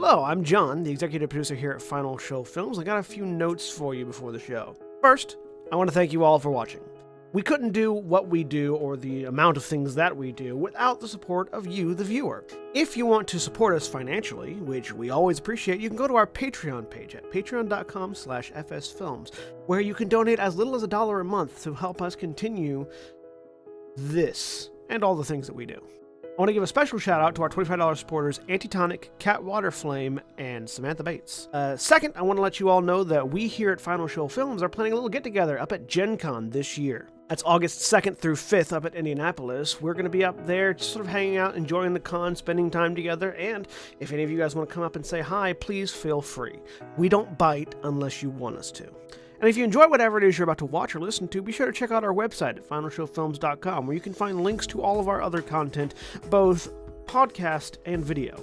Hello, I'm John, the executive producer here at Final Show Films. I got a few notes for you before the show. First, I want to thank you all for watching. We couldn't do what we do or the amount of things that we do without the support of you, the viewer. If you want to support us financially, which we always appreciate, you can go to our Patreon page at patreon.com/fsfilms, where you can donate as little as $1 a month to help us continue this and all the things that we do. I want to give a special shout out to our $25 supporters, Antitonic, Waterflame, and Samantha Bates. Second, I want to let you all know that we here at Final Show Films are planning a little get-together up at Gen Con this year. That's August 2nd through 5th up at Indianapolis. We're going to be up there just sort of hanging out, enjoying the con, spending time together, and if any of you guys want to come up and say hi, please feel free. We don't bite unless you want us to. And if you enjoy whatever it is you're about to watch or listen to, be sure to check out our website at finalshowfilms.com, where you can find links to all of our other content, both podcast and video.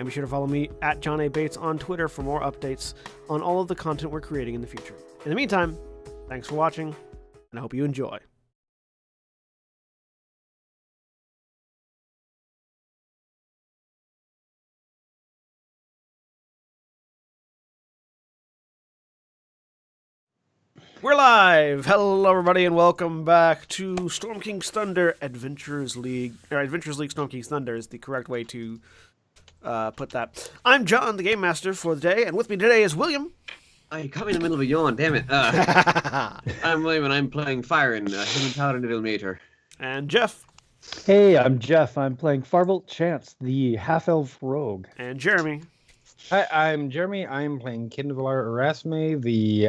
And be sure to follow me at John A. Bates on Twitter for more updates on all of the content we're creating in the future. In the meantime, thanks for watching, and I hope you enjoy. We're live! Hello everybody and welcome back to Storm King's Thunder Adventures League. Adventures League Storm King's Thunder is the correct way to put that. I'm John, the Game Master for the day, and with me today is William. Oh, you caught me in the middle of a yawn, damn it. I'm William and I'm playing Fire in Human Paladin Illuminator. And Jeff. Hey, I'm Jeff. I'm playing Farbolt Chance, the half-elf rogue. And Jeremy. Hi, I'm Jeremy. I'm playing Kindvalar Erasme, the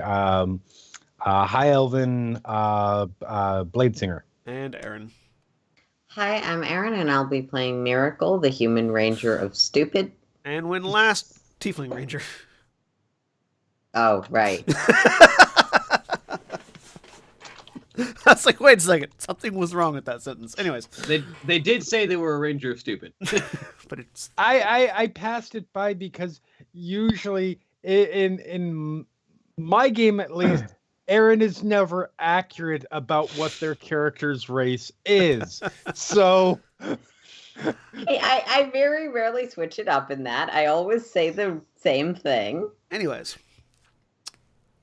High Elven Bladesinger. And Aaron. Hi, I'm Aaron, and I'll be playing Miracle, the Human Ranger of Stupid. And when last, Tiefling Ranger. Oh, right. I was like, wait a second, something was wrong with that sentence. Anyways. They did say they were a Ranger of Stupid. But it's... I passed it by because usually, in my game at least, Aaron is never accurate about what their character's race is. So... Hey, I very rarely switch it up in that. I always say the same thing. Anyways.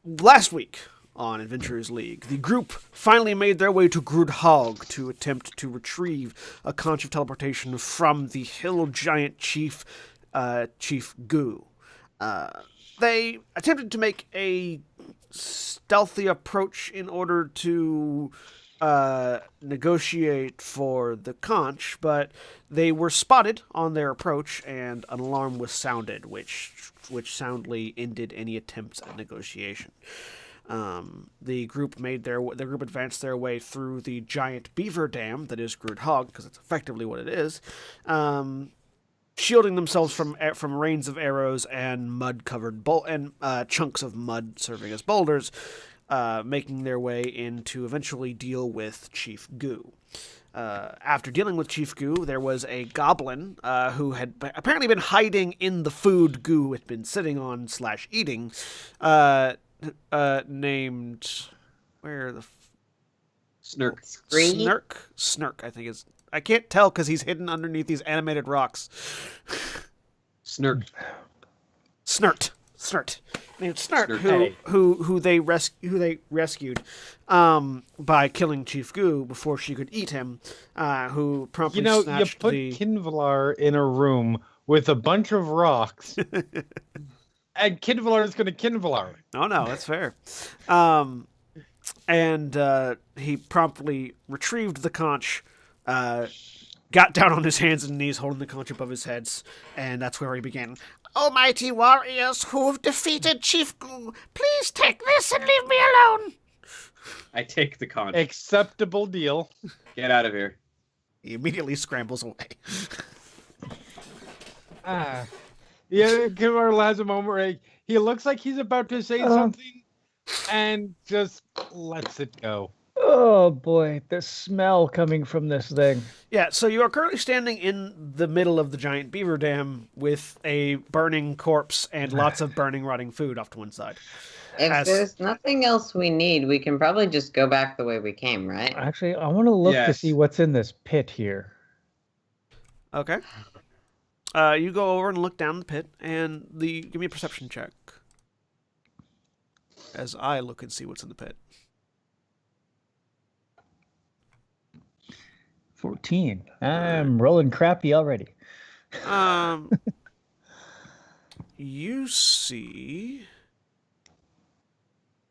Last week on Adventurers League, the group finally made their way to Grudd Haug to attempt to retrieve a conch of teleportation from the hill giant chief, Chief Goo. They attempted to make a stealthy approach in order to negotiate for the conch, but they were spotted on their approach, and an alarm was sounded, which soundly ended any attempts at negotiation. The group advanced their way through the giant beaver dam that is Grudd Haug, because that's effectively what it is, shielding themselves from rains of arrows and mud-covered chunks of mud serving as boulders, making their way in to eventually deal with Chief Goo. After dealing with Chief Goo, there was a goblin who had apparently been hiding in the food Goo had been sitting on / eating, named... Where the... Snurk. Snurk, I think is... I can't tell because he's hidden underneath these animated rocks. Snurk. Snurt. Named Snurt, who they rescued by killing Chief Goo before she could eat him, who promptly snatched you put Kindvalar in a room with a bunch of rocks, and Kindvalar is going to Kindvalar. Oh no, that's fair. And he promptly retrieved the conch, got down on his hands and knees holding the conch above his heads, and that's where he began. "Almighty warriors who have defeated Chief Goo, please take this and leave me alone." I take the conch. Acceptable deal. Get out of here. He immediately scrambles away. Yeah, Kindvalar has a moment where he looks like he's about to say something, and just lets it go. Oh boy, the smell coming from this thing. Yeah, so you are currently standing in the middle of the giant beaver dam with a burning corpse and lots of burning, rotting food off to one side. If there's nothing else we need, we can probably just go back the way we came, right? Actually, I want to look to see what's in this pit here. Okay. You go over and look down the pit, and give me a perception check. As I look and see what's in the pit. 14. I'm rolling crappy already. You see.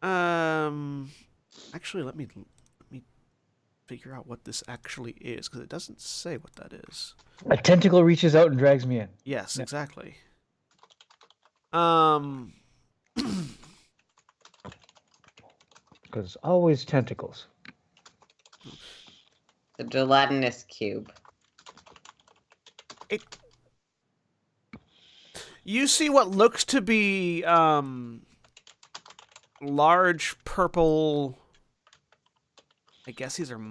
Actually, let me figure out what this actually is, because it doesn't say what that is. A tentacle reaches out and drags me in. Yes, exactly. Because always tentacles. The gelatinous cube. You see what looks to be large purple. I guess these are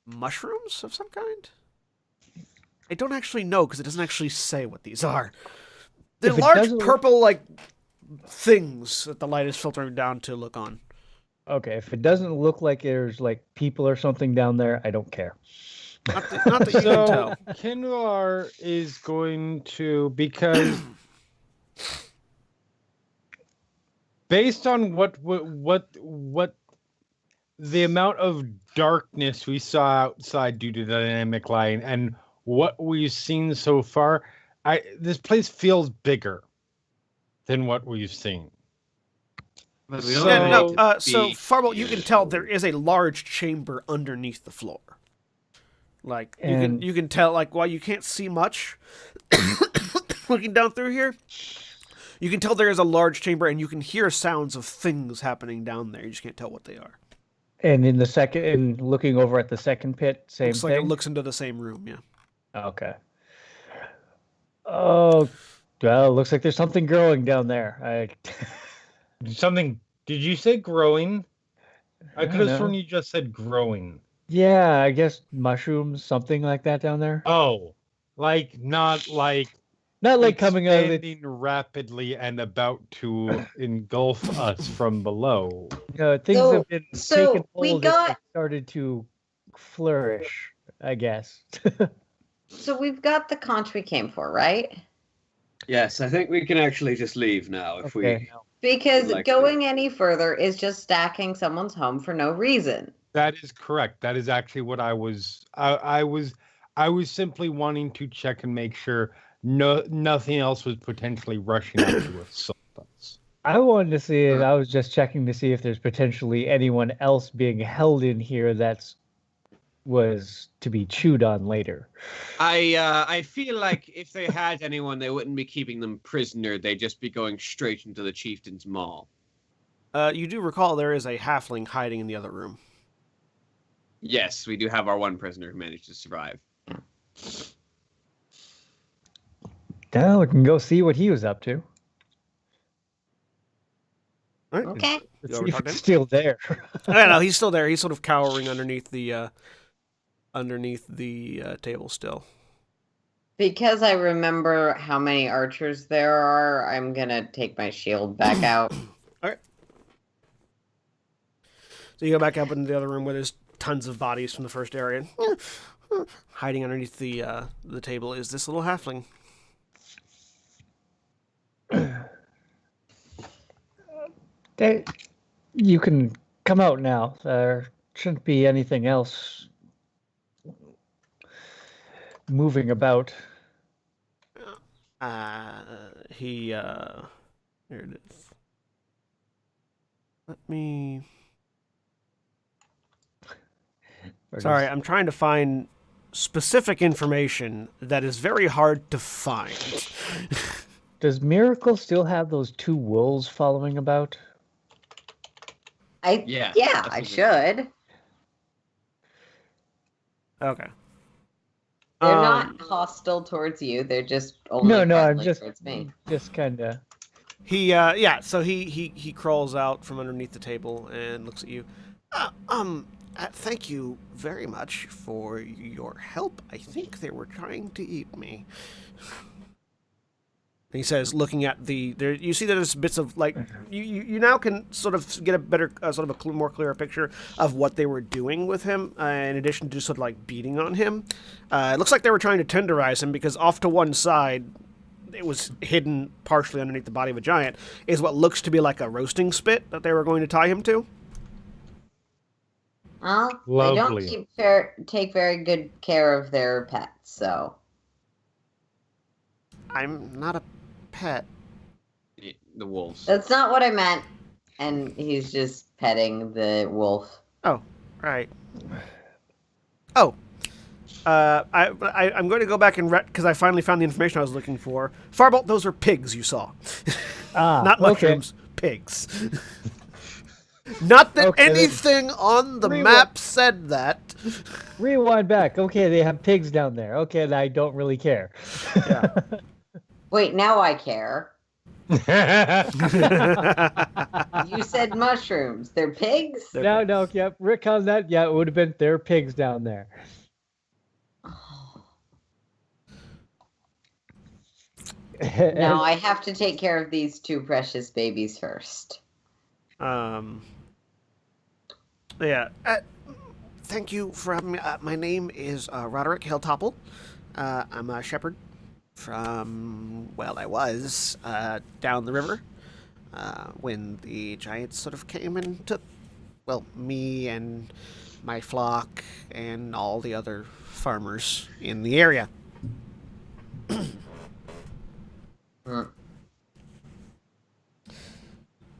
mushrooms of some kind. I don't actually know because it doesn't actually say what these are. They're large purple like things that the light is filtering down to look on. Okay, if it doesn't look like there's like people or something down there, I don't care. Not that you can tell. Kinlar is going to, because based on what the amount of darkness we saw outside due to the dynamic line and what we've seen so far, this place feels bigger than what we've seen. But So Farbolt, you can tell there is a large chamber underneath the floor. Like you can tell, like, while you can't see much looking down through here, you can tell there is a large chamber, and you can hear sounds of things happening down there. You just can't tell what they are. And in the second, and looking over at the second pit, same Looks thing. like it looks into the same room. Yeah. Okay. Oh, well, looks like there's something growing down there. Something? Did you say growing? I could have know. sworn you just said growing. Yeah, I guess mushrooms, something like that down there. Oh, not like coming out of it. expanding rapidly and about to engulf us from below. Things have been taken we hold got- and started to flourish, I guess. So we've got the conch we came for, right? Yes, I think we can actually just leave now if we. Because Like going any further is just stacking someone's home for no reason. That is correct. That is actually what I was. I was simply wanting to check and make sure nothing else was potentially rushing out to assault us. I wanted to see it. I was just checking to see if there's potentially anyone else being held in here was to be chewed on later. I feel like if they had anyone, they wouldn't be keeping them prisoner. They'd just be going straight into the chieftain's maw. You do recall there is a halfling hiding in the other room. Yes, we do have our one prisoner who managed to survive. Now we can go see what he was up to. All right. Okay. Let's You see if over it's talk still there. I know he's still there. He's sort of cowering underneath the table still. Because I remember how many archers there are, I'm gonna take my shield back out. All right. So you go back up into the other room where there's tons of bodies from the first area. Hiding underneath the table is this little halfling. You can come out now. There shouldn't be anything else moving about. Here it is. Let me. Sorry, I'm trying to find specific information that is very hard to find. Does Miracle still have those two wolves following about? Yeah, that's I what should. Okay. They're not hostile towards you. They're just only I'm friendly just towards me. kind of. So he crawls out from underneath the table and looks at you. Thank you very much for your help. I think they were trying to eat me. And he says, looking at there, you see that there's bits of like you now can sort of get a better, sort of more clearer picture of what they were doing with him. In addition to sort of like beating on him, it looks like they were trying to tenderize him because off to one side, it was hidden partially underneath the body of a giant, is what looks to be like a roasting spit that they were going to tie him to. Well, Lovely. they don't take very good care of their pets, so. I'm not a pet. The wolves. That's not what I meant. And he's just petting the wolf. Oh, right. Oh. I'm going to go back and because I finally found the information I was looking for. Farbolt, those are pigs you saw. Not mushrooms, pigs. Not that anything on the map said that. Rewind back. Okay, they have pigs down there. Okay, I don't really care. Yeah. Wait, now I care. You said mushrooms. They're pigs? No, yep. Rick on that. Yeah, it would have been there are pigs down there. No, I have to take care of these two precious babies first. Yeah. Thank you for having me. My name is Roderick Hilltopple. I'm a shepherd from, well, I was down the river when the giants sort of came and took, well, me and my flock and all the other farmers in the area.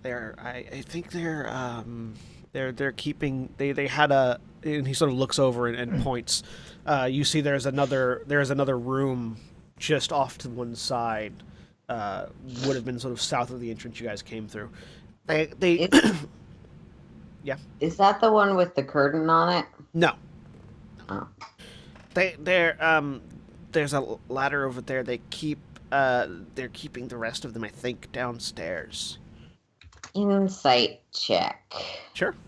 I think they're keeping. They had a. And he sort of looks over and points. You see, there's another room just off to one side. Would have been sort of south of the entrance you guys came through. They yeah. Is that the one with the curtain on it? No. Oh. There's a ladder over there. They're keeping the rest of them, I think, downstairs. Insight check. Sure. —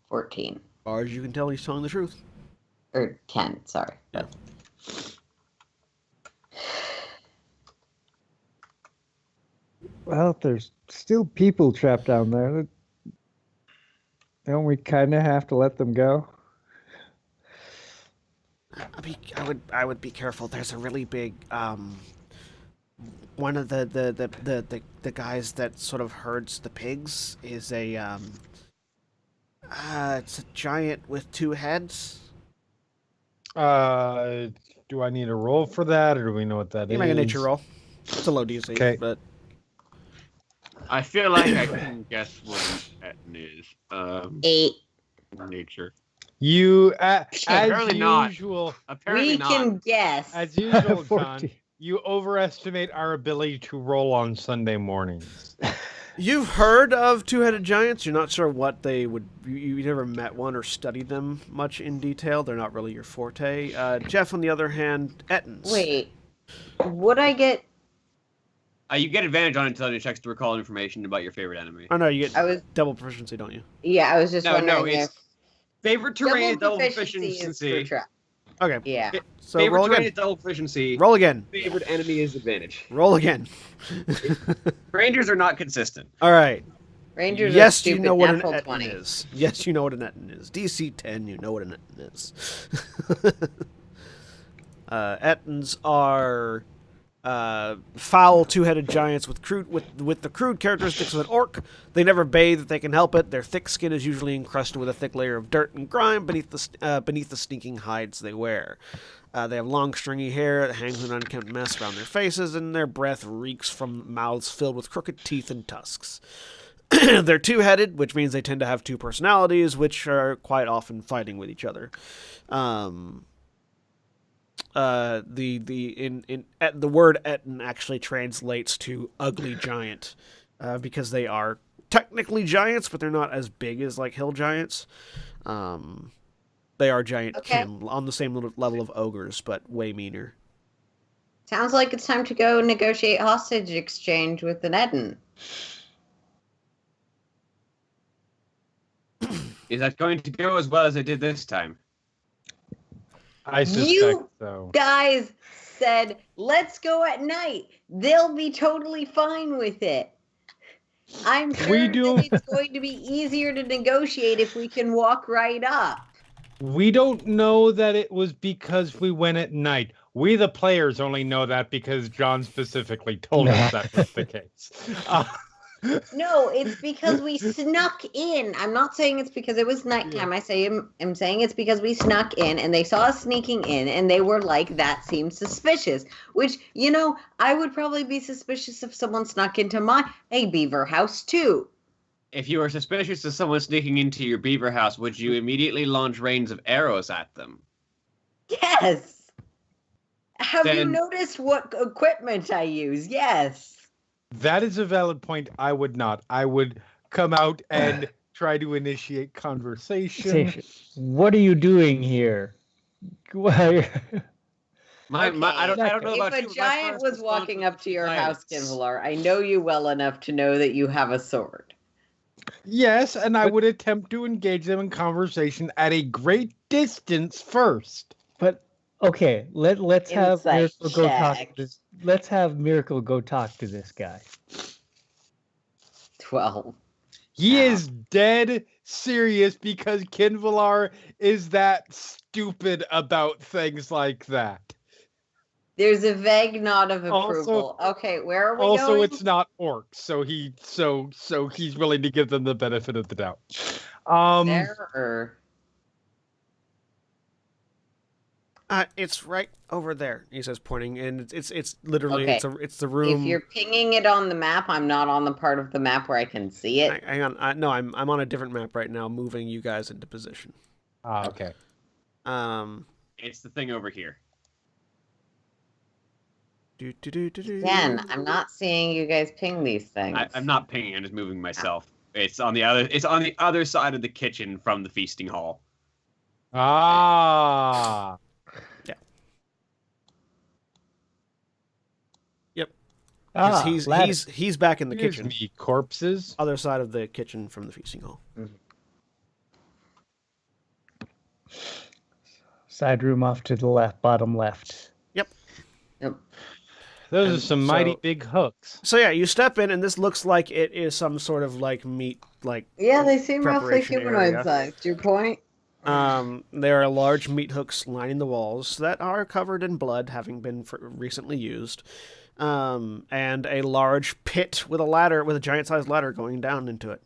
14. As far as you can tell, he's telling the truth. Or 10, sorry. Yeah. Well, there's still people trapped down there. Don't we kind of have to let them go? I would be careful. There's a really big one of the guys that sort of herds the pigs is a it's a giant with two heads. Do I need a roll for that, or do we know what that is? You make a nature roll. It's a low DC, Okay. but I feel like I can guess what an Etten is. 8. Nature. You, Apparently not. usual, Apparently We not. can guess. as usual, John, 14. you overestimate our ability to roll on Sunday mornings. you've heard of two-headed giants. You're not sure what they would. You never met one or studied them much in detail. They're not really your forte. Jeff, on the other hand, Ettins. Wait. Would I get... You get advantage on intelligence checks to recall information about your favorite enemy. Oh no, you get I was... double proficiency, don't you? Yeah, I was just No, wondering it's if... favorite terrain is double proficiency is proficiency. for trap. Okay. Yeah. So Favorite roll terrain again. is double proficiency. Roll again. Favorite enemy is advantage. Roll again. Rangers are not consistent. All right. Rangers are Yes, stupid. you know what an Natural Etten 20. is. Yes, you know what an Etten is. DC 10, you know what an Etten is. Ettins are foul two-headed giants with the crude characteristics of an orc. They never bathe if they can help it. Their thick skin is usually encrusted with a thick layer of dirt and grime beneath the stinking hides they wear. They have long, stringy hair that hangs in an unkempt mess around their faces, and their breath reeks from mouths filled with crooked teeth and tusks. They're two-headed, which means they tend to have two personalities, which are quite often fighting with each other. The word Etten actually translates to ugly giant, because they are technically giants, but they're not as big as like hill giants. They are giant kin on the same level of ogres, but way meaner. Sounds like it's time to go negotiate hostage exchange with an Etten. Is that going to go as well as it did this time? I suspect You so. guys said, let's go at night. They'll be totally fine with it. I'm sure We do- that it's going to be easier to negotiate if we can walk right up. We don't know that it was because we went at night. We, the players, only know that because John specifically told us that was the case. No, it's because we snuck in. I'm not saying it's because it was nighttime. I'm saying it's because we snuck in and they saw us sneaking in and they were like, that seems suspicious. Which, you know, I would probably be suspicious if someone snuck into my beaver house too. If you were suspicious of someone sneaking into your beaver house, would you immediately launch rains of arrows at them? Yes. Have you Then- noticed what equipment I use? Yes. That is a valid point. I would not. I would come out and try to initiate conversation. What are you doing here? Why? I don't know about If you. a giant was walking up to your house, Kinvalar, I know you well enough to know that you have a sword. Yes, and I would attempt to engage them in conversation at a great distance first. But okay, let's have Insight Miracle go talk check. to this. Let's have Miracle go talk to this guy. 12. He Wow. is dead serious because Kinvalar is that stupid about things like that. There's a vague nod of Also- approval. Okay, where are we Also, going? it's not orcs, so he's willing to give them the benefit of the doubt. There. It's right over there. He says, pointing, and it's literally Okay. it's the room. If you're pinging it on the map, I'm not on the part of the map where I can see it. Hang on, no, I'm on a different map right now, moving you guys into position. Okay. It's the thing over here. Again, I'm not seeing you guys ping these things. I'm not pinging. I'm just moving myself. It's on the other side of the kitchen from the feasting hall. Ah. He's back in the Here's kitchen. me, corpses. Other side of the kitchen from the feasting hall. Side room off to the left, bottom left. Those are And some mighty so- big hooks. So yeah, you step in, and this looks like it is some sort of like meat, like Yeah, they seem roughly preparation humanoid area. sized. Your point? There are large meat hooks lining the walls that are covered in blood, having been recently used, and a large pit with a giant-sized ladder going down into it.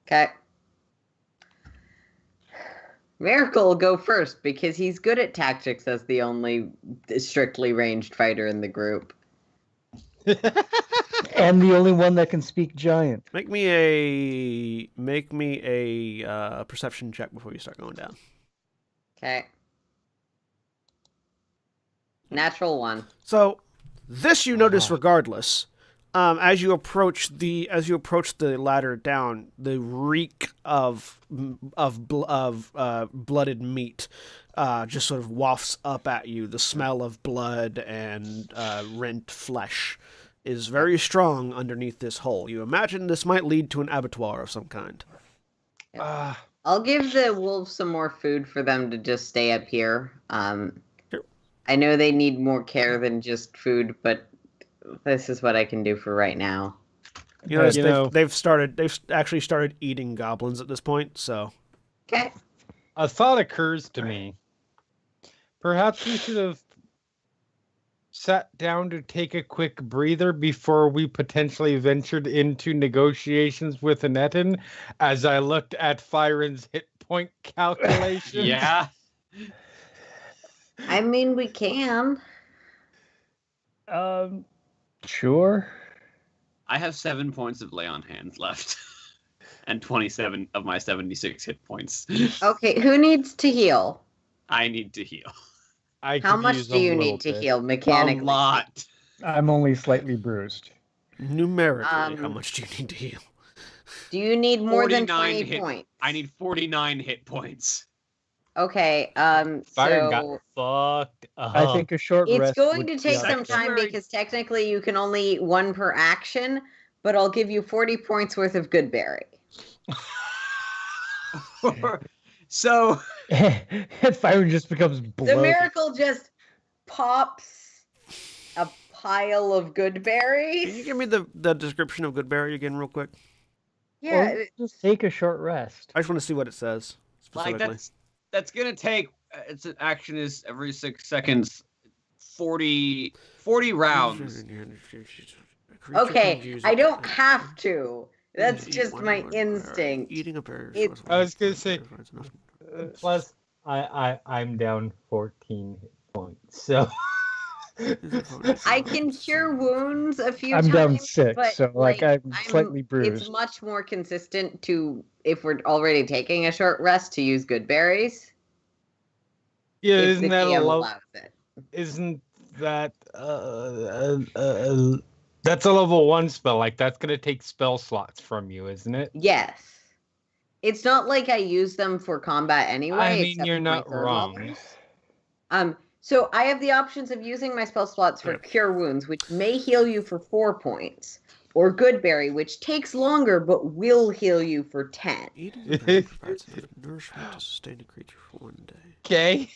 Okay. Miracle will go first because he's good at tactics as the only strictly ranged fighter in the group. And the only one that can speak giant. Make me a perception check before you start going down. Okay. Natural 1. So this you notice regardless. As you approach the ladder down, the reek of blooded meat just sort of wafts up at you. The smell of blood and rent flesh is very strong underneath this hole. You imagine this might lead to an abattoir of some kind. I'll give the wolves some more food for them to just stay up here. Sure. I know they need more care than just food, but this is what I can do for right now. You notice they've actually started eating goblins at this point. So Okay. A thought occurs to me. Perhaps we should have sat down to take a quick breather before we potentially ventured into negotiations with Hekaton, as I looked at Fyron's hit point calculation. Yeah. I mean, we can. Sure. I have 7 points of lay on hands left. And 27 of my 76 hit points. Okay, who needs to heal? I need to heal. I How could much use do a you little need to bit. heal mechanically? A lot. I'm only slightly bruised. numerically, how much do you need to heal? Do you need more than 49 20 hit- points? I need 49 hit points. Okay. Byron got So fucked up. I think a short it's rest. going would to be take some optimal. time Very- because technically you can only eat one per action, but I'll give you 40 points worth of good berry. So And Byron just becomes The bloated. miracle just pops a pile of good Can you berries. give me the description of Goodberry again, real quick? Yeah, Or just take a short rest. I just want to see what it says like specifically. that's gonna take. Its an action is every 6 seconds. 40 rounds. okay. I don't have to. That's just my instinct. Eating a berry. It's- I was gonna say, plus, I'm down 14 hit points, so I can cure wounds a few I'm times. down 6, but, so like I'm slightly It's bruised. much more consistent to, if we're already taking a short rest, to use good berries. yeah, if isn't the that a DM low? allows it. Isn't that that's a level 1 spell? Like that's gonna take spell slots from you, isn't it? Yes. It's not like I use them for combat anyway. I mean, except you're for my not third wrong. level. So I have the options of using my spell slots for Cure Wounds, which may heal you for 4 points, or Goodberry, which takes longer but will heal you for 10. Eating a berry provides enough nourishment to sustain a creature for 1 day. Okay,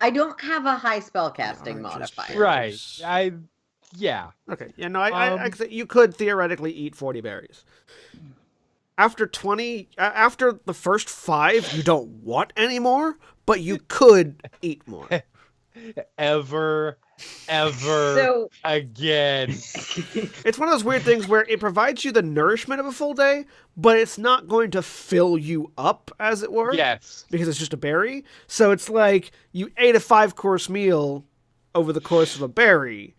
I don't have a high spellcasting Yeah, I just- modifier. right. Yeah. Okay. Yeah. No. I you could theoretically eat 40 berries. After 20, after the first 5, you don't want any more, but you could eat more. Ever So again. It's one of those weird things where it provides you the nourishment of a full day, but it's not going to fill you up, as it were. Yes. Because it's just a berry. So it's like you ate a 5-course meal over the course of a berry,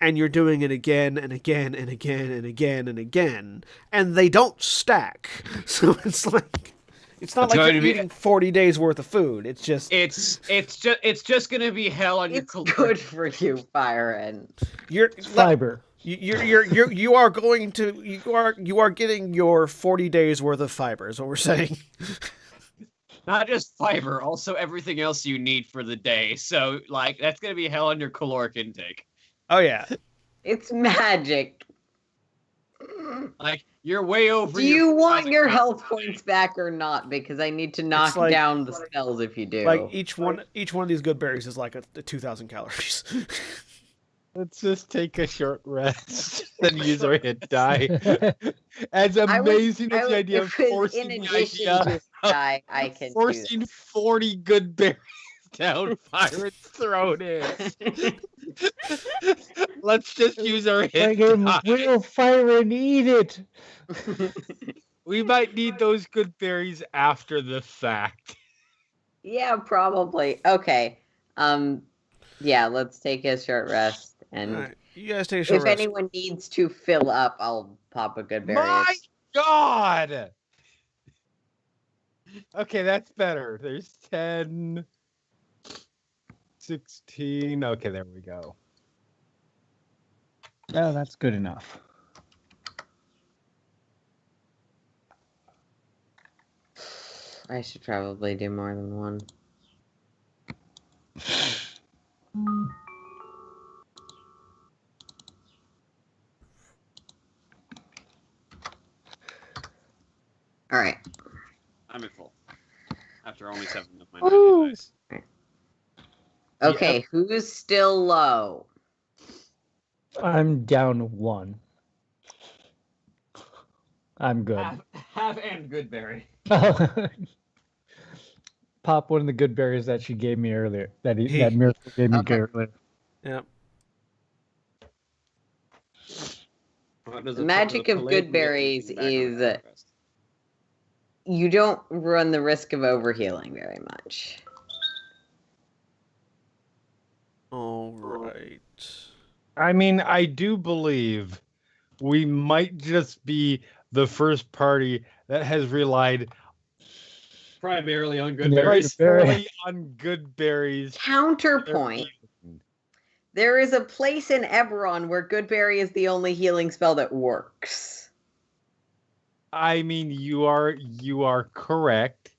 and you're doing it again and again and again and again and again, and they don't stack. So it's like it's not It's like going you're to be- eating 40 days worth of food. It's just It's just gonna be hell on your it's caloric. good for you, Byron. you're Fiber. you are going to you are getting your 40 days worth of fiber is what we're saying. Not just fiber, also everything else you need for the day. So like that's gonna be hell on your caloric intake. Oh yeah. It's magic. Like you're way over. Do you want 1,000 your calories. health points back or not? Because I need to knock like- down the spells if you do. Like each one of these good berries is like a 2,000 calories. Let's just take a short rest and use our hit die. As I would- amazing as the idea of if it's forcing in the addition idea to die, I can do forcing 40 good berries down Pirate's throat is. Let's just use our hit Like him, die. we'll fire and eat it. We might need those good berries after the fact. Yeah, probably. Okay. Yeah, let's take a short rest. And All right, you guys take a short if rest. anyone needs to fill up, I'll pop a good berry. My God! Okay, that's better. There's 10, 16. Okay, there we go. Oh, that's good enough. I should probably do more than one. All right. I'm at full. After only 7 of my Woo! 90 dice. Okay, who's still low? I'm down 1. I'm good. Have and good berry. Pop one of the good berries that she gave me earlier. That He- that miracle gave me Okay. earlier. Yeah. The magic of good berries is you don't run the risk of overhealing very much. All right. I mean, I do believe we might just be the first party that has relied primarily on good Yeah, berries. primarily on good berries. Counterpoint. There is a place in Eberron where Goodberry is the only healing spell that works. I mean, you are correct.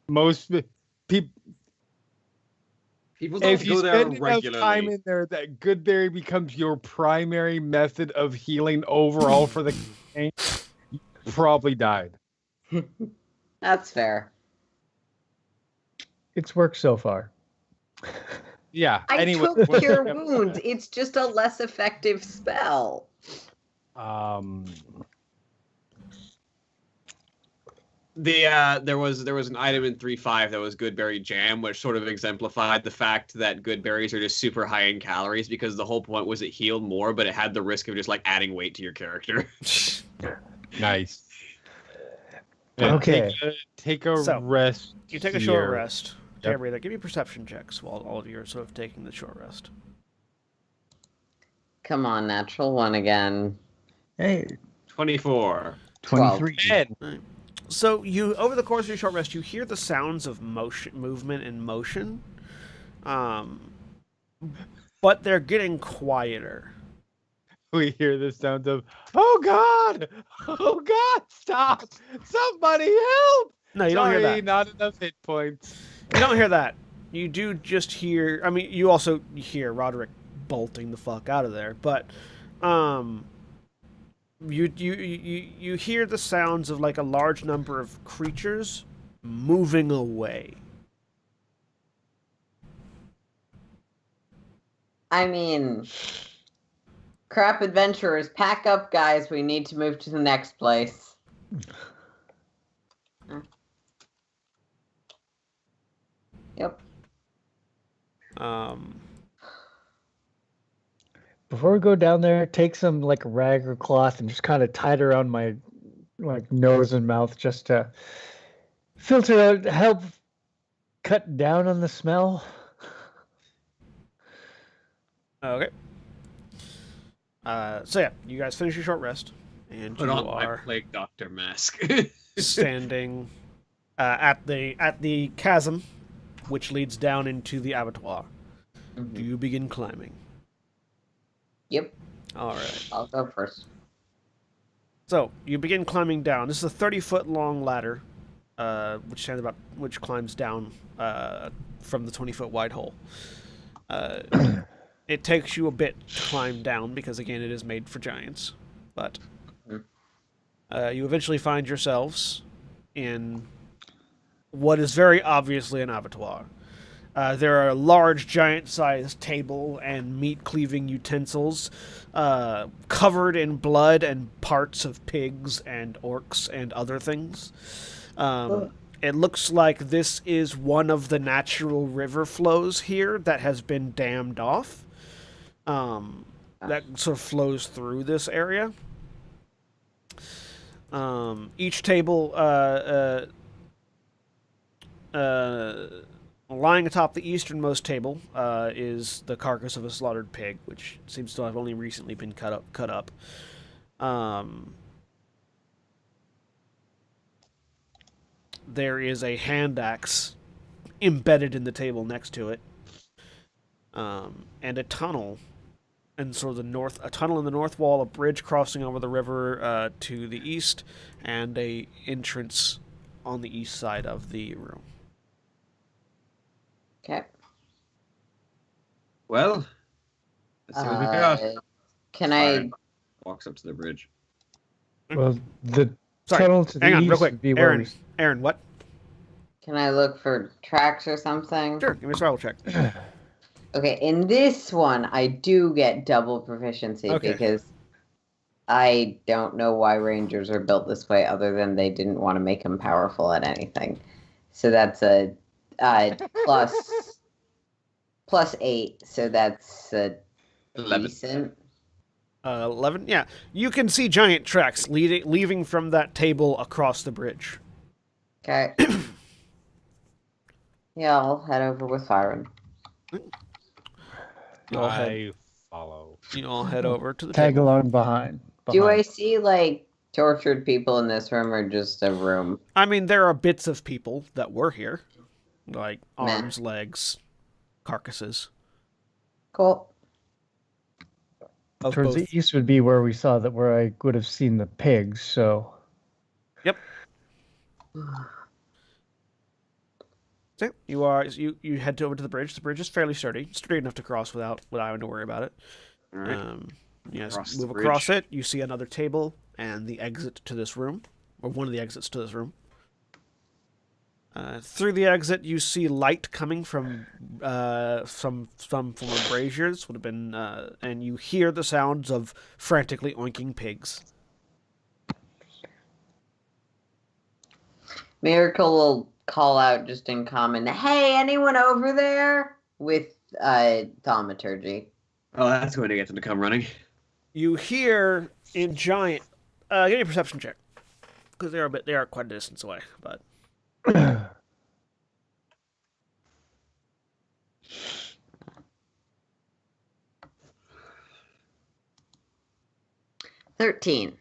Most people, People don't if you go there spend enough time regularly. in there, that Goodberry becomes your primary method of healing overall for the campaign. You probably died. That's fair. It's worked so far. Yeah. I Anyway, took Cure Wounds. It's just a less effective spell. There was an item in 3.5 that was Goodberry Jam, which sort of exemplified the fact that good berries are just super high in calories because the whole point was it healed more, but it had the risk of just like adding weight to your character. Nice. Okay. Take a So, rest. You take a short here. rest. Yep. Everybody, give me perception checks while all of you are sort of taking the short rest. Come on, natural one again. Hey, 24. 23. 10. So you, over the course of your short rest, you hear the sounds of movement and motion, but they're getting quieter. We hear the sounds of, oh God! Oh God! Stop! Somebody help! No, you Sorry, don't hear that. not enough hit points. You don't hear that. You do just hear. I mean, you also hear Roderick bolting the fuck out of there, but you hear the sounds of like a large number of creatures moving away. I mean, crap adventurers, pack up, guys. We need to move to the next place. Yep. Before we go down there, take some like rag or cloth and just kind of tie it around my like nose and mouth just to filter out, help cut down on the smell. Okay. So yeah, you guys finish your short rest, and Put you on my are plague doctor mask. standing at the chasm, which leads down into the abattoir. Do you begin climbing? Yep. All right. I'll go first. So you begin climbing down. This is a 30-foot long ladder, which climbs down from the 20-foot wide hole. It takes you a bit to climb down because, again, it is made for giants. But you eventually find yourselves in what is very obviously an abattoir. There are a large, giant-sized table and meat-cleaving utensils covered in blood and parts of pigs and orcs and other things. It looks like this is one of the natural river flows here that has been dammed off. That sort of flows through this area. Each table lying atop the easternmost table is the carcass of a slaughtered pig, which seems to have only recently been cut up. There is a hand axe embedded in the table next to it, and a tunnel, and sort of a tunnel in the north wall, a bridge crossing over the river to the east, and a entrance on the east side of the room. Okay. Well, let's see what we got. Can Fire. I? Walks up to the bridge. Well, the Sorry, tunnel to the hang on, east real quick. would be where we... Aaron, what? Can I look for tracks or something? Sure, give me a survival check. Okay, in this one, I do get double proficiency because I don't know why Rangers are built this way other than they didn't want to make them powerful at anything. So that's a plus 8, so that's 11. decent. 11? Yeah. You can see giant tracks leaving from that table across the bridge. Okay. Yeah, I'll head over with Byron. You all head over to the tag table. along behind. Do I see, like, tortured people in this room or just a room? I mean, there are bits of people that were here. Like arms, legs, carcasses. Cool. Towards the east would be where we saw that, where I would have seen the pigs, so... Yep. So you head over to the bridge. The bridge is fairly sturdy enough to cross without having to worry about it. All right. Move across it. You see another table and the exit to this room, or one of the exits to this room. Through the exit, you see light coming from some form of braziers. Would have been, and you hear the sounds of frantically oinking pigs. Miracle will call out just in common, "Hey, anyone over there?" with thaumaturgy. Oh, that's going to get them to come running. You hear in giant. Give me a perception check, because they are quite a distance away. But 13.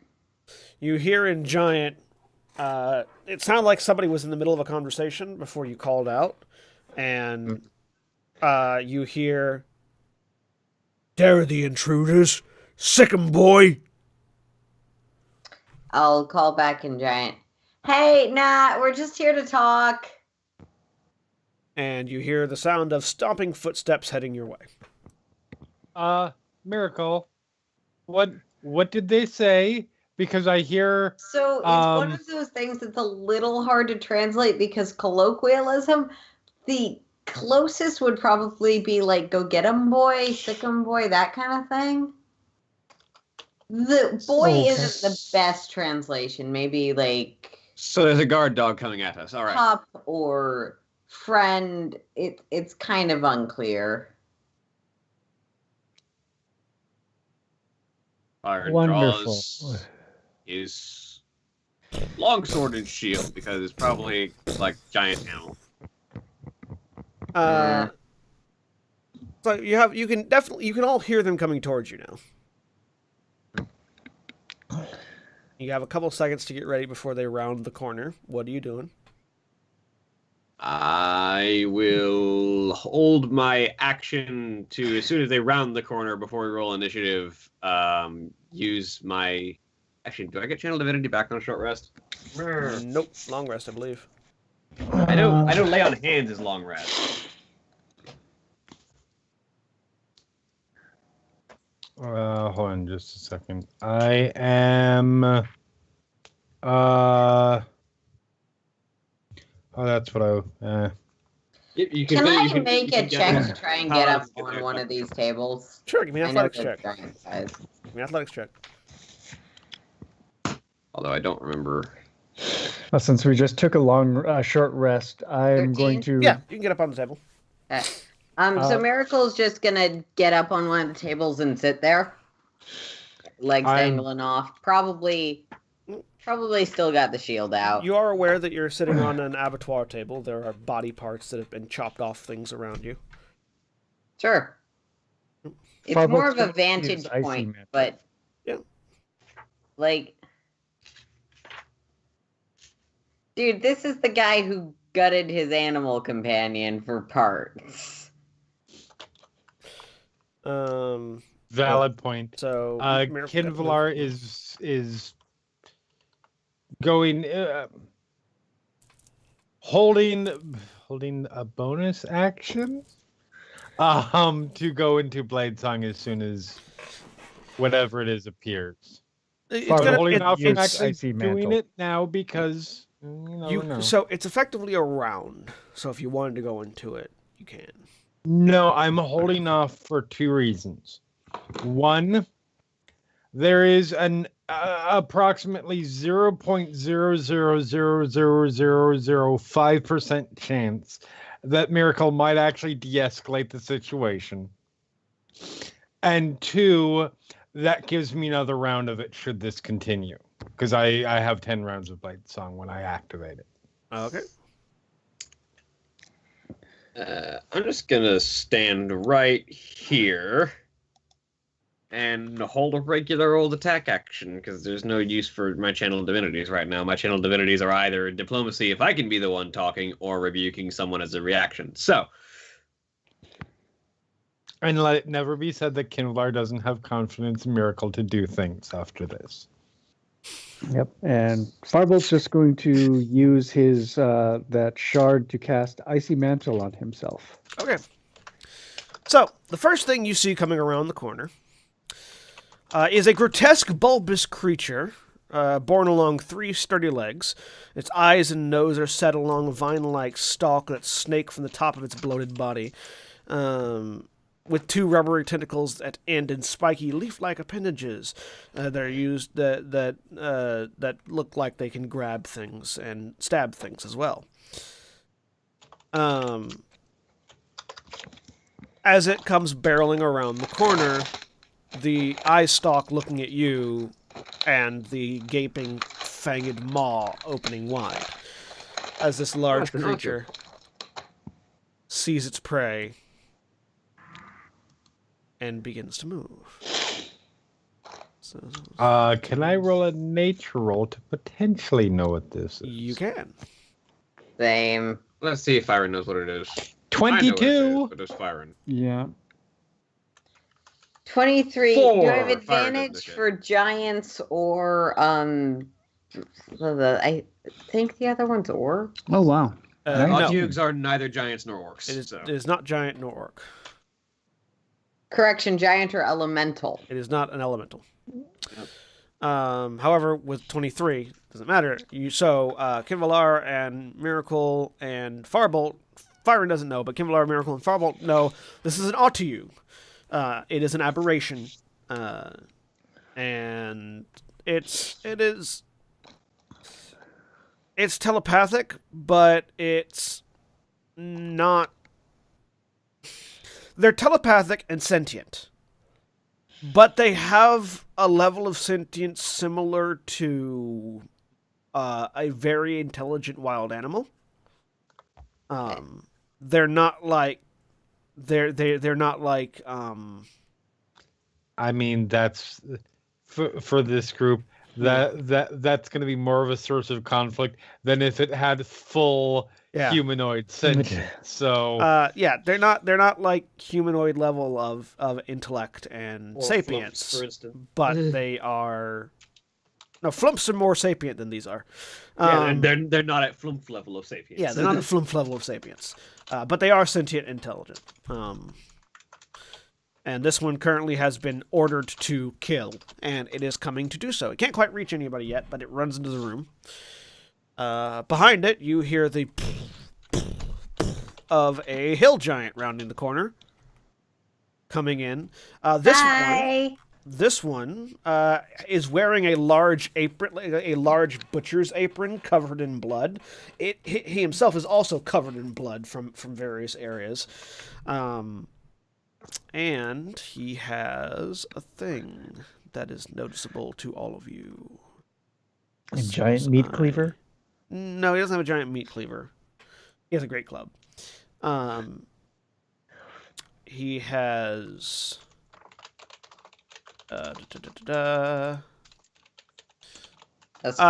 you hear in giant. It sounded like somebody was in the middle of a conversation before you called out, and you hear, "Dare the intruders, sick 'em, boy." I'll call back in giant. "Hey, nah, we're just here to talk." And you hear the sound of stomping footsteps heading your way. Miracle. What did they say? Because I hear So it's one of those things that's a little hard to translate because colloquialism, the closest would probably be like "go get 'em, boy," "sick 'em, boy," that kind of thing. The boy isn't the best translation. Maybe like So there's a guard dog coming at us. All right. pup or friend. It's kind of unclear. Fire Wonderful. draws his longsword and shield because it's probably like giant animal. So you can all hear them coming towards you now. You have a couple seconds to get ready before they round the corner. What are you doing? I will hold my action to, as soon as they round the corner before we roll initiative, use my... Actually, do I get Channel Divinity back on a short rest? Nope, long rest, I believe. I know Lay on Hands is long rest. hold on just a second. I am oh, that's what I Can I make a check to try and get up on one of these tables? Sure, give me an I know athletics they're check. giant size. Give me an athletics check. Although I don't remember. Well, since we just took a short rest, I'm 13? going to. Yeah, you can get up on the table. Okay. So Miracle's just gonna get up on one of the tables and sit there, legs dangling off. Probably still got the shield out. You are aware that you're sitting on an abattoir table. There are body parts that have been chopped off things around you. Sure. It's Farbo's more of a gonna use vantage icy point, magic. but Yeah. like, dude, this is the guy who gutted his animal companion for parts. valid point. So Kinvalar is going holding a bonus action to go into Blade Song as soon as whatever it is appears. It's Holding off from it's actually icy doing mantle. it now because you never know. So it's effectively a round. So if you wanted to go into it, you can. No, I'm holding off for two reasons. One, there is an approximately 0.0000005% chance that Miracle might actually de-escalate the situation. And two, that gives me another round of it should this continue. Because I have 10 rounds of Blade Song when I activate it. Okay. I'm just gonna stand right here and hold a regular old attack action because there's no use for my channel divinities right now. My channel divinities are either diplomacy if I can be the one talking or rebuking someone as a reaction. So, and let it never be said that Kinvalar doesn't have confidence in Miracle to do things after this. Yep. And Farbolt's just going to use his that shard to cast Icy Mantle on himself. Okay. So, the first thing you see coming around the corner is a grotesque bulbous creature borne along 3 sturdy legs. Its eyes and nose are set along a vine-like stalk that snake from the top of its bloated body, with 2 rubbery tentacles that end in spiky leaf-like appendages. They're used that look like they can grab things and stab things as well. As it comes barreling around the corner, the eye stalk looking at you and the gaping, fanged maw opening wide as this large creature sees its prey and begins to move. Can I roll a nature roll to potentially know what this is? You can. Same. Let's see if Byron knows what it is. 22. But it's Byron. Yeah. 23. Do I have 4. advantage for giants or I think the other one's orc? Oh, wow. No, Otyugs are neither giants nor orcs. it is not giant nor orc. Correction, giant or elemental. It is not an elemental. However, with 23, doesn't matter. Kinvalar and Miracle and Farbolt, Byron doesn't know, but Kinvalar, Miracle, and Farbolt know this is an Otyug. It is an aberration, and it's telepathic, but it's not. They're telepathic and sentient, but they have a level of sentience similar to a very intelligent wild animal. They're not like they're not like I mean, that's for this group. That's going to be more of a source of conflict than if it had full humanoid sentience. So they're not like humanoid level of intellect and Or sapience, flumps, for instance. but they are. No, flumps are more sapient than these are. And they're not at flump level of sapience. Yeah, they're not the flump level of sapience, but they are sentient, intelligent. And this one currently has been ordered to kill, and it is coming to do so. It can't quite reach anybody yet, but it runs into the room. Behind it, you hear the of a hill giant rounding the corner, coming in. This one is wearing a large apron, a large butcher's apron covered in blood. He himself is also covered in blood from various areas. And he has a thing that is noticeable to all of you. A giant meat cleaver? No, he doesn't have a giant meat cleaver. He has a great club. He has...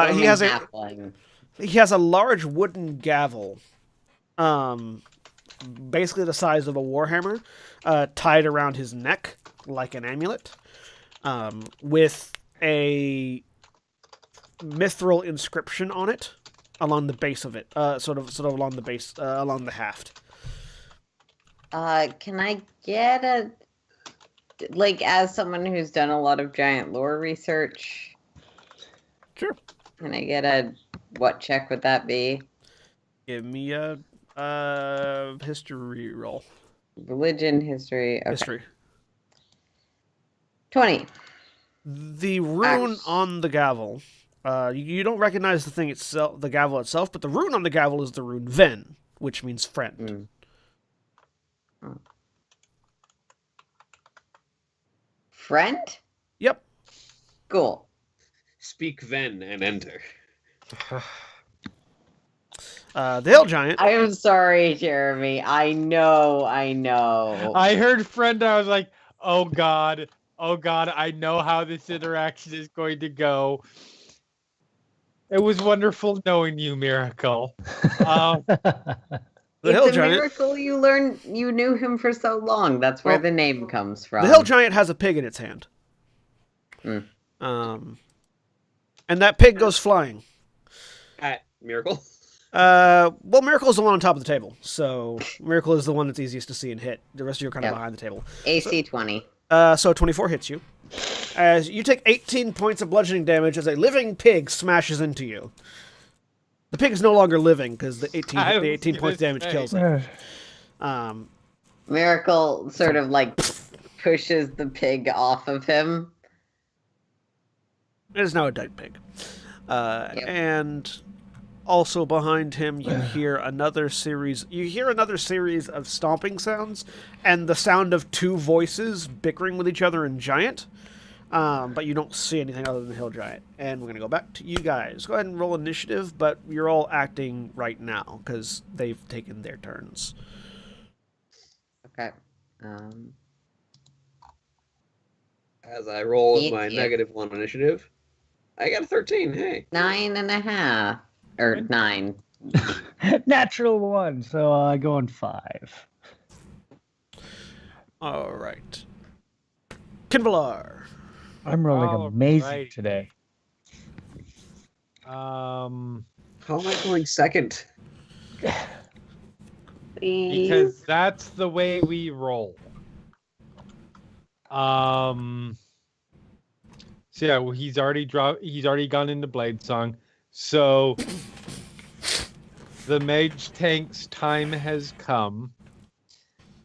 he has a large wooden gavel, basically the size of a warhammer, tied around his neck like an amulet, with a mithril inscription on it along the base of it, sort of along the base, along the haft. Can I get a, like, as someone who's done a lot of giant lore research? Sure. Can I get a, what check would that be? Give me a history roll. Religion, history. Okay. History. 20. The rune on the gavel, you don't recognize the thing itself, the gavel itself, but the rune on the gavel is the rune Ven, which means friend. Friend? Yep. Cool. Speak Ven and enter. The hill giant. I am sorry, Jeremy. I know. I heard friend. I was like, oh God. I know how this interaction is going to go. It was wonderful knowing you, Miracle. The hill it's a giant. miracle you knew him for so long. That's where the name comes from. The hill giant has a pig in its hand. And that pig goes flying. At Miracle. Well, Miracle is the one on top of the table, so Miracle is the one that's easiest to see and hit. The rest of you are kind of Yep. behind the table. AC 20. So 24 hits you. As you take 18 points of bludgeoning damage as a living pig smashes into you. The pig is no longer living because the 18 points damage kills it. Miracle sort of like pushes the pig off of him. It is now a dead pig. And also behind him, you hear another series. You hear another series of stomping sounds, and the sound of two voices bickering with each other in Giant. But you don't see anything other than Hill Giant. And we're gonna go back to you guys. Go ahead and roll initiative, but you're all acting right now because they've taken their turns. Okay. As I roll with Yeah, my yeah. -1 initiative, I got a 13. Hey. 9.5. Or 9. Natural 1, so I go on 5. All right. Kinvalar. I'm rolling amazing Alright. today. How am I going second? Because that's the way we roll. So yeah, well, he's already gone into Blade Song. So the mage tank's time has come.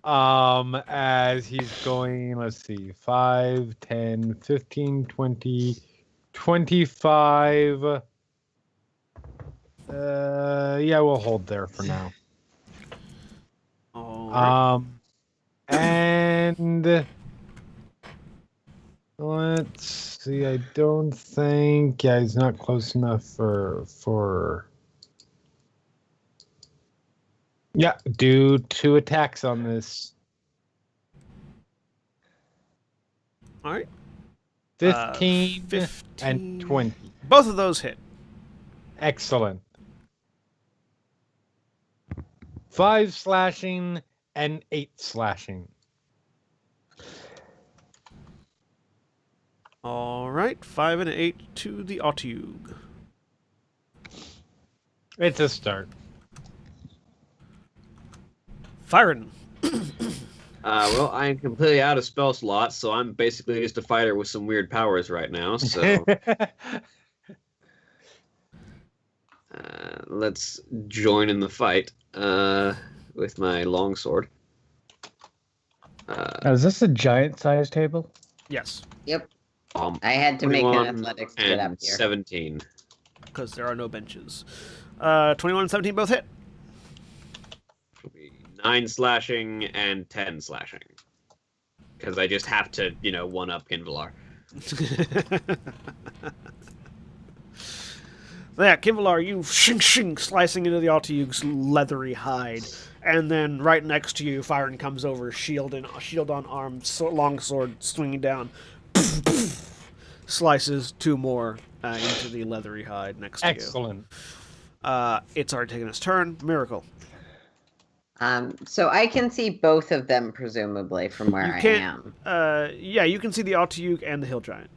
As he's going, let's see, 5, 10, 15, 20, 25. Yeah, we'll hold there for now. All right. And let's see. I don't think. Yeah, he's not close enough for. Yeah, do 2 attacks on this. All right. 15 15 and 20. Both of those hit. Excellent. 5 slashing and 8 slashing. All right. 5 and 8 to the Otyug. It's a start. Firen. Well, I am completely out of spell slots, so I'm basically just a fighter with some weird powers right now. So let's join in the fight with my longsword. Now, is this a giant-sized table? Yes, Yep. I had to make 21 an athletics to get up and here. 17. because there are no benches. 21 and 17 both hit. 9 slashing and 10 slashing. Because I just have to, one-up Kinvalar. Yeah, Kinvalar, you shing slicing into the Otyug's leathery hide. And then right next to you, Firen comes over, shield on arm, longsword swinging down. Slices 2 more into the leathery hide next to Excellent. you. It's already taken its turn. Miracle. So I can see both of them, presumably, from where I am. Yeah, you can see the Otyug and the Hill Giant.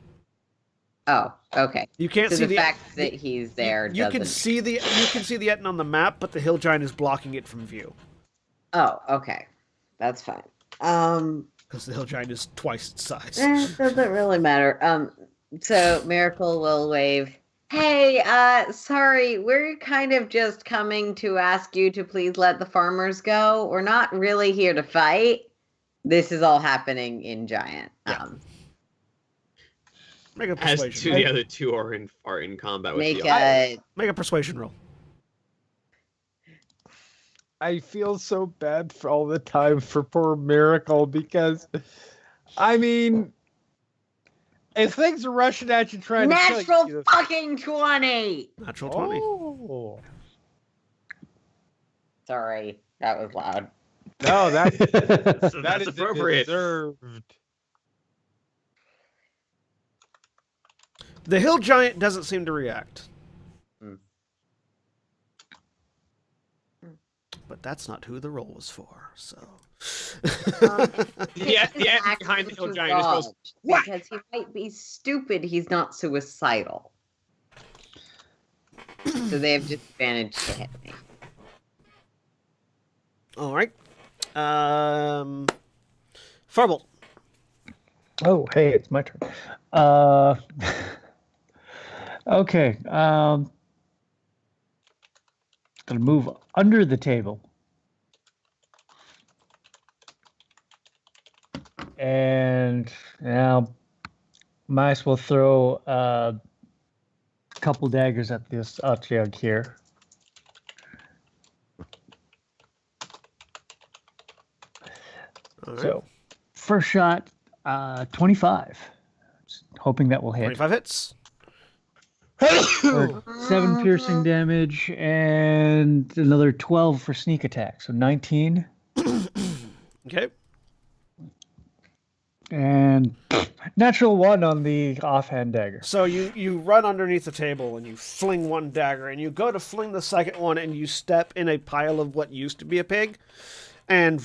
Oh, okay. You can't So see the fact that he's there You doesn't... can see the Eton on the map, but the Hill Giant is blocking it from view. Oh, okay. That's fine. Because the Hill Giant is twice its size. It doesn't really matter. So Miracle will wave. Hey, sorry, we're kind of just coming to ask you to please let the farmers go. We're not really here to fight. This is all happening in Giant. Yeah. Make a As persuasion. the other two are in combat with Make the Make a persuasion roll. I feel so bad for all the time for poor Miracle because, I mean, if things are rushing at you trying to kill Natural you, fucking 20! Natural 20. Oh. Sorry, that was loud. No, that So that that's is appropriate. deserved. The Hill Giant doesn't seem to react. But that's not who the roll was for, so... Yeah, the ant behind the Hill Giant just goes, "What?" Because he might be stupid, he's not suicidal. So they have disadvantage to hit me. All right. Firebolt. Oh, hey, it's my turn. Okay. Gonna move under the table. And now might as well throw a couple daggers at this Jug here. All right. So, first shot, 25. Just hoping that will hit. 25 hits. For 7 piercing damage and another 12 for sneak attack. So 19. Okay. And natural 1 on the offhand dagger. So you run underneath the table and you fling one dagger, and you go to fling the second one, and you step in a pile of what used to be a pig, and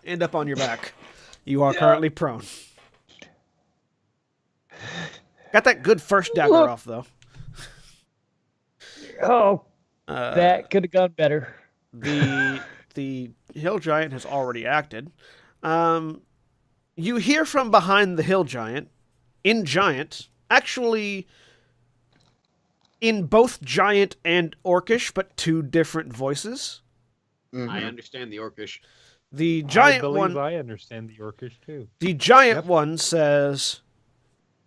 end up on your back. You are currently prone. Got that good first dagger off, though. Oh, that could have gone better. The hill giant has already acted. You hear from behind the hill giant, actually in both giant and orcish, but two different voices. Mhm. I understand the orcish. The giant I one. believe I understand the orcish too. The giant one says.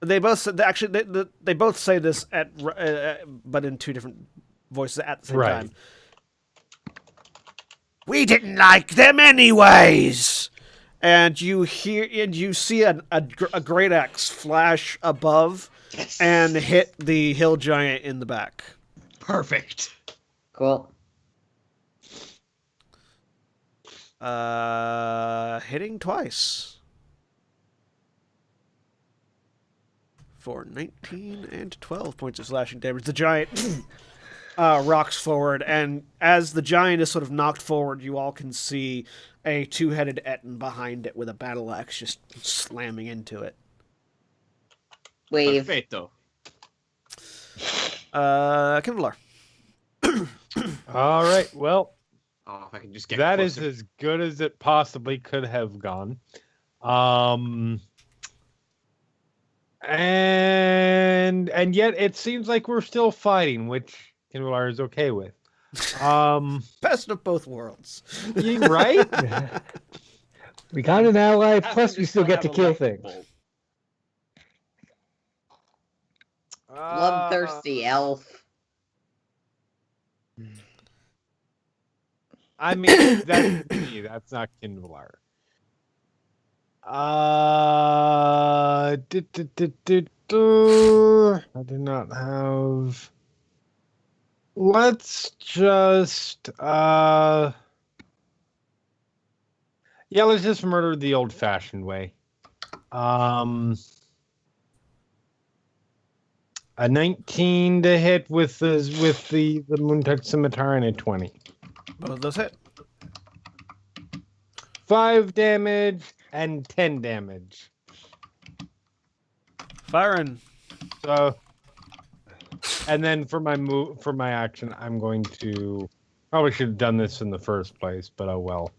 They both said actually they both say this but in two different voices at the same time. We didn't like them anyways. And you see a great axe flash above and hit the hill giant in the back. Perfect. Cool. Hitting twice. For 19 and 12 points of slashing damage. The giant rocks forward, and as the giant is sort of knocked forward, you all can see a two-headed Etten behind it with a battle axe just slamming into it. Wave. Perfetto. Kevlar. All right. Well, Oh, if I can just get that is closer. as good as it possibly could have gone. And yet it seems like we're still fighting, which Kinvalar is okay with. Best of both worlds. Right? We got an ally, Half plus of we us still don't get to have kill electric things. bolt. Bloodthirsty elf. I mean, that's me. That's not Kinvalar. I do not have. Let's just let's just murder the old-fashioned way. A 19 to hit with the Moontug Scimitar and a 20. Both of those hit. 5 damage and 10 damage. Firing. So, and then for my action, I'm going to probably should have done this in the first place, but oh well.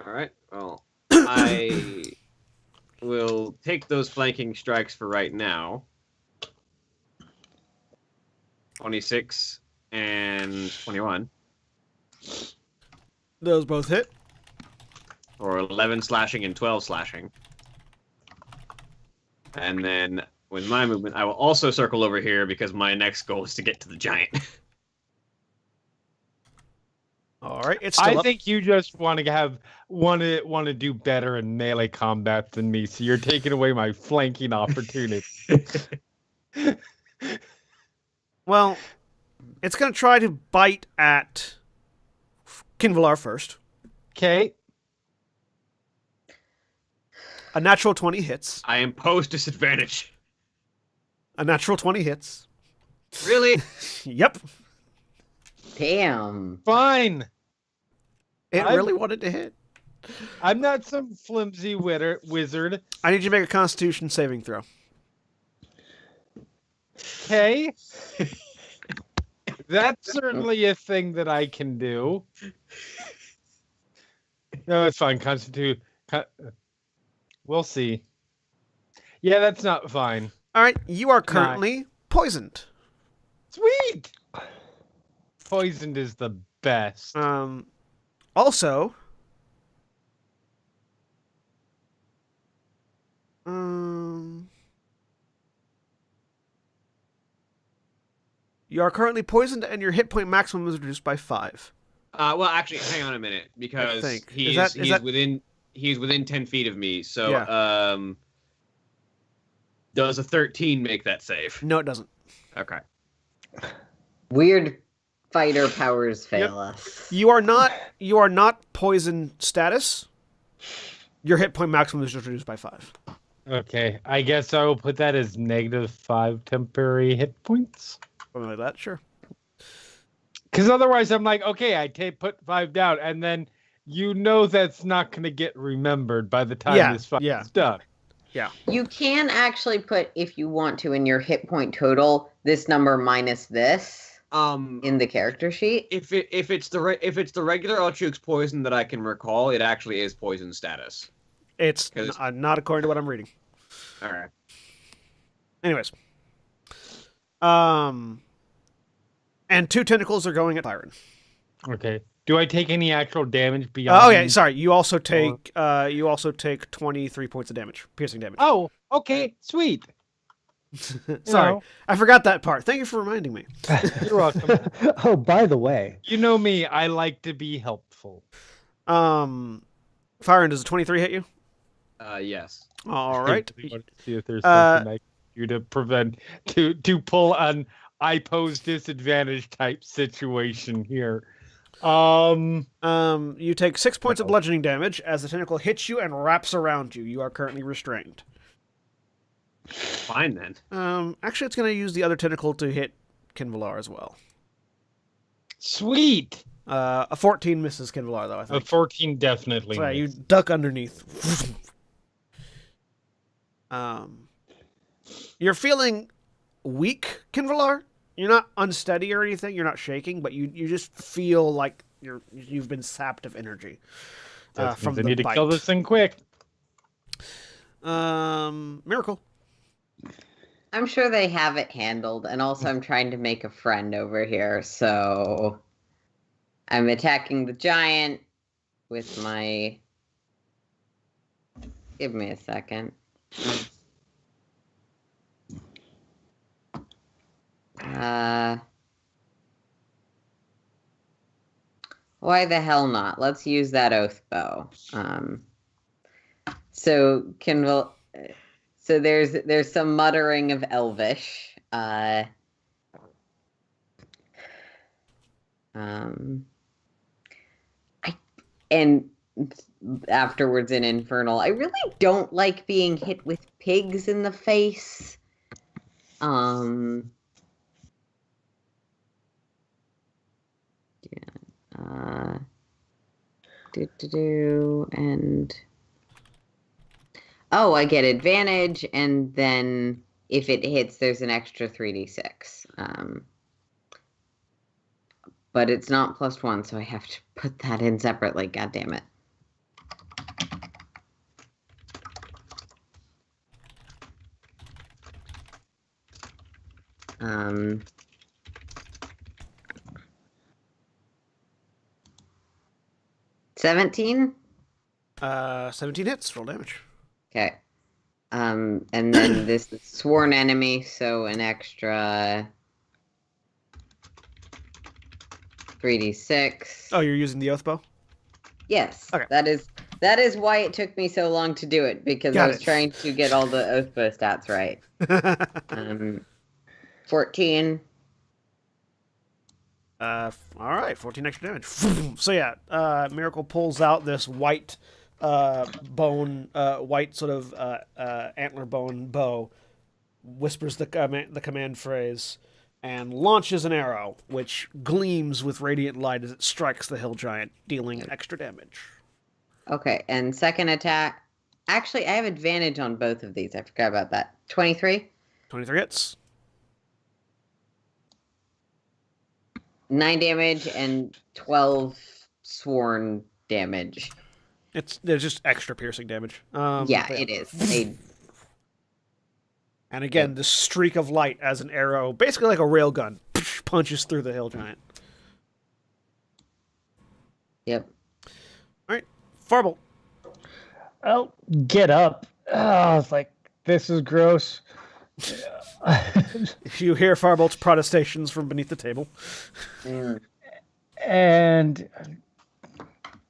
All right. Well, I will take those flanking strikes for right now. 26 and 21. Those both hit. Or 11 slashing and 12 slashing. And then with my movement, I will also circle over here because my next goal is to get to the giant. All right, it's still I up. think you just want to do better in melee combat than me, so you're taking away my flanking opportunity. Well, it's going to try to bite at Kinvalar first. Okay. A natural 20 hits. I impose disadvantage. A natural 20 hits. Really? Yep. Damn. Fine. It really wanted to hit. I'm not some flimsy wizard. I need you to make a Constitution saving throw. Okay. That's certainly a thing that I can do. No, it's fine. We'll see. Yeah, that's not fine. All right, you are currently poisoned. Sweet. Poisoned is the best. Also, you are currently poisoned, and your hit point maximum is reduced by 5. Well, actually, hang on a minute, because he's within 10 feet of me. So, Yeah. Does a 13 make that save? No, it doesn't. Okay. Weird fighter powers fail us. You are not poison status. Your hit point maximum is just reduced by 5. Okay, I guess I will put that as -5 temporary hit points. Something like that, sure. Because otherwise, I'm like, okay, put 5 down, and then that's not going to get remembered by the time this fight is done. Yeah. You can actually put, if you want to, in your hit point total, this number minus this in the character sheet. If it's the regular Ultrux poison that I can recall, it actually is poison status. It's not according to what I'm reading. All right. Anyways. And 2 tentacles are going at Byron. Okay. Do I take any actual damage beyond? Oh yeah, sorry. You also take 23 points of damage, piercing damage. Oh, okay, sweet. Sorry, I forgot that part. Thank you for reminding me. You're welcome. Oh, by the way, You know me, I like to be helpful. Firen, does a 23 hit you? Yes. All right. I want to see if there's something I can do to prevent to pull an I pose disadvantage type situation here. You take 6 points of bludgeoning damage as the tentacle hits you and wraps around you. You are currently restrained. Fine then. Actually, it's going to use the other tentacle to hit Kinvalar as well. Sweet. A 14 misses Kinvalar, though, I think. A 14 definitely. So, yeah, you misses. duck underneath. You're feeling weak, Kinvalar. You're not unsteady or anything. You're not shaking, but you just feel like you've been sapped of energy from the I need bite. to kill this thing quick. Miracle. I'm sure they have it handled, and also I'm trying to make a friend over here, so I'm attacking the giant with my... Give me a second. Why the hell not? Let's use that oath bow. So there's some muttering of Elvish. And afterwards in Infernal, I really don't like being hit with pigs in the face. And I get advantage, and then if it hits, there's an extra 3d6. But it's not +1, so I have to put that in separately. God damn it. Um, 17? 17 hits. Roll damage. Okay. And then this is sworn enemy, so an extra 3d6. Oh, you're using the oath bow? Yes. Okay. That is why it took me so long to do it, because I was trying to get all the oath bow stats right. 14. All right, 14 extra damage. So yeah, Miracle pulls out this white white sort of antler bone bow, whispers the command phrase, and launches an arrow, which gleams with radiant light as it strikes the hill giant, dealing extra damage. Okay, and second attack. Actually, I have advantage on both of these. I forgot about that. 23. 23 hits. 9 damage and 12 sworn damage. There's just extra piercing damage. Yeah, it is. And again, this streak of light as an arrow, basically like a railgun, punches through the hill giant. Yep. All right, Farble. I'll get up. Oh, it's like, this is gross. You hear Farbolt's protestations from beneath the table. And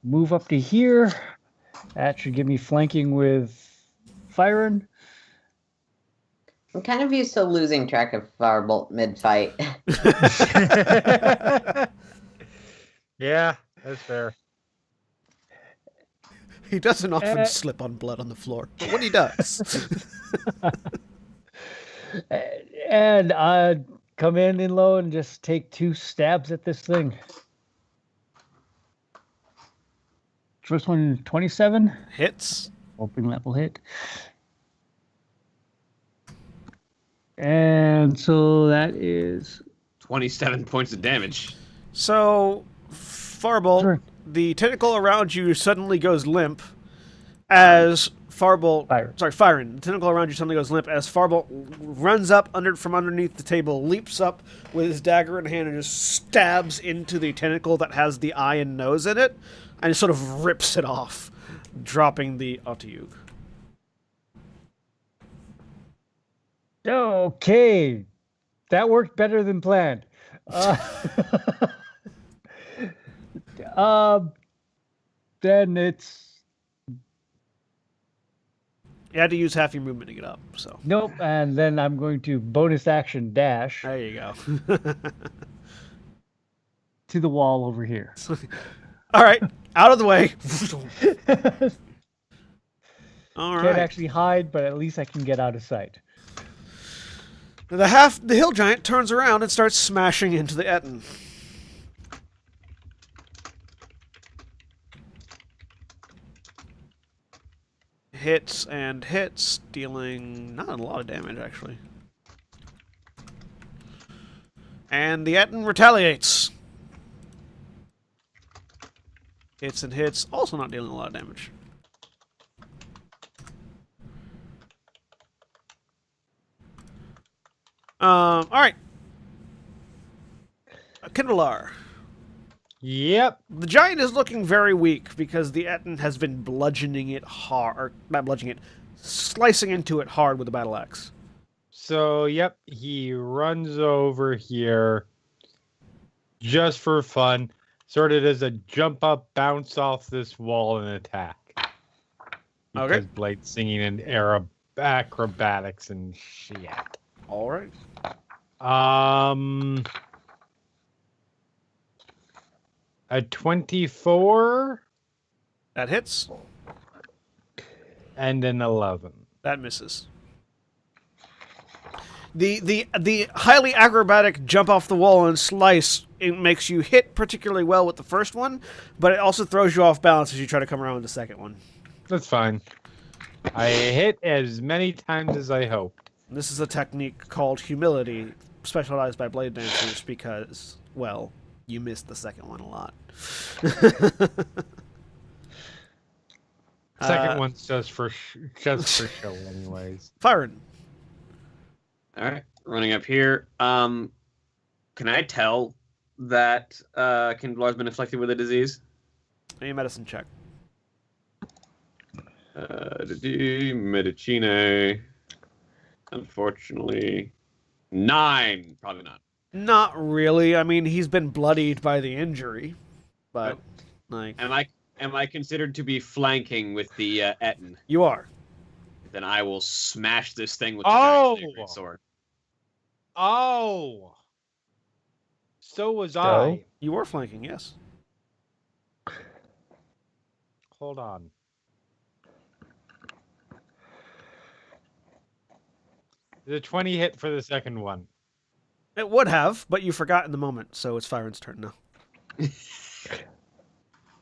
move up to here. That should give me flanking with Firen. I'm kind of used to losing track of Firebolt mid-fight. Yeah, that's fair. He doesn't often slip on blood on the floor, but when he does. And I come in low and just take 2 stabs at this thing. First one, 27. Hits. Hoping that will hit. And so that is 27 points of damage. So, Farbolt, Sure. the tentacle around you suddenly goes limp as Farbolt... Firen. The tentacle around you suddenly goes limp as Farbolt runs up from underneath the table, leaps up with his dagger in hand, and just stabs into the tentacle that has the eye and nose in it, and sort of rips it off, dropping the Otyugh. okay. That worked better than planned. Then it's You had to use half your movement to get up, so... nope. And then I'm going to bonus action dash There you go. to the wall over here. All right, out of the way. All Can't right. actually hide, but at least I can get out of sight. The hill giant turns around and starts smashing into the Etten. Hits and hits, dealing not a lot of damage actually. And the Etten retaliates. Hits and hits, also not dealing a lot of damage. All right. Kindlear. Yep. The giant is looking very weak because the Etten has been bludgeoning it hard, or not bludgeoning it, slicing into it hard with the battle axe. So, yep, he runs over here just for fun, sort of as a jump up, bounce off this wall and attack. Because Okay. Blade's singing in acrobatics and shit. All right. A 24 That hits. and an 11. That misses. The highly acrobatic jump off the wall and slice, it makes you hit particularly well with the first one, but it also throws you off balance as you try to come around with the second one. That's fine. I hit as many times as I hoped. This is a technique called humility, specialized by blade dancers because, well, you missed the second one a lot. Second one's just for show, anyways. Firen. All right, running up here. Can I tell that Kindlear's been afflicted with a disease? A medicine check. Medicine. Unfortunately, 9. Probably not. Not really. I mean, he's been bloodied by the injury, but like Am I considered to be flanking with the Etten? you are. Then I will smash this thing with the Oh! giant sword. Oh! So was I. You were flanking, yes. Hold on. The 20 hit for the second one. It would have, but you forgot in the moment, so it's Firen's turn now.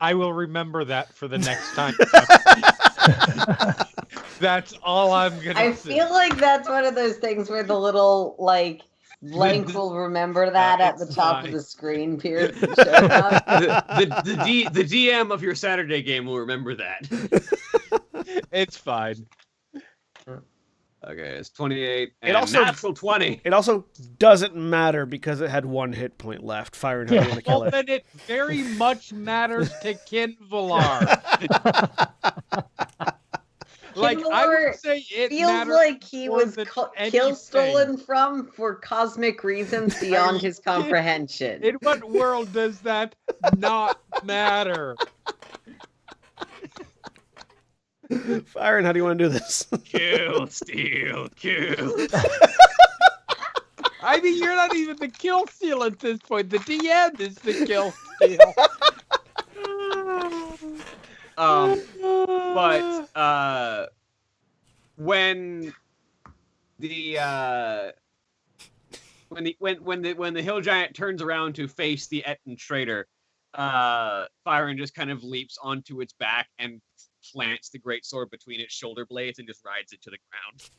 I will remember that for the next time. That's all I'm gonna I say. feel like that's one of those things where the little like blank will remember that at the it's top of fine. the screen period showing up. The DM of your Saturday game will remember that. It's fine. Okay, it's 28 It and also- natural 20. It also doesn't matter because it had 1 hit point left. Firing, how do you want to kill Well, it? then it very much matters to Kinvalar. Like, I Kinvalar would say it Feels matters like he more was than kill anything. stolen from for cosmic reasons beyond his comprehension. In what world does that not matter? Firing, how do you want to do this? Kill, steal, kill. I mean, you're not even the kill steal at this point. The DM is the kill steal. But when the hill giant turns around to face the Etten traitor, Firen just kind of leaps onto its back and plants the great sword between its shoulder blades and just rides it to the ground.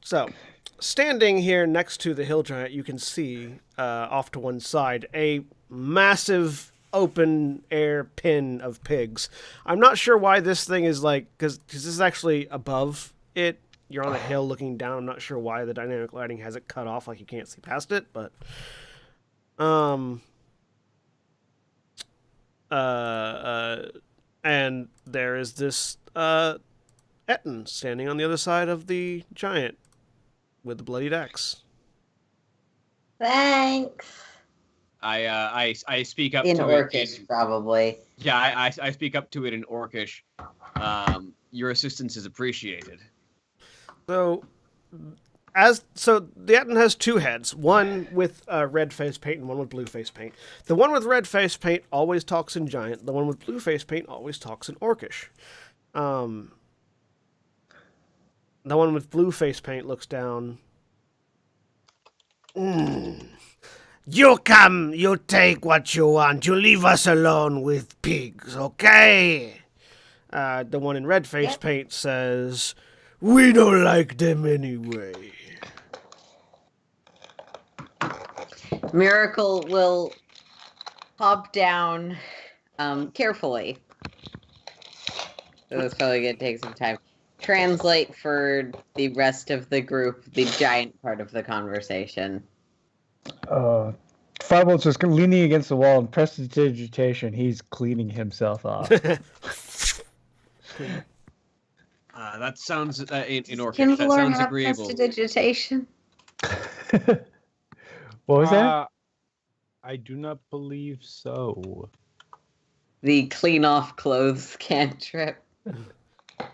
So, standing here next to the hill giant, you can see off to one side a massive open air pin of pigs. I'm not sure why this thing is like, because this is actually above it. You're on a hill looking down. I'm not sure why the dynamic lighting has it cut off like you can't see past it, but and there is this Etten standing on the other side of the giant with the bloodied axe. Thanks. I speak up In to Orcish, it. probably. Yeah, I speak up to it in Orcish. Your assistance is appreciated. So, the Etten has 2 heads, one with red face paint and one with blue face paint. The one with red face paint always talks in Giant. The one with blue face paint always talks in Orcish. The one with blue face paint looks down. You come, you take what you want. You leave us alone with pigs, okay? The one in red face paint says, we don't like them anyway. Miracle will hop down carefully. So it's probably going to take some time. Translate for the rest of the group the giant part of the conversation. Fireball's just leaning against the wall and prestidigitation. He's cleaning himself off. That sounds in Orcish. That Kinvalar sounds have agreeable. prestidigitation? What was that? I do not believe so. The clean off clothes cantrip.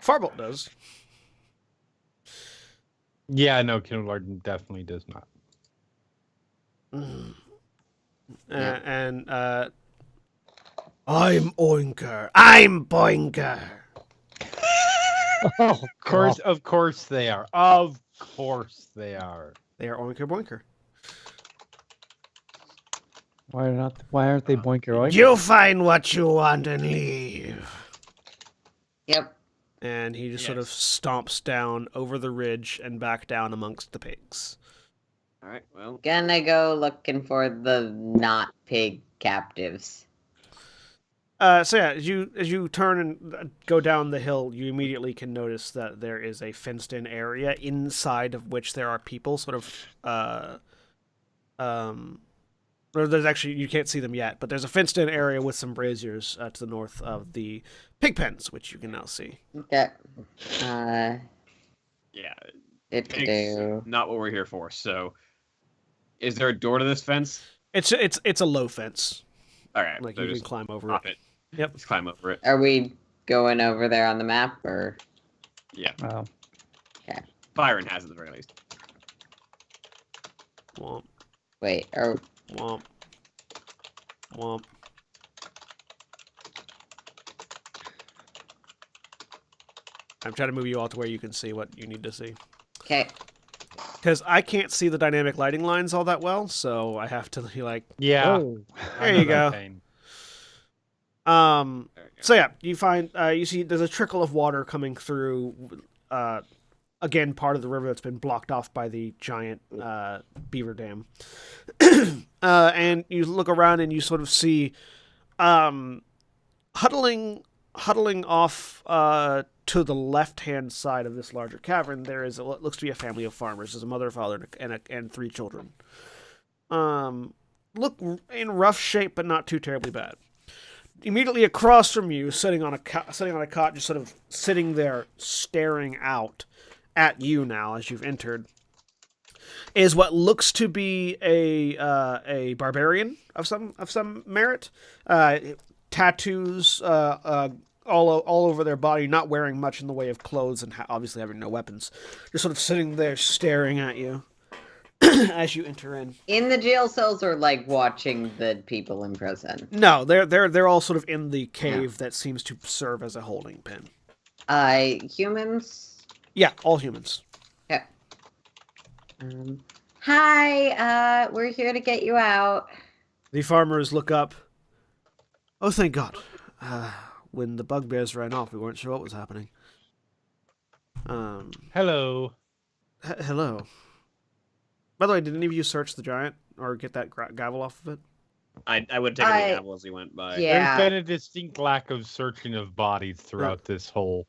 Farbolt does. Yeah, no, Kinvalar definitely does not. And I'm Oinker. I'm Boinker. Oh, Of course they are. Of course they are. They are Oinker Boinker. Why aren't they boinker oinker? You find what you want and leave. Yep. And he just sort of stomps down over the ridge and back down amongst the pigs. All right, well. Gonna go looking for the not pig captives. So yeah, as you turn and go down the hill, you immediately can notice that there is a fenced-in area inside of which there are people sort of or there's actually, you can't see them yet, but there's a fenced-in area with some braziers to the north of the pig pens, which you can now see. Okay. Yeah, It pigs, do. not what we're here for. So, is there a door to this fence? It's a low fence, All right, like so you can just climb over hop it. it. Yep. Let's climb over it. Are we going over there on the map or? Yeah, Wow. Byron has at the very least. Womp, Wait, are womp, womp. I'm trying to move you all to where you can see what you need to see. okay. Because I can't see the dynamic lighting lines all that well, so I have to be like, Yeah. Whoa. there I you know that go. pain. So yeah, you find you see there's a trickle of water coming through. Again, part of the river that's been blocked off by the giant beaver dam. And you look around and you sort of see huddling off to the left-hand side of this larger cavern. There is what looks to be a family of farmers. There's a mother, father, and 3 children. Look in rough shape, but not too terribly bad. Immediately across from you, sitting on a cot, just sort of sitting there, staring out at you now as you've entered, is what looks to be a barbarian of some merit. Tattoos all over their body, not wearing much in the way of clothes, and obviously having no weapons. Just sort of sitting there staring at you as you enter in. In the jail cells, or like watching the people in prison? No, they're all sort of in the cave that seems to serve as a holding pen. Humans? Yeah, all humans. Yeah. Hi, we're here to get you out. The farmers look up. Oh, thank God. When the bugbears ran off, we weren't sure what was happening. Hello. Hello. By the way, did any of you search the giant or get that gavel off of it? I would take a gavel as he went by. Yeah. There's been a distinct lack of searching of bodies throughout this whole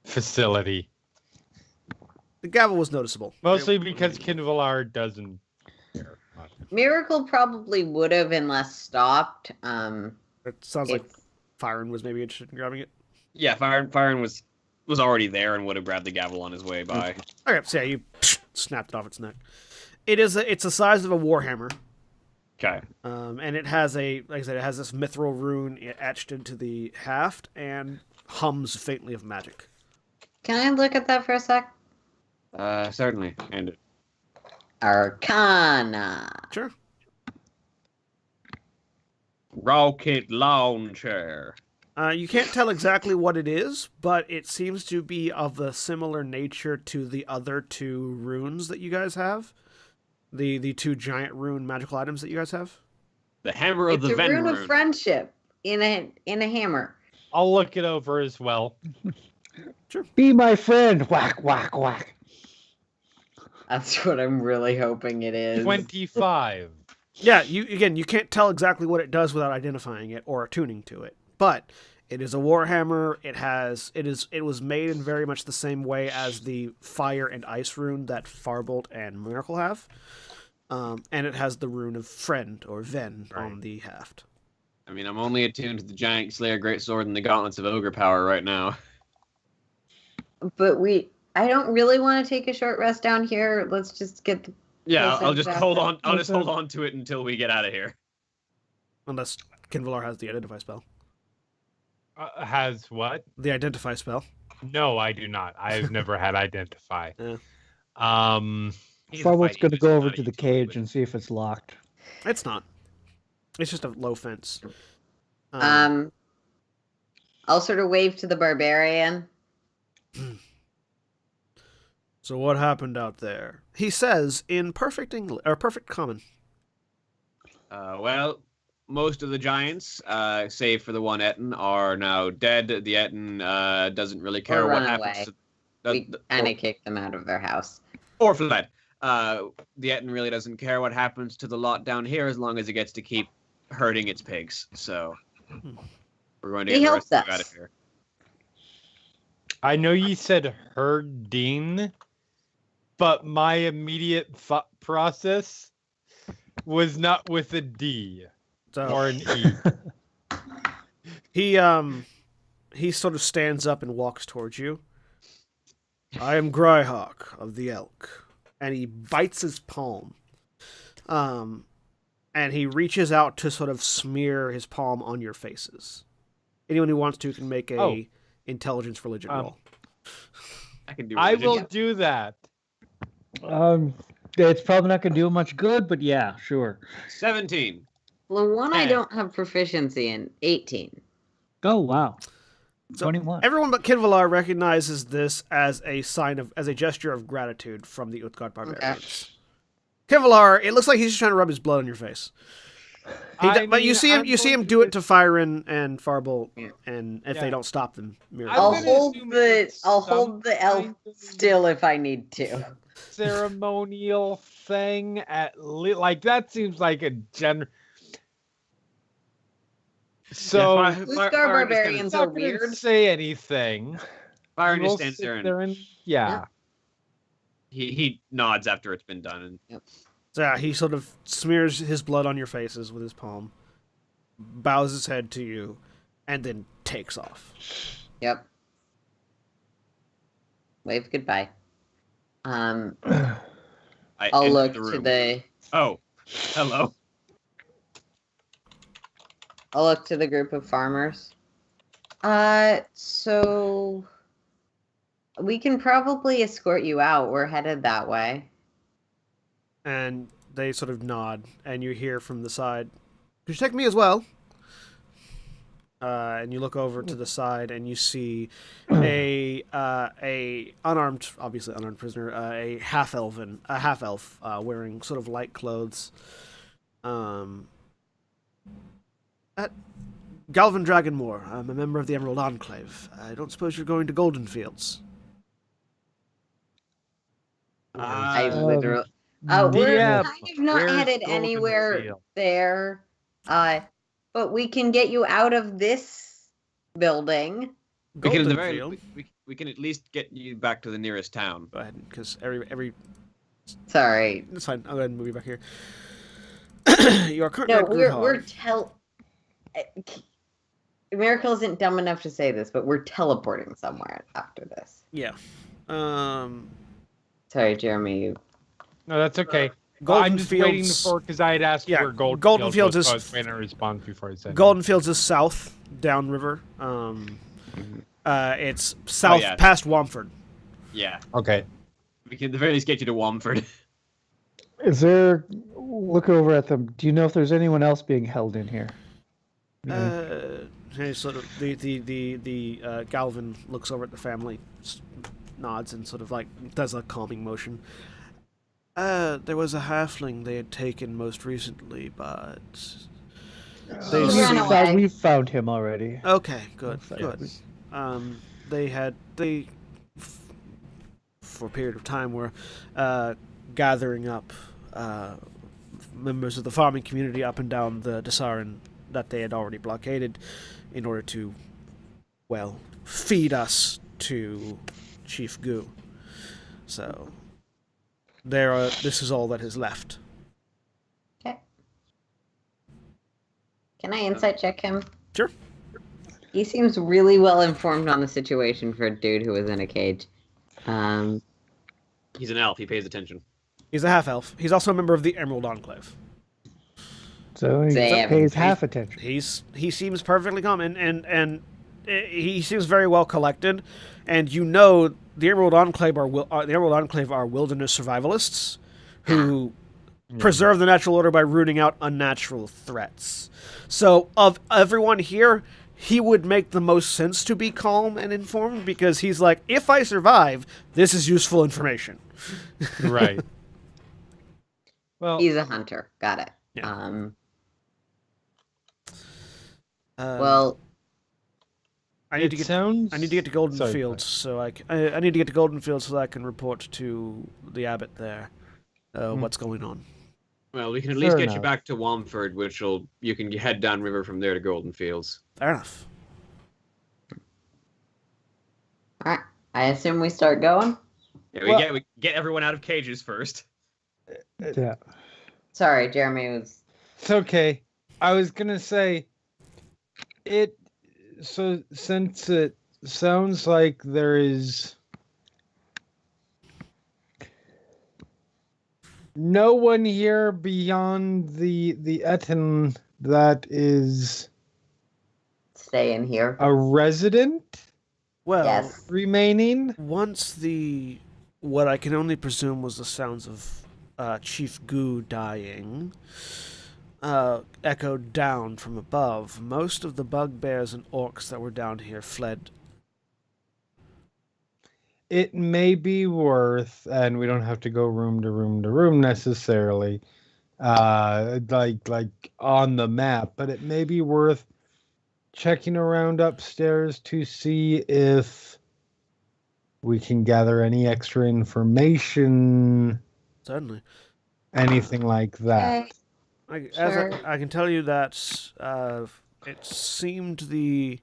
facility. The gavel was noticeable. Mostly because Kinvalar doesn't care much. Miracle probably would have unless stopped. It sounds like Firen was maybe interested in grabbing it. Yeah, Firen was already there and would have grabbed the gavel on his way by. Okay, so yeah, you snapped it off its neck. It's the size of a warhammer. Okay. And it has like I said, it has this mithril rune etched into the haft and hums faintly of magic. Can I look at that for a sec? Certainly. And it. Arcana. Sure. Rocket launcher. You can't tell exactly what it is, but it seems to be of a similar nature to the other 2 runes that you guys have. The 2 giant rune magical items that you guys have. The hammer of the It's a Ven rune rune. of friendship in a hammer. I'll look it over as well. Be my friend. Whack, whack, whack. That's what I'm really hoping it is. 25. Yeah, you can't tell exactly what it does without identifying it or attuning to it. But it is a warhammer. It was made in very much the same way as the fire and ice rune that Farbolt and Miracle have. And it has the rune of friend or Ven on the haft. I mean, I'm only attuned to the Giant Slayer Greatsword and the Gauntlets of Ogre Power right now. But I don't really want to take a short rest down here. Let's just get the... Yeah, Yes, I'll just exactly. hold on. I'll just hold on to it until we get out of here. Unless Kinvalar has the identify spell. Has what? The identify spell. No, I do not. I've never had identify. Yeah. He's Farbold's fighting, going to just go over not to the easily. cage and see if it's locked. It's not. It's just a low fence. I'll sort of wave to the barbarian. So what happened out there? He says in perfect English or perfect common. Well, most of the giants, save for the one Etten, are now dead. The Etten doesn't really care Or what run happens. We kind of kicked them out of their house. Or fled. The Etten really doesn't care what happens to the lot down here as long as it gets to keep herding its pigs. So we're going to He get the helps rest of you us. out of here. I know you said herding, but my immediate thought process was not with a D So or an E. he sort of stands up and walks towards you. I am Grudd Haug of the Elk, and he bites his palm. And he reaches out to sort of smear his palm on your faces. Anyone who wants to can make a intelligence religion roll. I can do. I religion. will do that. It's probably not going to do much good, but yeah, sure. 17. Well, one I Eh. don't have proficiency in. 18. Oh, wow. So 21. everyone but Kinvalar recognizes this as a gesture of gratitude from the Uthgard barbarians. Kinvalar, it looks like he's just trying to rub his blood on your face. But you see him do it to Fyron and Farbolt, and if they don't stop them, I'll hold the elf still if I need to. Ceremonial thing like that seems like a So Uthgard barbarians are weird. Say anything. Byron just stands there and yeah. He nods after it's been done and So yeah, he sort of smears his blood on your faces with his palm, bows his head to you, and then takes off. Yep. Wave goodbye. I'll look to the. Oh, hello. I'll look to the group of farmers. So we can probably escort you out. We're headed that way. And they sort of nod, and you hear from the side, "Could you take me as well?" And you look over to the side, and you see a obviously unarmed prisoner, a half elf, wearing sort of light clothes. Galvin Dragonmore, I'm a member of the Emerald Enclave. I don't suppose you're going to Golden Fields. I literally. We're kind of not headed anywhere there. But we can get you out of this building. We can at least get you back to the nearest town. Go ahead, because every. Sorry. That's fine. I'll go ahead and move you back here. You are currently at Grudd Haug. Miracle isn't dumb enough to say this, but we're teleporting somewhere after this. Yeah. Sorry, Jeremy. No, that's okay. Golden I'm just Fields, waiting for because I had asked where Golden Fields was, is. So I was waiting to respond before I said. Golden Fields is south, downriver. It's south past Womford. Yeah. Okay. We can at the very least get you to Womford. Is there? Look over at them. Do you know if there's anyone else being held in here? Sort of the Galvin looks over at the family, nods, and sort of like does a calming motion. There was a halfling they had taken most recently, but we found him already. Okay, good. They for a period of time were gathering up members of the farming community up and down the Desarin that they had already blockaded in order to, feed us to Chief Gu. So this is all that is left. Okay. Can I insight check him? Sure. He seems really well informed on the situation for a dude who was in a cage. He's an elf. He pays attention. He's a half-elf. He's also a member of the Emerald Enclave. So he pays half attention. He seems perfectly calm, and he seems very well collected. And you know the Emerald Enclave are wilderness survivalists who preserve the natural order by rooting out unnatural threats. So of everyone here, he would make the most sense to be calm and informed because he's like, if I survive, this is useful information. Right. Well, he's a hunter. Got it. Yeah. I need to get to Golden Fields, so I need to get to Golden Fields so that I can report to the abbot there what's going on. Well, we can at least get you back to Womford, you can head downriver from there to Golden Fields. Fair enough. All right. I assume we start going. Yeah, we get everyone out of cages first. Yeah. Sorry, Jeremy was. It's okay. I was gonna say it. So since it sounds like there is no one here beyond the Eton that is staying here, a resident. Well, yes. Remaining. Once what I can only presume was the sounds of Chief Gu dying echoed down from above, most of the bugbears and orcs that were down here fled it may be worth, and we don't have to go room to room to room necessarily, like on the map, but it may be worth checking around upstairs to see if we can gather any extra information, Certainly. anything like that. Sure. I can tell you that it seemed the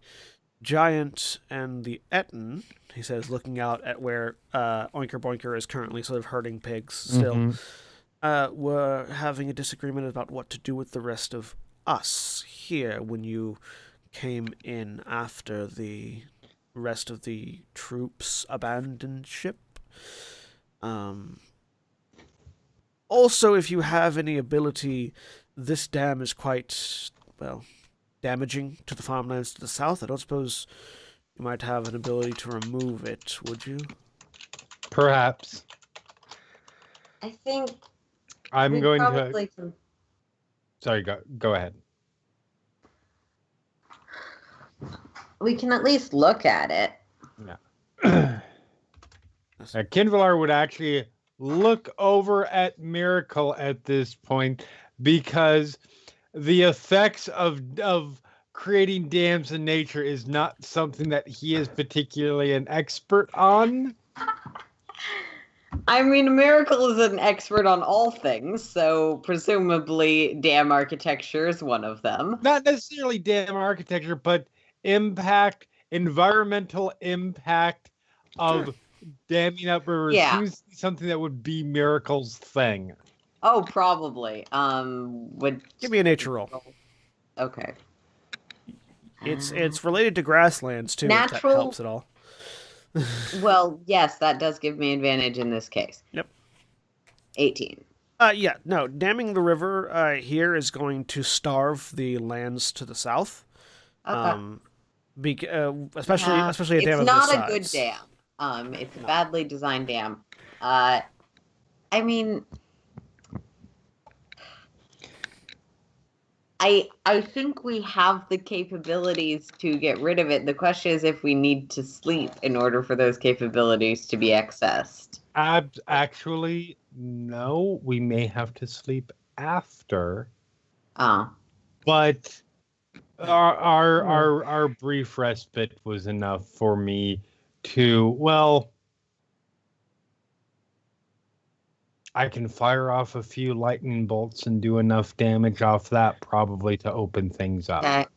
giant and the Eton, he says, looking out at where Oinker Boinker is currently sort of herding pigs still, were having a disagreement about what to do with the rest of us here when you came in after the rest of the troops abandoned ship. Also, if you have any ability, this dam is quite, well, damaging to the farmlands to the south. I don't suppose you might have an ability to remove it, would you? Perhaps. I think I'm we going probably to. can. Sorry, go ahead. We can at least look at it. Yeah. Kinvalar would actually look over at Miracle at this point because the effects of creating dams in nature is not something that he is particularly an expert on. I mean, Miracle is an expert on all things, so presumably dam architecture is one of them. Not necessarily dam architecture, but environmental impact of damming up rivers seems to be something that would be Miracle's thing. Oh, probably. Would give me a nature roll. Okay. It's related to grasslands too. If that helps at all. Well, yes, that does give me advantage in this case. Yep. 18. Yeah, no, damming the river here is going to starve the lands to the south. Okay. Especially a dam of this size. It's not a good dam. It's a badly designed dam. I mean, I think we have the capabilities to get rid of it. The question is if we need to sleep in order for those capabilities to be accessed. Actually, no. We may have to sleep after. But our brief respite was enough for me to, well, I can fire off a few lightning bolts and do enough damage off that probably to open things up. Okay.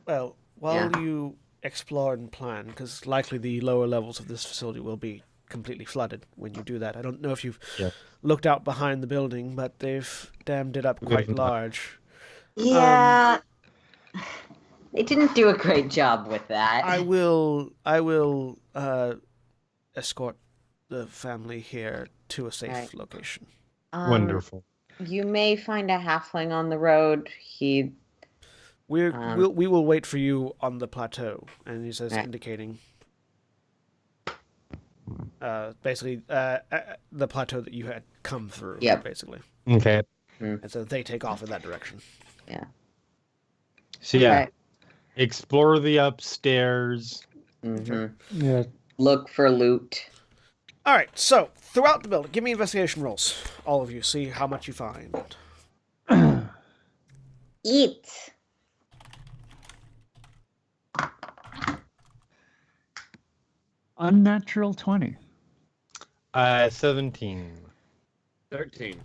Well, while you explore and plan, because likely the lower levels of this facility will be completely flooded when you do that. I don't know if you've looked out behind the building, but they've dammed it up quite large. Yeah. They didn't do a great job with that. I will escort the family here to a safe location. Wonderful. You may find a halfling on the road. We will wait for you on the plateau, and he says, indicating basically the plateau that you had come through. Yep. Basically. Okay. And so they take off in that direction. Yeah. So explore the upstairs. Mm-hmm. Yeah. Look for loot. All right, so throughout the building, give me investigation rolls, all of you. See how much you find. Eat. Unnatural 20. 17. 13.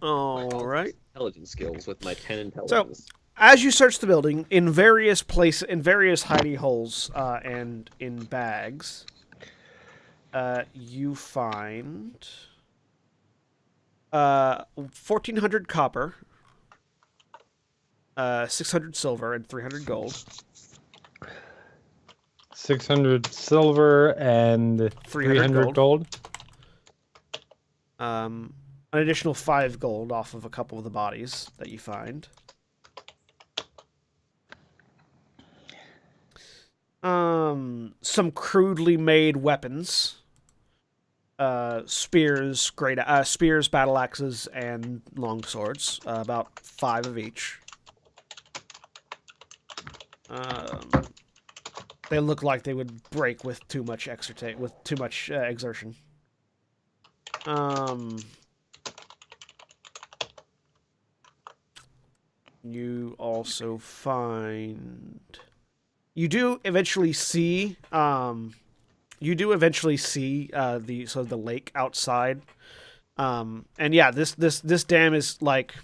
All right. Intelligence skills with my 10 intelligence. So, as you search the building, in various hidey holes and in bags, you find 1,400 copper, 600 silver, and 300 gold. 600 silver and 300 gold. An additional 5 gold off of a couple of the bodies that you find. Some crudely made weapons. Spears, battle axes, and long swords. About 5 of each. They look like they would break with too much exertion. You also find... You do eventually see the lake outside. And yeah, this dam is like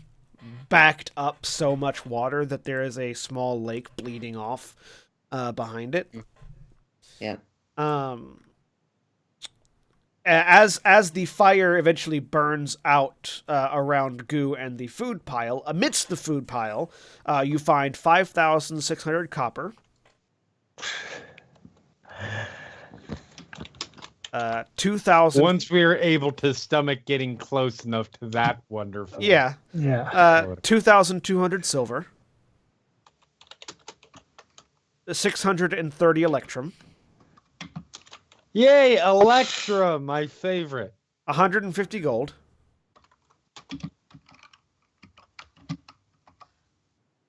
backed up so much water that there is a small lake bleeding off behind it. Yeah. As the fire eventually burns out around Goo and the food pile, amidst the food pile, you find 5,600 copper. 2,000. Once we were able to stomach getting close enough to that wonderful. Yeah. 2,200 silver. 630 electrum. Yay, Electra, my favorite. 150 gold.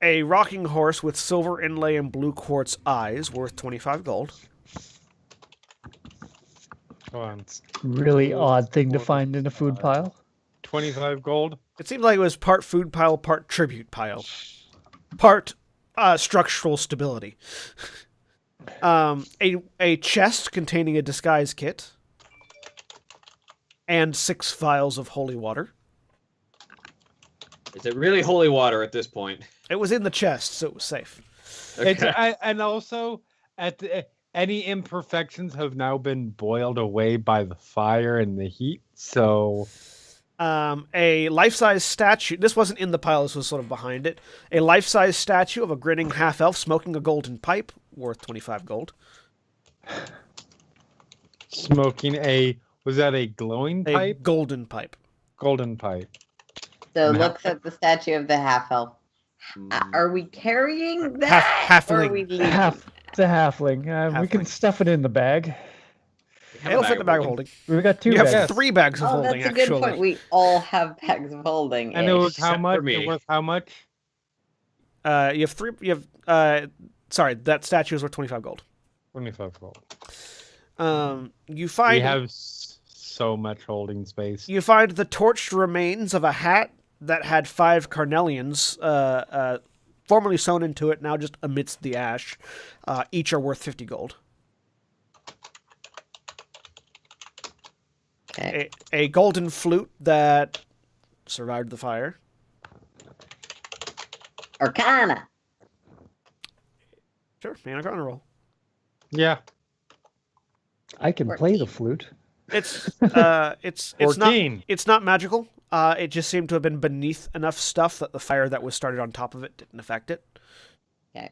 A rocking horse with silver inlay and blue quartz eyes, worth 25 gold. Come on. Really odd thing to find in a food pile. 25 gold. It seemed like it was part food pile, part tribute pile. Part structural stability. A chest containing a disguise kit. And 6 vials of holy water. Is it really holy water at this point? It was in the chest, so it was safe. Okay. And also, any imperfections have now been boiled away by the fire and the heat, so... A life-size statue. This wasn't in the pile, this was sort of behind it. A life-size statue of a grinning half-elf smoking a golden pipe, worth 25 gold. Smoking was that a glowing A pipe? golden pipe. Golden pipe. So looks at the statue of the half elf. Are we carrying that? Or are Halfling. we leaving? It's a halfling. We can Halfling. stuff it in the bag. It'll fit in the bag of holding. We've got 2 You bags. have 3 bags of Oh, holding, that's a good actually. point. We all have bags of holding. And it was how Except much? for me. It was how much? You have 3... You have... sorry, that statue is worth 25 gold. 25 gold. You find... We have so much holding space. You find the torched remains of a hat that had 5 carnelians formerly sewn into it, now just amidst the ash. Each are worth 50 gold. Okay. A golden flute that survived the fire. Arcana. Sure, man, I roll. Yeah. I can play the flute. It's not 14. it's not magical. It just seemed to have been beneath enough stuff that the fire that was started on top of it didn't affect it. Okay.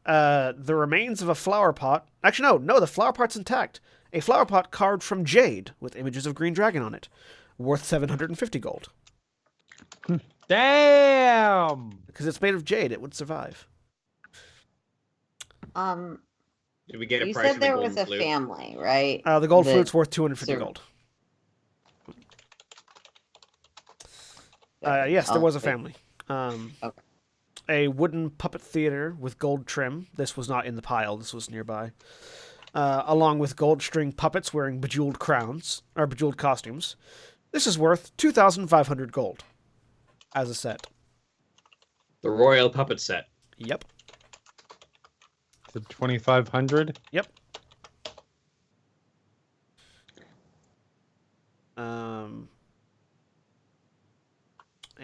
The remains of a flower pot. Actually, no, the flower pot's intact. A flower pot carved from jade with images of green dragon on it, worth 750 gold. Damn! Because it's made of jade, it would survive. Did we get a You price said for the there golden was a flute? family, right? The gold The- flute's worth 250 gold. Yes, there was a family. Okay. A wooden puppet theater with gold trim. This was not in the pile. This was nearby. Along with gold string puppets wearing bejeweled crowns, or bejeweled costumes. This is worth 2,500 gold as a set. The royal puppet set. Yep. To 2,500. Yep.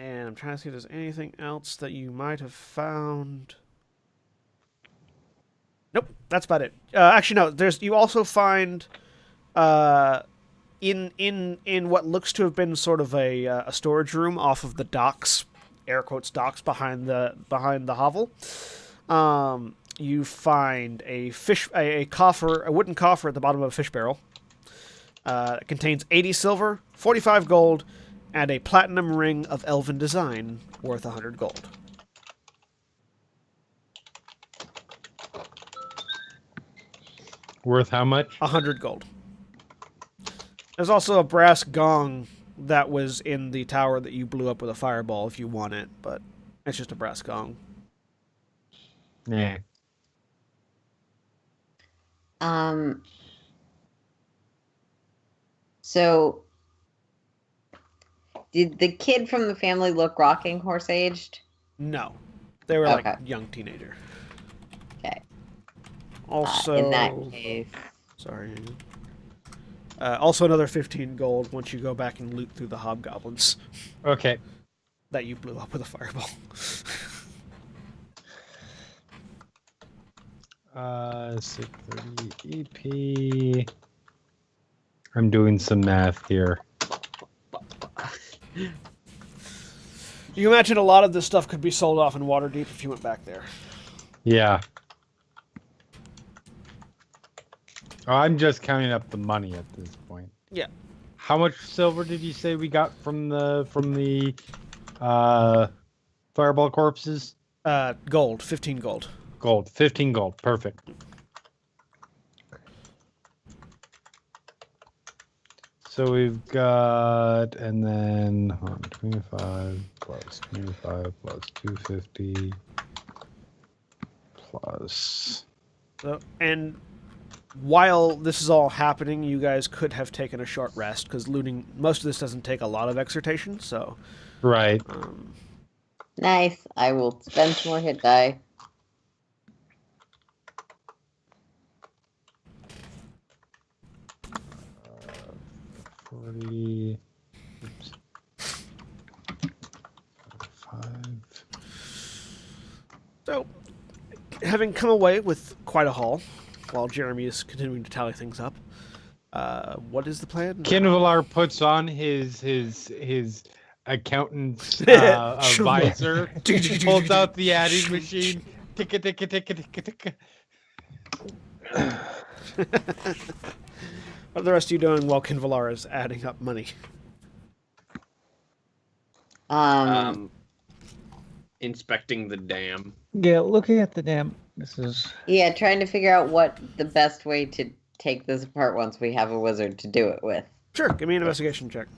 And I'm trying to see if there's anything else that you might have found. Nope, that's about it. Actually, no. You also find in what looks to have been sort of a storage room off of the docks, air quotes docks behind the hovel. You find a coffer, a wooden coffer at the bottom of a fish barrel. It contains 80 silver, 45 gold, and a platinum ring of elven design worth 100 gold. Worth how much? 100 gold. There's also a brass gong that was in the tower that you blew up with a fireball if you want it, but It's just a brass gong. Nah. So, did the kid from the family look rocking horse aged? No. They were Okay. like young teenager. Okay. Also, In that case, sorry. Also another 15 gold once you go back and loot through the hobgoblins Okay. that you blew up with a fireball. 630 EP. I'm doing some math here. You imagine a lot of this stuff could be sold off in Waterdeep if you went back there. Yeah. Oh, I'm just counting up the money at this point. Yeah. How much silver did you say we got from the fireball corpses? Gold, 15 gold. Gold, 15 gold. Perfect. So we've got, and then 25 plus 25 plus 250 plus. So, and while this is all happening, you guys could have taken a short rest because looting, most of this doesn't take a lot of exhortation, so. Right. nice. I will spend some more hit die. Uh, 40. Oops. 5. So, having come away with quite a haul, while Jeremy is continuing to tally things up, what is the plan? Kinvalar puts on his accountant's visor, pulls out the adding machine. Ticka ticka ticka ticka ticka. What are the rest of you doing while Kinvalar is adding up money? Inspecting the dam. Yeah, looking at the dam. This is Yeah, trying to figure out what the best way to take this apart once we have a wizard to do it with. Sure, give me an investigation check.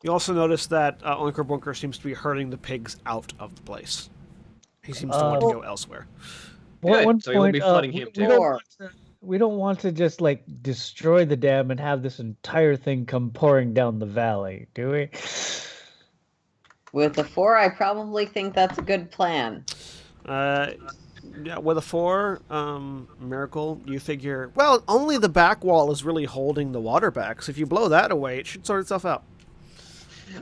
You also notice that Oinker Bunker seems to be herding the pigs out of the place. He seems to want to go elsewhere. Good, At one so you'll be point, flooding him too. we don't want to just like destroy the dam and have this entire thing come pouring down the valley, do we? With the 4, I probably think that's a good plan. Yeah, with a 4, Miracle, you figure, well, only the back wall is really holding the water back, so if you blow that away, it should sort itself out.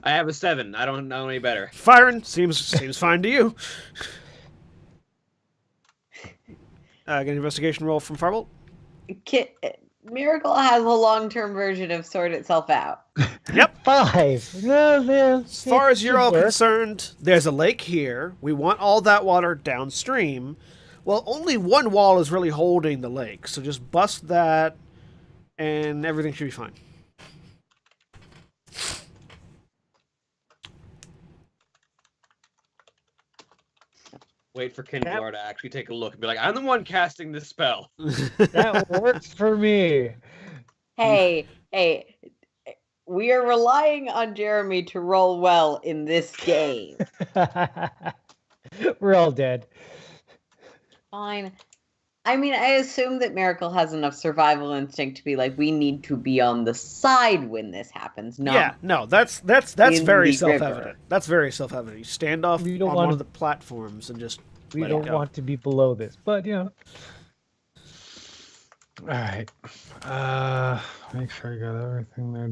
I have a 7. I don't know any better. Firing seems fine to you. Get an investigation roll from Firebolt. Miracle has a long-term version of sort itself out. Yep. 5. No, As far as you're all concerned, there's a lake here. We want all that water downstream. Well, only one wall is really holding the lake, so just bust that, and everything should be fine. Wait for Kinvalar to actually take a look and be like, I'm the one casting this spell. That works for me. Hey, we are relying on Jeremy to roll well in this game. We're all dead. Fine. I mean, I assume that Miracle has enough survival instinct to be like, we need to be on the side when this happens. Not Yeah, no, that's in very the self-evident. river. That's very self-evident. You stand off We on don't one wanna- of the platforms and just We let it don't go. want to be below this, but you know. All right. Make sure I got everything there.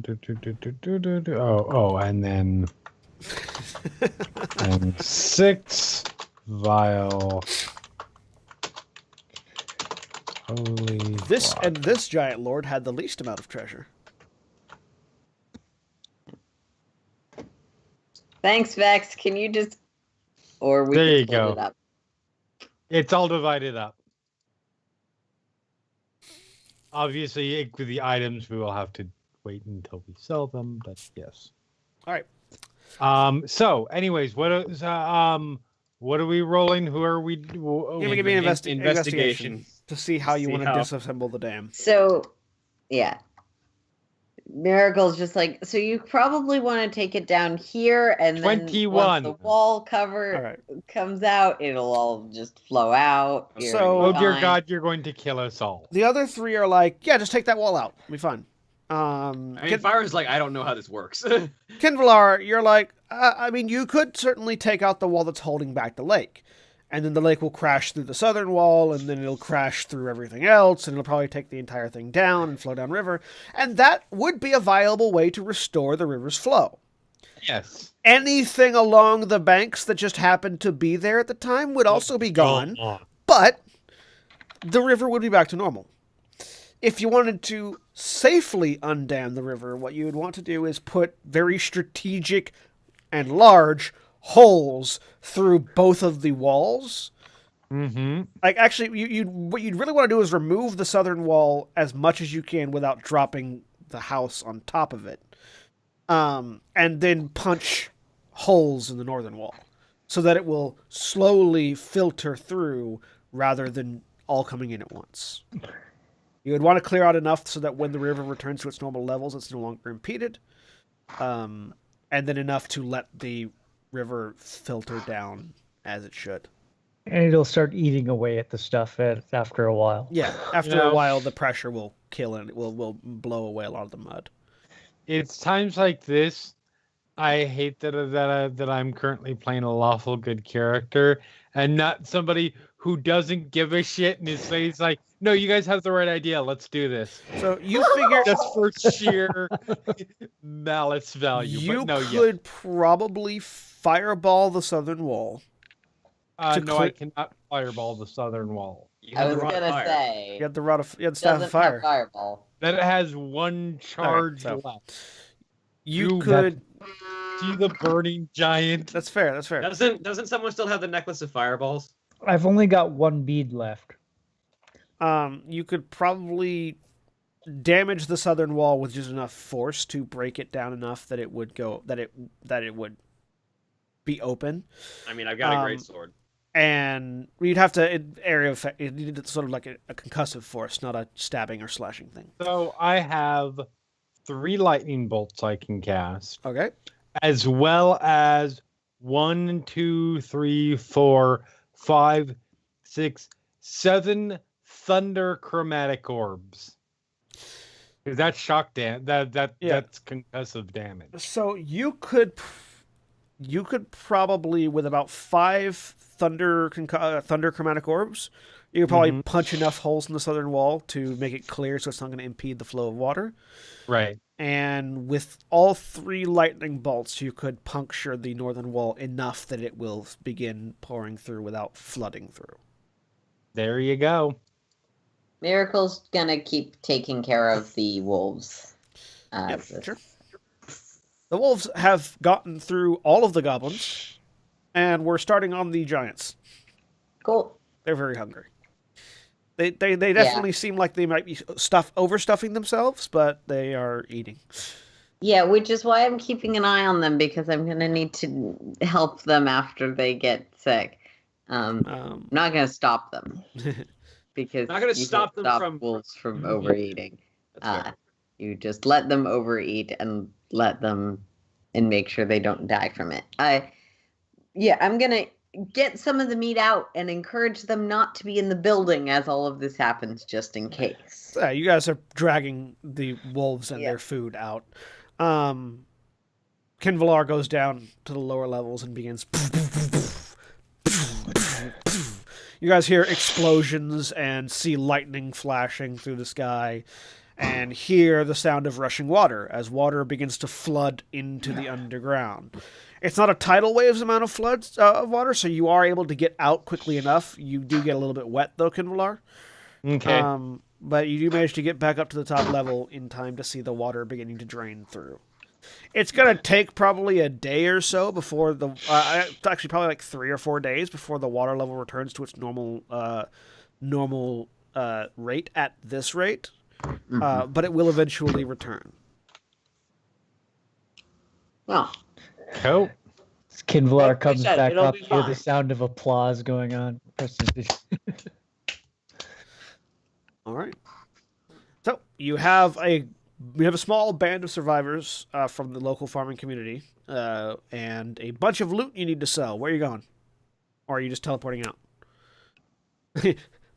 Oh, and then and 6 vial. Holy. This giant lord had the least amount of treasure. Thanks, Vex. Can you just... Or we There can you split go. it up. It's all divided up. Obviously, with the items, we will have to wait until we sell them, but yes. All right. So, anyways, what are we rolling? Who are we? Give me an investigation to see how you want to disassemble the dam. So, yeah. Miracle's just like, so you probably want to take it down here, and then 21. once the wall cover All right. comes out, it'll all just flow out. You're So- Oh dear fine. God, you're going to kill us all. The other three are like, yeah, just take that wall out. It'll be fine. I mean, Fire's like, I don't know how this works. Kinvalar, you're like, I mean, you could certainly take out the wall that's holding back the lake. And then the lake will crash through the southern wall, and then it'll crash through everything else, and it'll probably take the entire thing down and flow downriver. And that would be a viable way to restore the river's flow. Yes. Anything along the banks that just happened to be there at the time would also be gone, but the river would be back to normal. If you wanted to safely undam the river, what you would want to do is put very strategic and large holes through both of the walls. Mm-hmm. Like, actually, what you'd really want to do is remove the southern wall as much as you can without dropping the house on top of it. And then punch holes in the northern wall so that it will slowly filter through rather than all coming in at once. You would want to clear out enough so that when the river returns to its normal levels, it's no longer impeded. And then enough to let the river filter down as it should. And it'll start eating away at the stuff after a while. Yeah, after a while, the pressure will kill and it will blow away a lot of the mud. It's times like this I hate that I'm currently playing a lawful good character and not somebody who doesn't give a shit and is like, no, you guys have the right idea. Let's do this. So you figure Just for sheer malice value. you But no, could probably fireball the southern wall. no, I cannot fireball the southern wall. You I have was the rod of gonna fire. say, You had the staff of doesn't fire. have fireball. That has one charge so- left. You You could. See the burning giant. That's fair. That's fair. Doesn't someone still have the necklace of fireballs? I've only got one bead left. You could probably damage the southern wall with just enough force to break it down enough that it would go that it would be open. I mean, I've got a great sword. And you'd have to area effect. You needed sort of like a concussive force, not a stabbing or slashing thing. So I have 3 lightning bolts I can cast, Okay. as well as 1, 2, 3, 4, 5, 6, 7 thunder chromatic orbs. Because that's shock that's concussive damage. So you could probably, with about 5 thunder chromatic orbs, you could probably punch enough holes in the southern wall to make it clear so it's not going to impede the flow of water. Right. And with all 3 lightning bolts, you could puncture the northern wall enough that it will begin pouring through without flooding through. There you go. Miracle's gonna keep taking care of the wolves. Yep, sure. The wolves have gotten through all of the goblins, and we're starting on the giants. Cool. They're very hungry. They definitely seem like they might be overstuffing themselves, but they are eating. Yeah, which is why I'm keeping an eye on them, because I'm gonna need to help them after they get sick. I'm not gonna stop them because Not gonna you stop can them from- wolves from overeating. That's fair. You just let them overeat and make sure they don't die from it. I'm gonna get some of the meat out and encourage them not to be in the building as all of this happens, just in case. You guys are dragging the wolves and their food out. Kinvalar goes down to the lower levels and begins. You guys hear explosions and see lightning flashing through the sky, and hear the sound of rushing water as water begins to flood into the underground. It's not a tidal waves amount of floods of water, so you are able to get out quickly enough. You do get a little bit wet, though, Kinvalar. Okay. But you do manage to get back up to the top level in time to see the water beginning to drain through. It's going to take probably a day or so before actually probably like 3 or 4 days before the water level returns to its normal rate at this rate. But it will eventually return. Well, Cool. Kinvalar comes Percent, back it'll up, be hear the fine. sound of applause going on. All right. So you have a we have a small band of survivors from the local farming community, and a bunch of loot you need to sell. Where are you going? Or are you just teleporting out?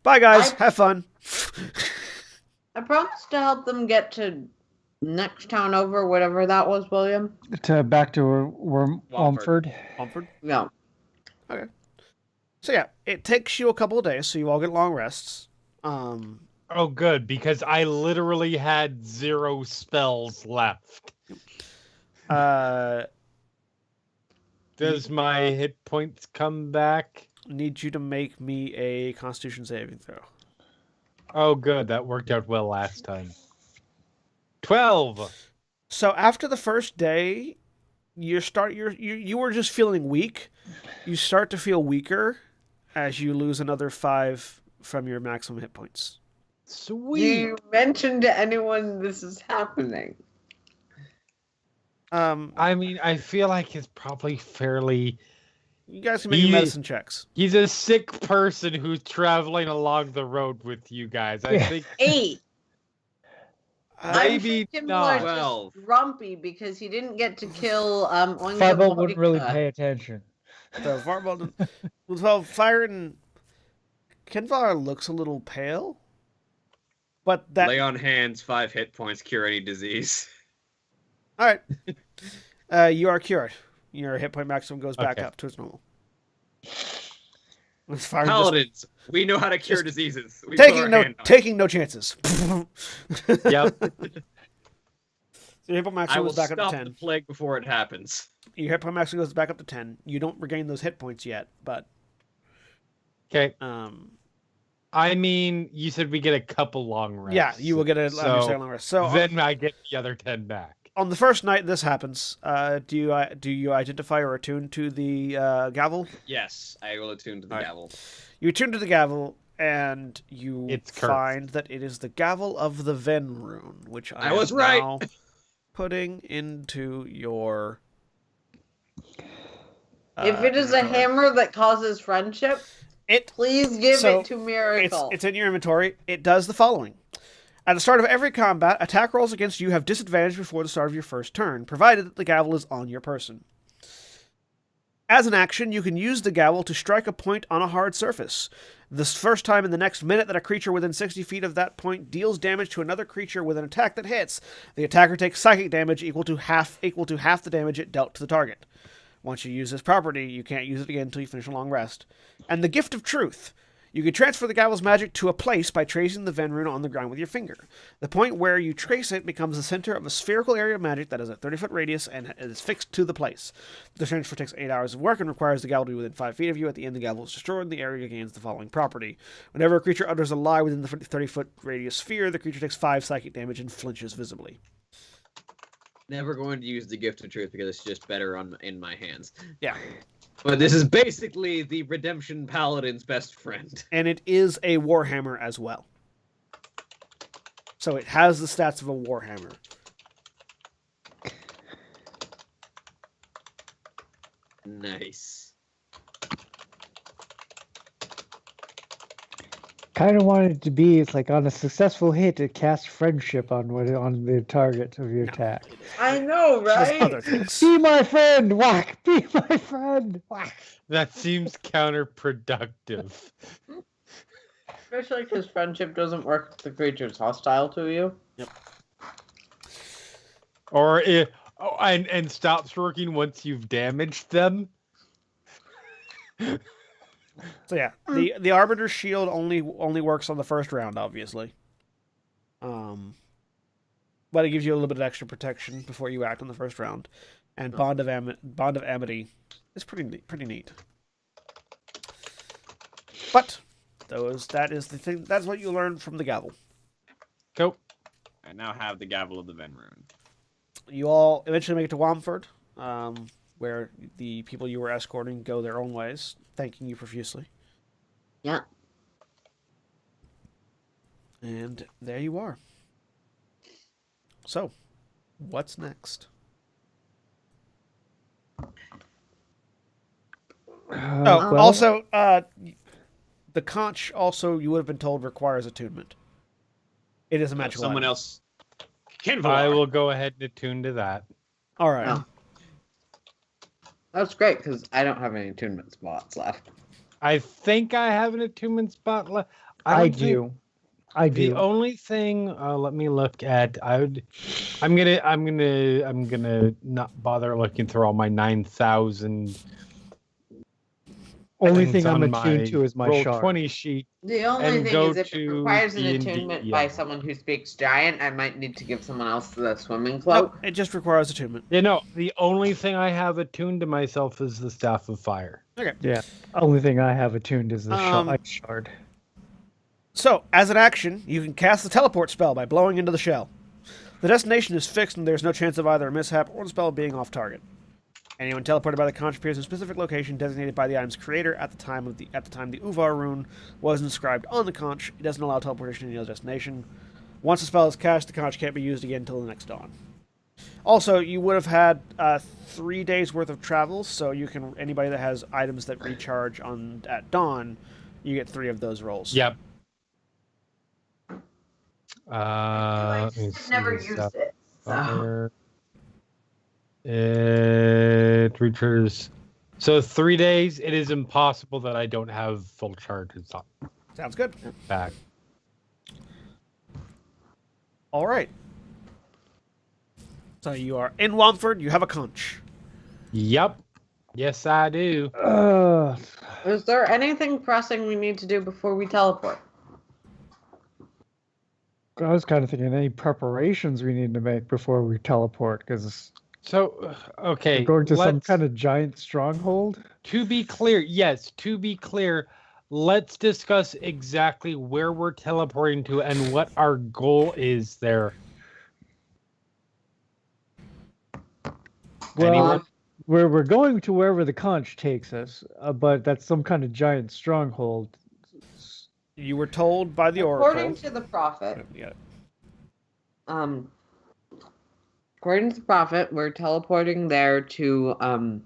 Bye, guys. Have fun. I promised to help them get to next town over, whatever that was, William. Back to Wamford. Mumford? No. Okay. So yeah, it takes you a couple of days, so you all get long rests. Oh, good, because I literally had 0 spells left. Does my hit points come back? Need you to make me a Constitution saving throw. Oh, good. That worked out well last time. 12. So after the first day, you were just feeling weak. You start to feel weaker as you lose another 5 from your maximum hit points. Sweet. You mentioned to anyone this is happening. I mean, I feel like it's probably fairly... You guys can make your medicine checks. He's a sick person who's traveling along the road with you guys. I think 8. maybe not. Just grumpy because he didn't get to kill Fireball wouldn't really pay attention. So Fireball, well, Fire and Kenvar looks a little pale, but that Lay on hands, 5 hit points, cure any disease. all right. You are cured. Your hit point maximum goes back up to its normal. Fire Paladins, we know how to cure diseases. We taking no chances. Yep. So your hit point I maximum will goes back up stop to the 10. plague before it happens. Your hit point maximum goes back up to 10. You don't regain those hit points yet, but Okay. I mean, you said we get a couple long rests. yeah, you will get a long rest. So then I get the other 10 back. on the first night this happens, do you identify or attune to the gavel? Yes, I will attune to the gavel. You attune to the gavel, and you find that it is the gavel of the Ven rune, which I was am right. now putting into your. If it is a hammer that causes friendship, please give it to Miracle. It's in your inventory. It does the following. At the start of every combat, attack rolls against you have disadvantage before the start of your first turn, provided that the gavel is on your person. As an action, you can use the gavel to strike a point on a hard surface. This first time in the next minute that a creature within 60 feet of that point deals damage to another creature with an attack that hits, the attacker takes psychic damage equal to half the damage it dealt to the target. Once you use this property, you can't use it again until you finish a long rest. And the Gift of Truth. You can transfer the gavel's magic to a place by tracing the Ven rune on the ground with your finger. The point where you trace it becomes the center of a spherical area of magic that has a 30-foot radius and is fixed to the place. The transfer takes 8 hours of work and requires the gavel to be within 5 feet of you. At the end, the gavel is destroyed and the area gains the following property. Whenever a creature utters a lie within the 30-foot radius sphere, the creature takes 5 psychic damage and flinches visibly. Never going to use the Gift of Truth because it's just better in my hands. Yeah. But this is basically the Redemption Paladin's best friend. And it is a Warhammer as well. So it has the stats of a Warhammer. Nice. Kind of wanted it to be, it's like on a successful hit, to cast friendship on the target of your attack. I know, right? Other things. Be my friend, whack! Be my friend, whack! That seems counterproductive. Especially because friendship doesn't work if the creature's hostile to you. Yep. Or and stops working once you've damaged them. So yeah, the Arbiter's Shield only works on the first round, obviously. But it gives you a little bit of extra protection before you act on the first round. And Bond of Amity is pretty neat. But that is the thing. That's what you learn from the gavel. Cool. I now have the Gavel of the Ven rune. You all eventually make it to Wamford, where the people you were escorting go their own ways, thanking you profusely. Yeah. And there you are. So, what's next? Also, the conch also, you would have been told, requires attunement. It is a magical Someone item. else I will go ahead and attune to that. All right. Oh. That's great because I don't have any attunement spots left. I think I have an attunement spot left. I do. The only thing, let me look at. I'm gonna not bother looking through all my 9,000. Only thing I'm on attuned to is my roll shard. 20 sheet. The only And thing go is if it to requires an D&D, attunement by yeah. someone who speaks giant, I might need to give someone else the swimming Nope, cloak. it just requires attunement. You know, the only thing I have attuned to myself is the Staff of Fire. Okay. Yeah. Only thing I have attuned is the ice shard. So, as an action, you can cast the teleport spell by blowing into the shell. The destination is fixed, and there's no chance of either a mishap or the spell being off target. Anyone teleported by the conch appears in a specific location designated by the item's creator at the time the Uvar rune was inscribed on the conch. It doesn't allow teleportation to any other destination. Once the spell is cast, the conch can't be used again until the next dawn. Also, you would have had 3 days worth of travel, so you can anybody that has items that recharge at dawn, you get 3 of those rolls. Yep. I Let me just never see, used Staff it. So. Fire. It reaches. So 3 days. It is impossible that I don't have full charges on Sounds good. back. All right. So you are in Wamford. You have a conch. Yep. Yes, I do. Is there anything pressing we need to do before we teleport? I was kind of thinking any preparations we need to make before we teleport, because So, okay. we're going to some let's- kind of giant stronghold. To be clear, yes, to be clear, let's discuss exactly where we're teleporting to and what our goal is there. Well, Anyone? we're going to wherever the conch takes us, but that's some kind of giant stronghold. You were told by the According oracle. to the prophet, Yeah. according to the prophet, we're teleporting there to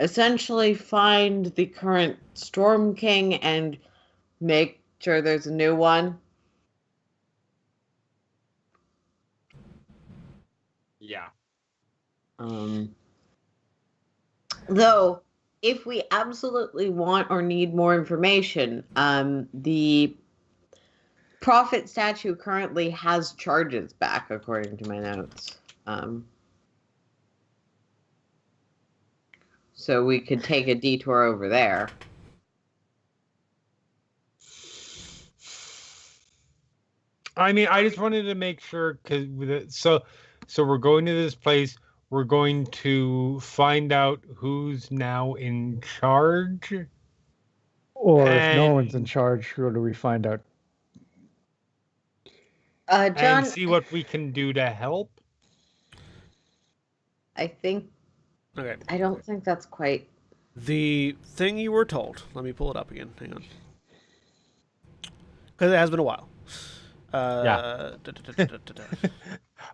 essentially find the current Storm King and make sure there's a new one. Yeah. Though, if we absolutely want or need more information, the prophet statue currently has charges back, according to my notes. So we could take a detour over there. I mean, I just wanted to make sure because so we're going to this place. We're going to find out who's now in charge. Or if no one's in And- charge, who do we find out? John, And see what we can do to help. I Okay. don't think that's quite. The thing you were told. Let me pull it up again. Hang on. Because it has been a while.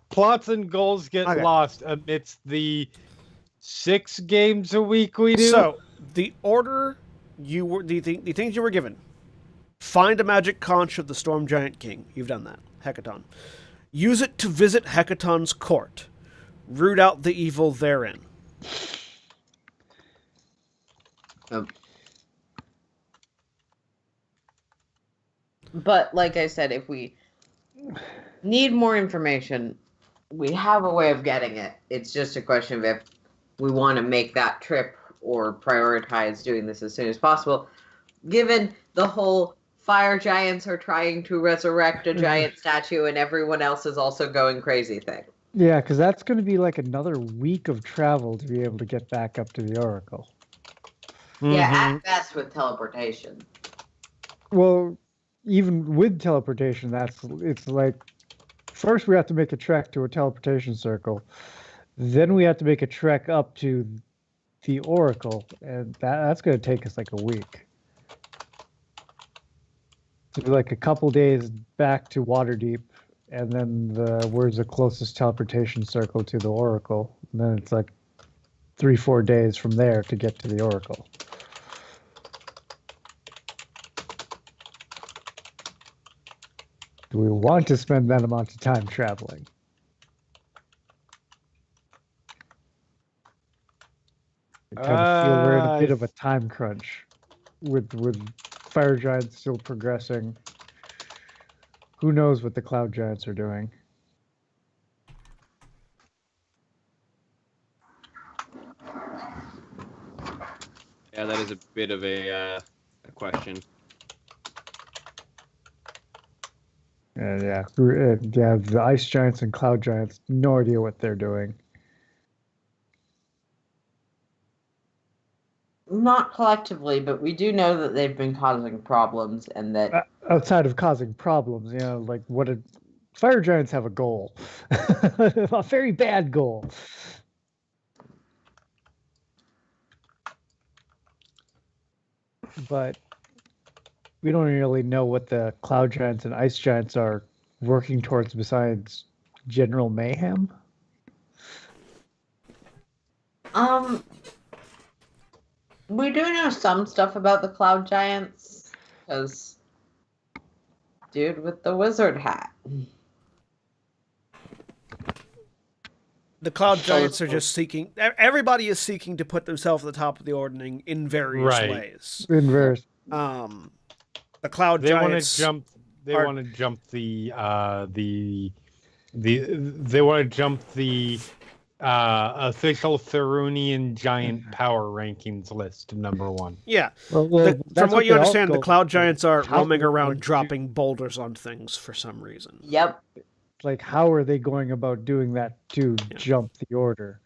Plots and goals get Okay. lost amidst the 6 games a week we do. So the order you were the things you were given: find a magic conch of the Storm Giant King. You've done that. Hekaton. Use it to visit Hekaton's court. Root out the evil therein. But like I said, if we need more information, we have a way of getting it. It's just a question of if we want to make that trip or prioritize doing this as soon as possible, given the whole fire giants are trying to resurrect a giant statue and everyone else is also going crazy thing. Yeah, because that's going to be like another week of travel to be able to get back up to the Oracle. Yeah, Mhm. at best with teleportation. Well, even with teleportation, it's like first we have to make a trek to a teleportation circle, then we have to make a trek up to the Oracle, and that's going to take us like a week. So like a couple days back to Waterdeep, and then where's the closest teleportation circle to the Oracle? And then it's like 3-4 days from there to get to the Oracle. Do we want to spend that amount of time traveling? I kind of feel we're in a bit of a time crunch with fire giants still progressing. Who knows what the cloud giants are doing? Yeah, that is a bit of a question. Yeah, the ice giants and cloud giants, no idea what they're doing. Not collectively, but we do know that they've been causing problems and that Outside of causing problems, like fire giants have a goal, a very bad goal. But we don't really know what the cloud giants and ice giants are working towards besides general mayhem. We do know some stuff about the cloud giants, because dude with the wizard hat. The cloud giants are just seeking. Everybody is seeking to put themselves at the top of the ordering in various ways. In various. The cloud They giants. They want to jump They want to jump the official Therunian giant power rankings list to number 1. Yeah. Well, from what you understand, the cloud giants are How roaming are around they dropping boulders on things for some reason. Yep. Like, how are they going about doing that to jump the order?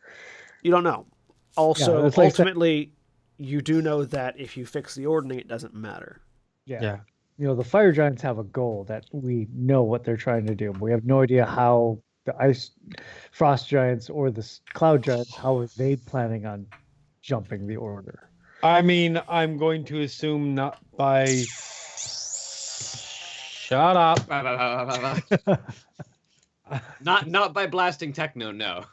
You don't know. Also, it's like ultimately, you do know that if you fix the ordering, it doesn't matter. Yeah. The fire giants have a goal that we know what they're trying to do. We have no idea how the ice frost giants or the cloud giants, how are they planning on jumping the order? I mean, I'm going to assume not by... Shut up. Not by blasting techno, no.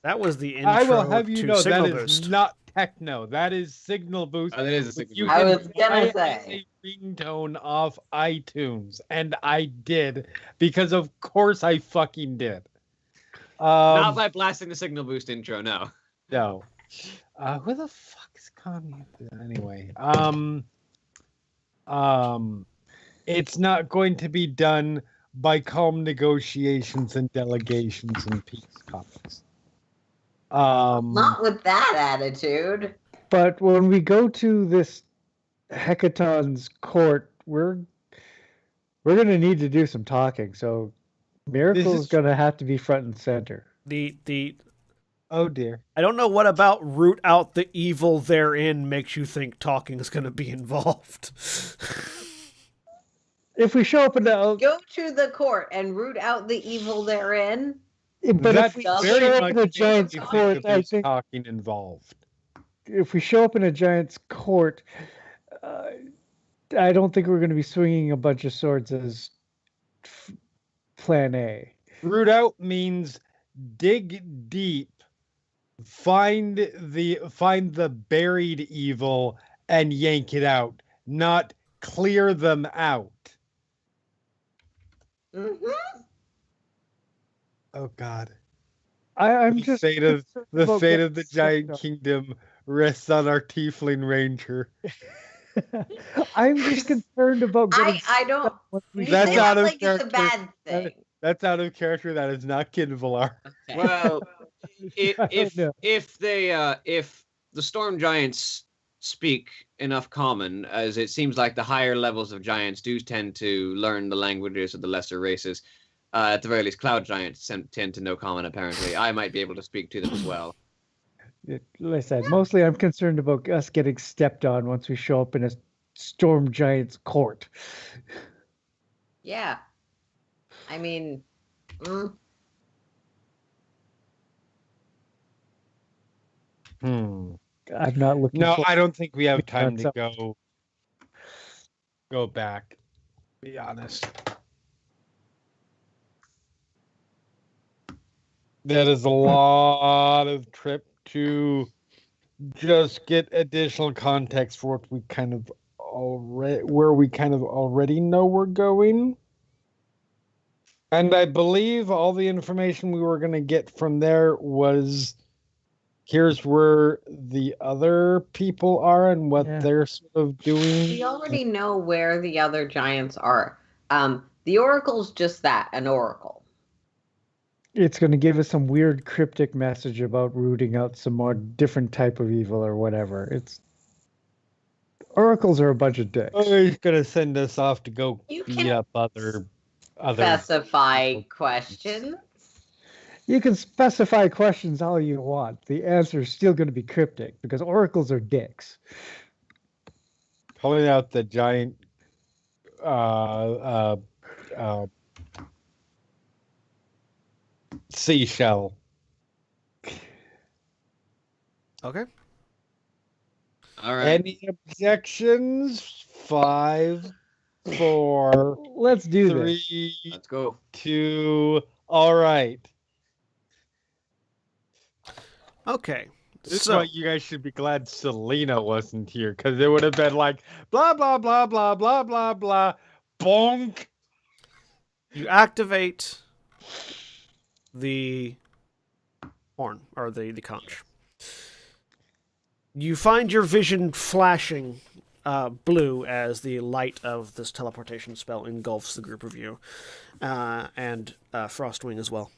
That was the intro I will have you to know Signal that Boost. is not techno. That is signal boost. Oh, that is a signal You boost. I can was gonna buy say. a ringtone off iTunes, and I did because of course I fucking did. Not by blasting the signal boost intro, no. No. Who the fuck is calling me? Anyway, it's not going to be done by calm negotiations and delegations and peace talks. Not with that attitude. But when we go to this Hekaton's court, we're going to need to do some talking. So Miracle's going to have to be front and center. Oh dear. I don't know what about root out the evil therein makes you think talking is going to be involved. If we show up in the... Go to the court and root out the evil therein. But That's if we very show up much in a giant's if court, I there's think talking involved. if we show up in a giant's court, I don't think we're going to be swinging a bunch of swords as plan A. Root out means dig deep, find the buried evil and yank it out, not clear them out. Mm-hmm. Oh God. I'm The just fate of about the getting giant stepped kingdom rests on our tiefling ranger. on. I'm just concerned about getting. I don't. You That's say out that of like it's a character. bad thing. That's out of character. That is not Kid Valar. Okay. Well, if know. if the storm giants speak enough common, as it seems like the higher levels of giants do tend to learn the languages of the lesser races. At the very least, cloud giants tend to know common. Apparently, I might be able to speak to them as well. Like I said, mostly I'm concerned about us getting stepped on once we show up in a storm giant's court. Yeah. I mean, I'm not looking. No, for- I don't think we have time to That's go back. To be honest. That is a lot of trip to just get additional context for what we kind of already know we're going. And I believe all the information we were going to get from there was here's where the other people are and what they're sort of doing. We already know where the other giants are. The oracle's just that, an oracle. It's going to give us some weird cryptic message about rooting out some more different type of evil or whatever. Oracles are a bunch of dicks. Oh, he's going to send us off to go You beat can up other specify questions. You can specify questions all you want. The answer is still going to be cryptic because oracles are dicks. Pulling out the giant seashell. Okay. All right. Any objections? 5, 4, Let's do 3, Let's go. 2. All right. Okay. This is So why you guys should be glad Selena wasn't here, because it would have been like blah blah blah blah blah blah blah bonk. you activate the horn or the conch. You find your vision flashing blue as the light of this teleportation spell engulfs the group of you, and Frostwing as well.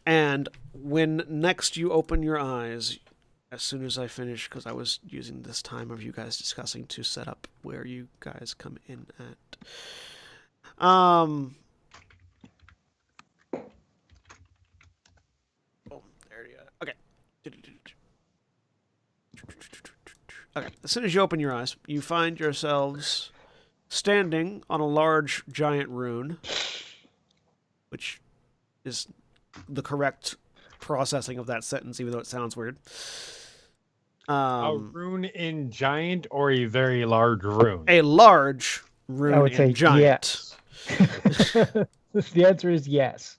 And when next you open your eyes, as soon as I finish, because I was using this time of you guys discussing to set up where you guys come in at. Oh, there you go. Okay. Okay. As soon as you open your eyes, you find yourselves standing on a large giant rune, which is the correct processing of that sentence, even though it sounds weird. A rune in giant or a very large rune? A large rune I would in say giant. yes. The answer is yes.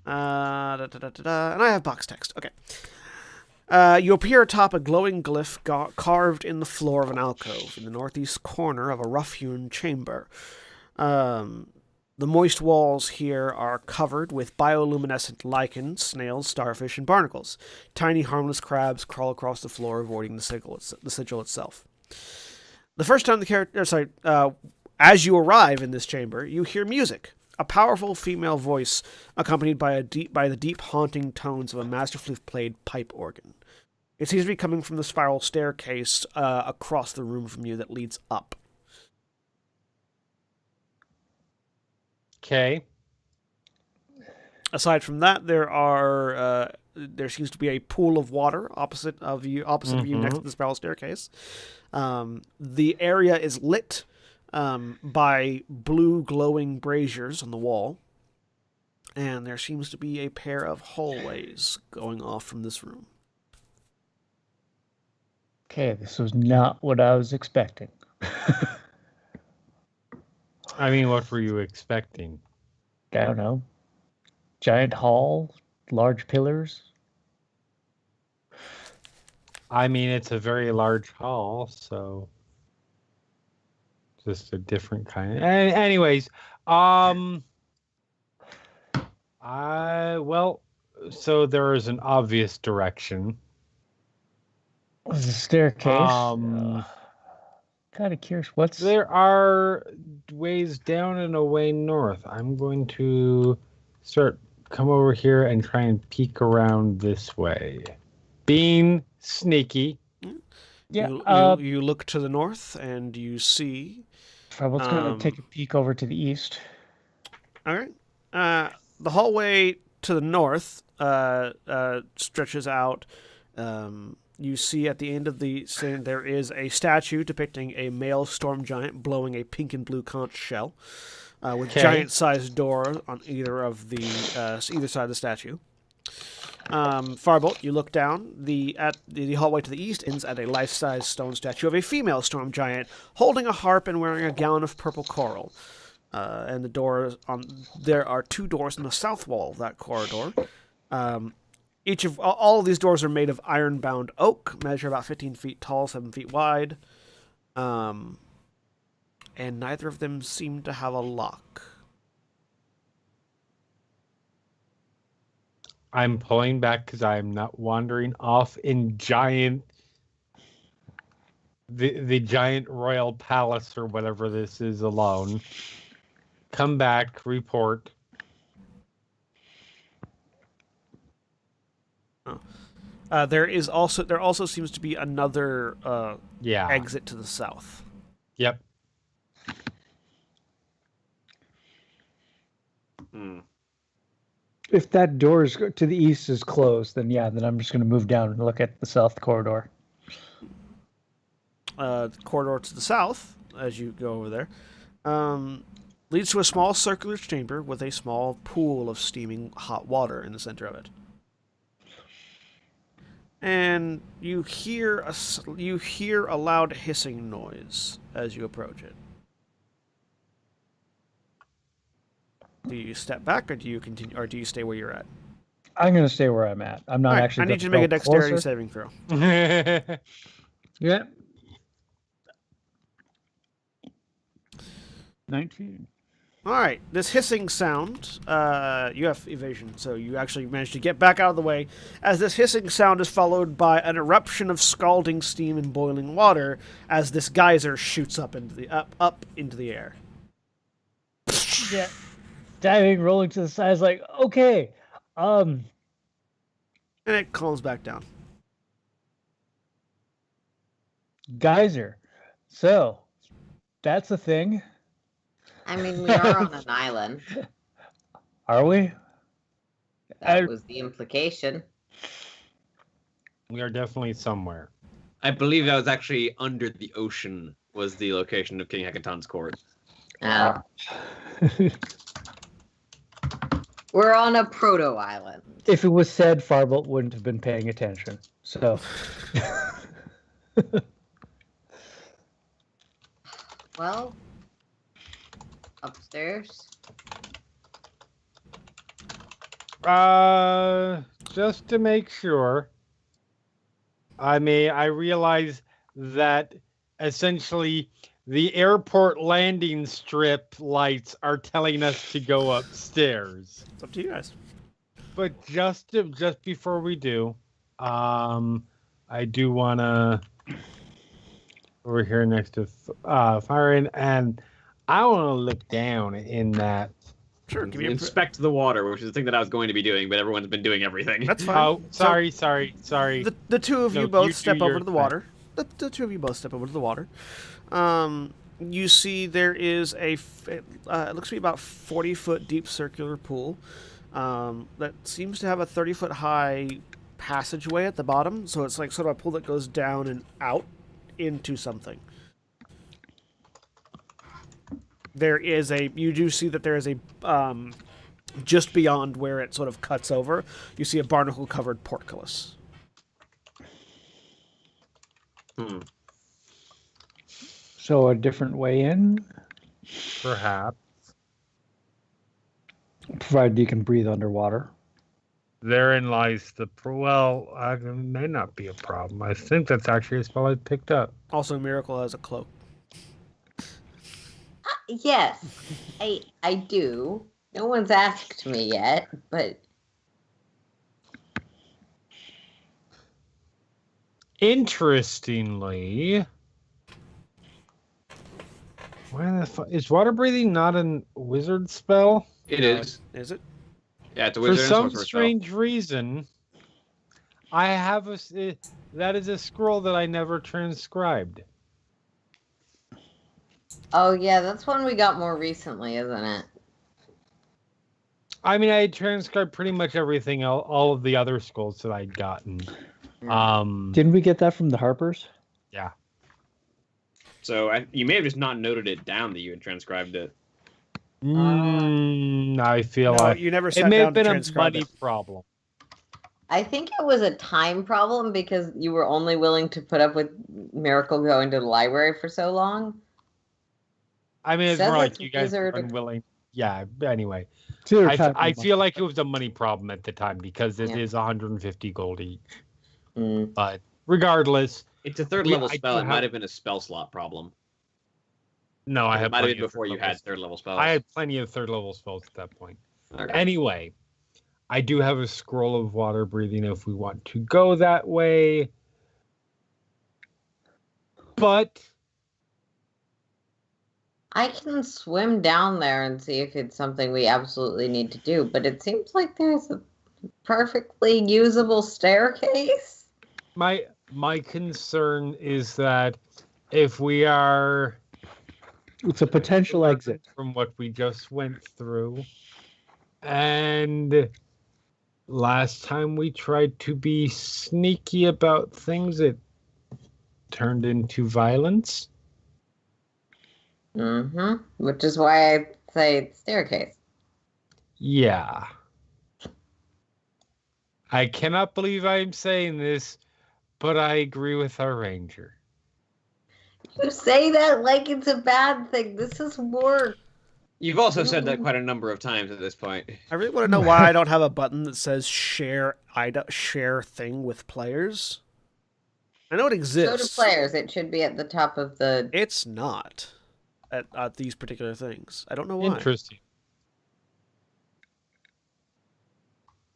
And I have box text. Okay. You appear atop a glowing glyph carved in the floor of an alcove in the northeast corner of a rough-hewn chamber. The moist walls here are covered with bioluminescent lichens, snails, starfish, and barnacles. Tiny harmless crabs crawl across the floor, avoiding the sigil itself. The first time as you arrive in this chamber, you hear music. A powerful female voice accompanied by the deep haunting tones of a masterfully played pipe organ. It seems to be coming from the spiral staircase across the room from you that leads up. Okay. Aside from that, there seems to be a pool of water opposite of you next to the spiral staircase. The area is lit by blue glowing braziers on the wall, and there seems to be a pair of hallways going off from this room. Okay, this was not what I was expecting. I mean, what were you expecting? I don't know. Giant hall, large pillars. I mean, it's a very large hall, so just a different kind. Anyways, so there is an obvious direction. There's a staircase. Kind of curious. There are ways down and a way north. I'm going to come over here and try and peek around this way. Being sneaky. Yeah. You look to the north and you see. Trouble's going to take a peek over to the east. All right. The hallway to the north stretches out. You see at the end of the scene there is a statue depicting a male storm giant blowing a pink and blue conch shell, with giant-sized door on either side of the statue. Farbolt, you look down. The hallway to the east ends at a life-size stone statue of a female storm giant holding a harp and wearing a gown of purple coral. And there are 2 doors in the south wall of that corridor. All of these doors are made of iron-bound oak, measure about 15 feet tall, 7 feet wide. and neither of them seem to have a lock. I'm pulling back because I'm not wandering off in the giant royal palace or whatever this is alone. Come back, report. There also seems to be another exit to the south. Yep. If that door to the east is closed, then I'm just going to move down and look at the south corridor. The corridor to the south, as you go over there, leads to a small circular chamber with a small pool of steaming hot water in the center of it. And you hear a loud hissing noise as you approach it. Do you step back, or do you continue, or do you stay where you're at? I'm going to stay where I'm at. I'm not actually. I need you to make a dexterity saving throw. Yeah. 19. All right, this hissing sound, you have evasion, so you actually managed to get back out of the way, as this hissing sound is followed by an eruption of scalding steam and boiling water as this geyser shoots up into the air. Yeah. Diving, rolling to the side, is like, okay. And it calms back down. Geyser. So, that's a thing. I mean, we are on an island. Are we? That was the implication. We are definitely somewhere. I believe that was actually under the ocean was the location of King Hekaton's court. We're on a proto-island. If it was said, Farbolt wouldn't have been paying attention. So... Well, upstairs. Just to make sure. I realize that essentially the airport landing strip lights are telling us to go upstairs. It's up to you guys. But just before we do, I do want to over here next to firing, and I want to look down in that. Sure, give me inspect the water, which is the thing that I was going to be doing, but everyone's been doing everything. That's fine. Oh, sorry. The two of you both step over to the water. The two of you both step over to the water. You see there is it looks to be about 40-foot deep circular pool that seems to have a 30-foot high passageway at the bottom. So it's like sort of a pool that goes down and out into something. You do see that there is a, just beyond where it sort of cuts over, you see a barnacle-covered portcullis. So a different way in? Perhaps. Provided you can breathe underwater. Therein lies the... it may not be a problem. I think that's actually a spell I picked up. Also, Miracle has a cloak. Yes, I do. No one's asked me yet, but... Interestingly... Why the fuck... Is water breathing not a wizard spell? It is. Is it? Yeah, it's a For wizard some and sorcerer strange reason, I have that is a scroll that I never transcribed. Oh, yeah, that's one we got more recently, isn't it? I mean, I had transcribed pretty much everything, all of the other scrolls that I'd gotten. Didn't we get that from the Harpers? Yeah. So you may have just not noted it down that you had transcribed it. I feel No, like you never sat it may down have to been a transcribe money it. problem. I think it was a time problem because you were only willing to put up with Miracle going to the library for so long. I mean, it's Says more like it's you guys were wizard. unwilling. Yeah, anyway. I feel like it was a money problem at the time because it is 150 gold each. But regardless... It's a third level I spell. do It might have- have been a spell slot problem. No, I It had might have plenty been of before you third had level third level spells. I had plenty of third level spells at that point. Okay. Anyway, I do have a scroll of water breathing if we want to go that way. But I can swim down there and see if it's something we absolutely need to do, but it seems like there's a perfectly usable staircase. my concern is that if we are It's a potential exit. from what we just went through, and last time we tried to be sneaky about things, it turned into violence. Which is why I say staircase. Yeah. I cannot believe I'm saying this, but I agree with our ranger. You say that like it's a bad thing. This is work. You've also said that quite a number of times at this point. I really want to know why I don't have a button that says share thing with players. I know it Go exists. to players. It should be at the top of the. It's not at these particular things. I don't know why. Interesting.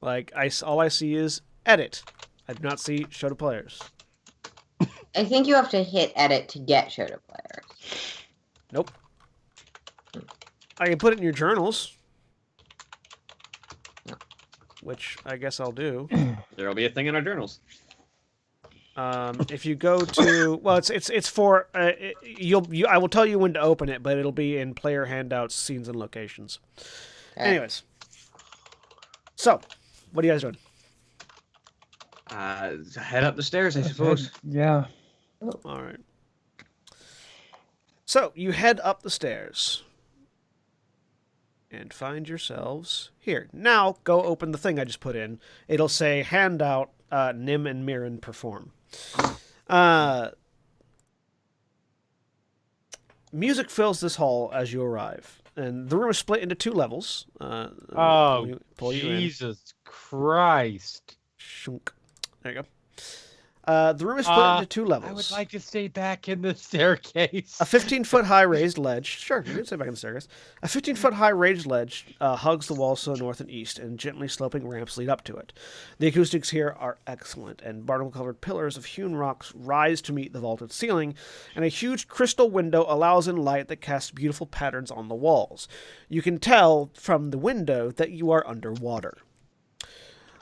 Like all I see is edit. I do not see show to players. I think you have to hit edit to get show to players. Nope. I can put it in your journals, which I guess I'll do. There'll be a thing in our journals. If you go to it's for I will tell you when to open it, but it'll be in player handouts, scenes, and locations. Okay. Anyways, so what are you guys doing? Head up the stairs, I suppose. Yeah. All right. So you head up the stairs and find yourselves here. Now go open the thing I just put in. It'll say handout Nim and Mirren perform. Music fills this hall as you arrive, and the room is split into 2 levels. Pull you in. Jesus Christ. Shunk. There you go. The room is split into 2 levels. I would like to stay back in the staircase. A 15-foot high raised ledge. Sure, you can stay back in the staircase. A 15-foot high raised ledge hugs the walls to the north and east, and gently sloping ramps lead up to it. The acoustics here are excellent, and barnacle-covered pillars of hewn rocks rise to meet the vaulted ceiling, and a huge crystal window allows in light that casts beautiful patterns on the walls. You can tell from the window that you are underwater.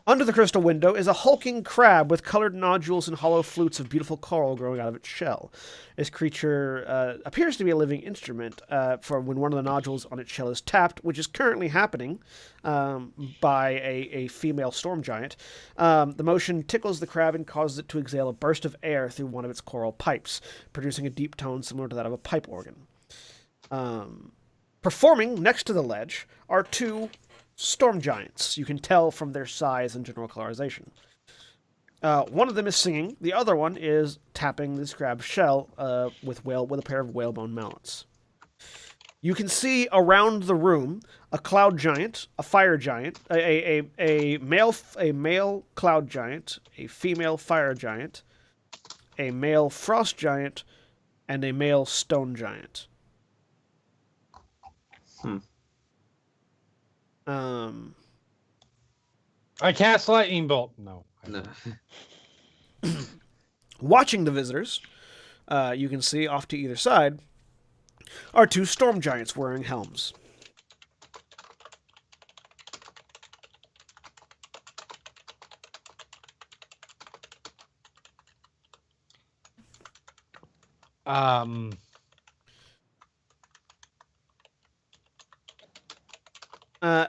Under the crystal window is a hulking crab with colored nodules and hollow flutes of beautiful coral growing out of its shell. This creature appears to be a living instrument for when one of the nodules on its shell is tapped, which is currently happening by a female storm giant. The motion tickles the crab and causes it to exhale a burst of air through one of its coral pipes, producing a deep tone similar to that of a pipe organ. Performing next to the ledge are 2 storm giants. You can tell from their size and general colorization. One of them is singing. The other one is tapping this crab's shell with a pair of whalebone mallets. You can see around the room a cloud giant, a fire giant, a male cloud giant, a female fire giant, a male frost giant, and a male stone giant. I cast lightning bolt. No. Watching the visitors, you can see off to either side are 2 storm giants wearing helms.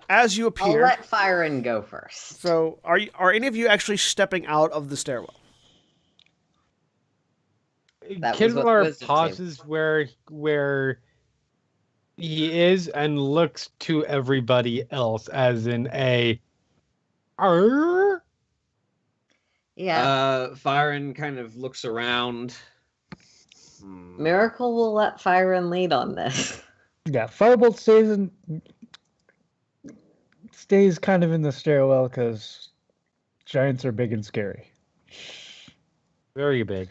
As you appear, I'll let Fyron go first. so are any of you actually stepping out of the stairwell? That was what Kinlar Wizard pauses where he is and looks to everybody else as in a Arr? Yeah. Fyron kind of looks around. Miracle will let Fyron lead on this. Yeah, Firebolt stays kind of in the stairwell because giants are big and scary. Very big.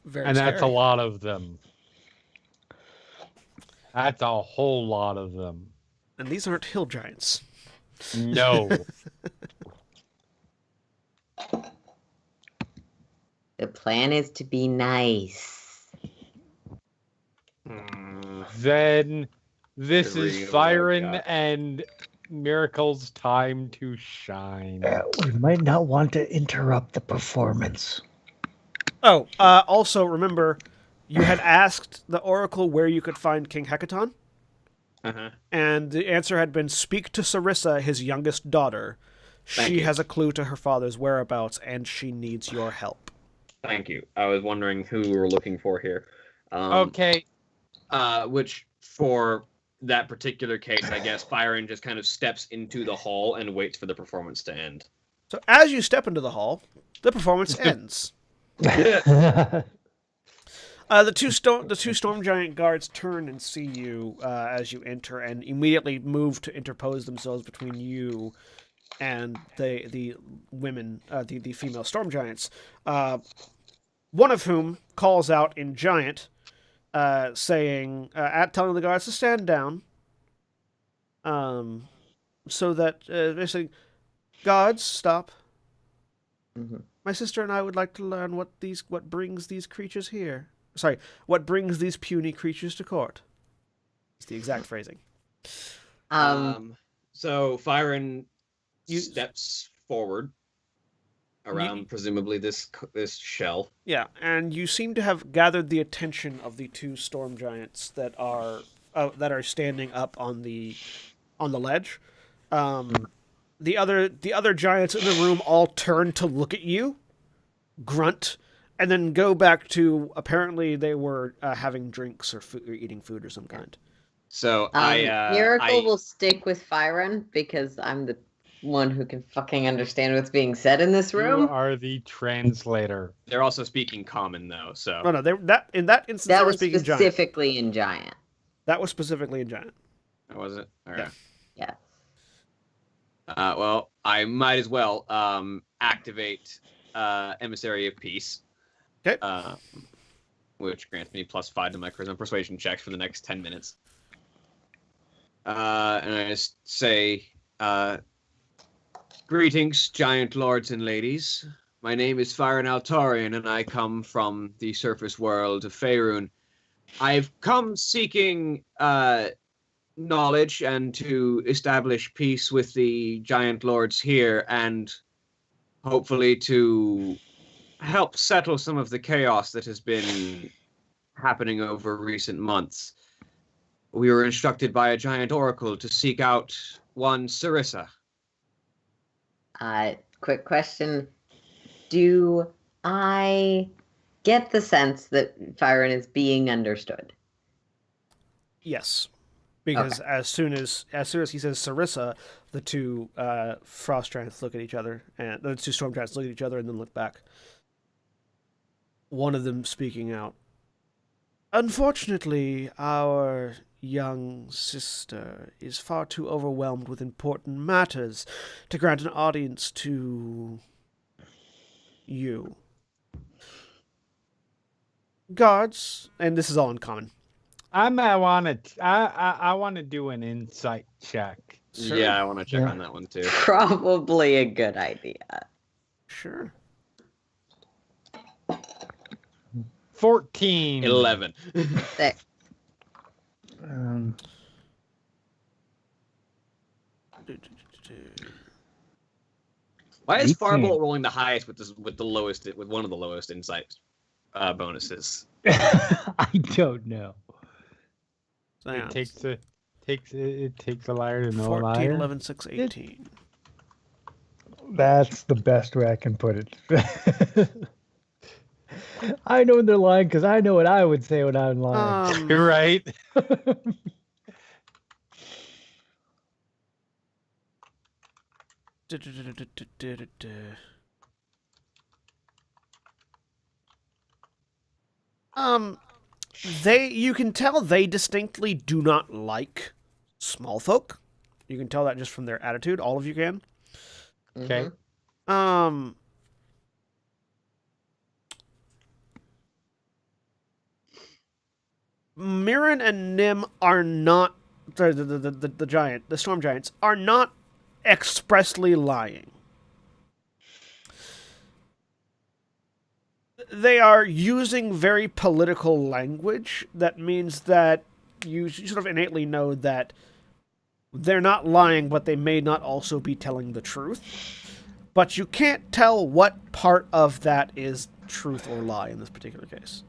Very And that's a scary. lot of them. That's a whole lot of them. And these aren't hill giants. No. The plan is to be nice. Then this Here is we go, Byron God. and Miracle's time to shine. We might not want to interrupt the performance. Oh, also remember, you had asked the Oracle where you could find King Hekaton, and the answer had been speak to Sarissa, his youngest daughter. Thank She you. has a clue to her father's whereabouts, and she needs your help. Thank you. I was wondering who we were looking for here. Okay. Which, for that particular case, I guess Byron just kind of steps into the hall and waits for the performance to end. So as you step into the hall, the performance ends. The two storm giant guards turn and see you as you enter, and immediately move to interpose themselves between you and the women, the female storm giants. One of whom calls out in giant, saying, telling the guards to stand down, so that basically, guards, stop. Mm-hmm. My sister and I would like to learn what brings these creatures here. Sorry, what brings these puny creatures to court. It's the exact phrasing. So Byron steps forward around presumably this shell. Yeah, and you seem to have gathered the attention of the two storm giants that are standing up on the ledge. The other giants in the room all turn to look at you, grunt, and then go back to apparently they were having drinks or eating food or some kind. So Miracle will stick with Fyron because I'm the one who can fucking understand what's being said in this room. You are the translator. They're also speaking common though, so No, in that instance That they were was speaking giant. specifically in giant. That was specifically in giant. was it? All right. Yeah. Well, I might as well activate Emissary of Peace. Okay. Which grants me +5 to my charisma persuasion checks for the next 10 minutes. And I just say, greetings, giant lords and ladies. My name is Fyron Altarian, and I come from the surface world of Faerun. I've come seeking knowledge and to establish peace with the giant lords here, and hopefully to help settle some of the chaos that has been happening over recent months. We were instructed by a giant oracle to seek out one Sarissa. Quick question. Do I get the sense that Fyron is being understood? Yes, because as soon as he says Sarissa, the two frost giants look at each other, and the two storm giants look at each other and then look back. One of them speaking out. Unfortunately, our young sister is far too overwhelmed with important matters to grant an audience to you. Guards, and this is all in common. I want to do an insight check. Sure. Yeah, I want to check on that one too. Probably a good idea. Sure. 14. 11. Six. Why is 18. Farbolt rolling the highest with one of the lowest insight bonuses? I don't know. So, It takes a liar to know a 14, liar. 11, 6, 18. That's the best way I can put it. I know when they're lying because I know what I would say when I'm lying. You're right. You can tell they distinctly do not like small folk. You can tell that just from their attitude. All of you can. Okay. Mirren and Nim are not the storm giants are not expressly lying. They are using very political language that means that you sort of innately know that they're not lying, but they may not also be telling the truth. But you can't tell what part of that is truth or lie in this particular case.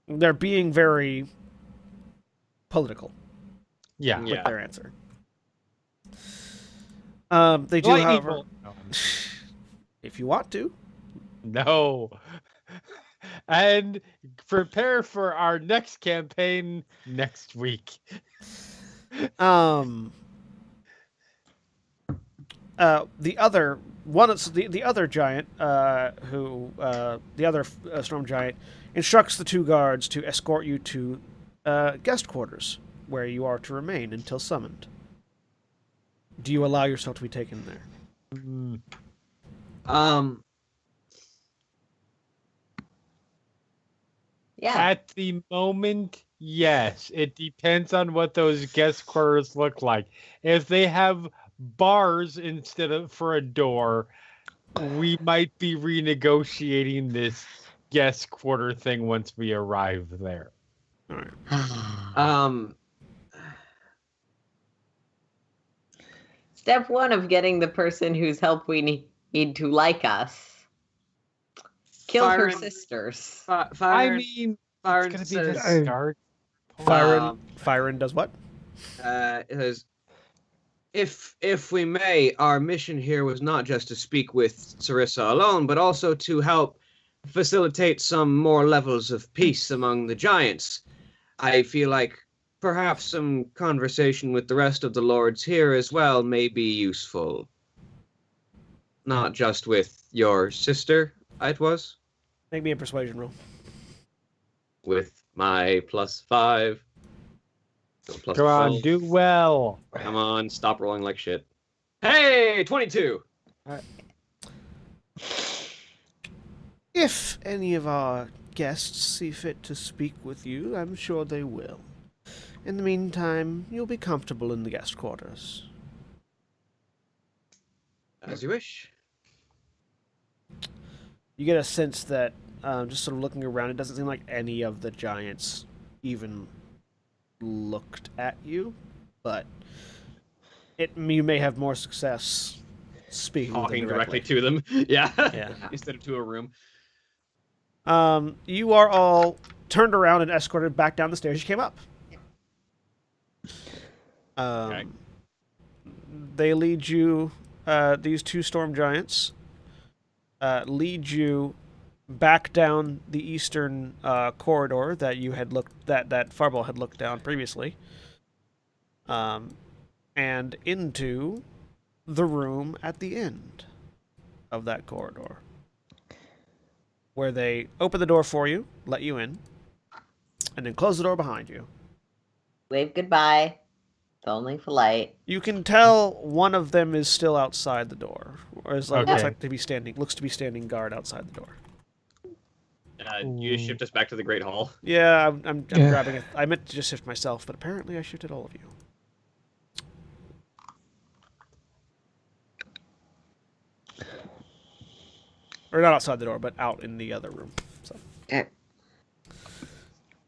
They're being very political Yeah. with their answer. They do, Lightning however, bolt. if you want to. No. And prepare for our next campaign next week. The other one, the other giant, the other storm giant, instructs the two guards to escort you to guest quarters, where you are to remain until summoned. Do you allow yourself to be taken there? Yeah. At the moment, yes. It depends on what those guest quarters look like. If they have bars instead of for a door, we might be renegotiating this guest quarter thing once we arrive there. All right. Step one of getting the person whose help we need to like us. Kill her Firen- sisters. I mean, Firen it's gonna be the says, start. Firen does what? it says, if we may, our mission here was not just to speak with Sarissa alone, but also to help facilitate some more levels of peace among the giants. I feel like perhaps some conversation with the rest of the lords here as well may be useful. Not just with your sister, it was. Make me a persuasion roll. With my +5. So plus Come on, 12. do well. Come on, stop rolling like shit. Hey, 22! If any of our guests see fit to speak with you, I'm sure they will. In the meantime, you'll be comfortable in the guest quarters. As you wish. You get a sense that, just sort of looking around, it doesn't seem like any of the giants even looked at you, but you may have more success speaking with them Talking directly to them. Yeah. Yeah. Instead of to a room. You are all turned around and escorted back down the stairs you came up. Okay. They lead you, these two storm giants, lead you back down the eastern corridor that you had that Farbol had looked down previously, and into the room at the end of that corridor, where they open the door for you, let you in, and then close the door behind you. Wave goodbye. It's only for light. You can tell one of them is still outside the door, or looks to be standing guard outside the door. You just shift us back to the Great Hall. Yeah, I'm grabbing it. I meant to just shift myself, but apparently I shifted all of you. Or not outside the door, but out in the other room.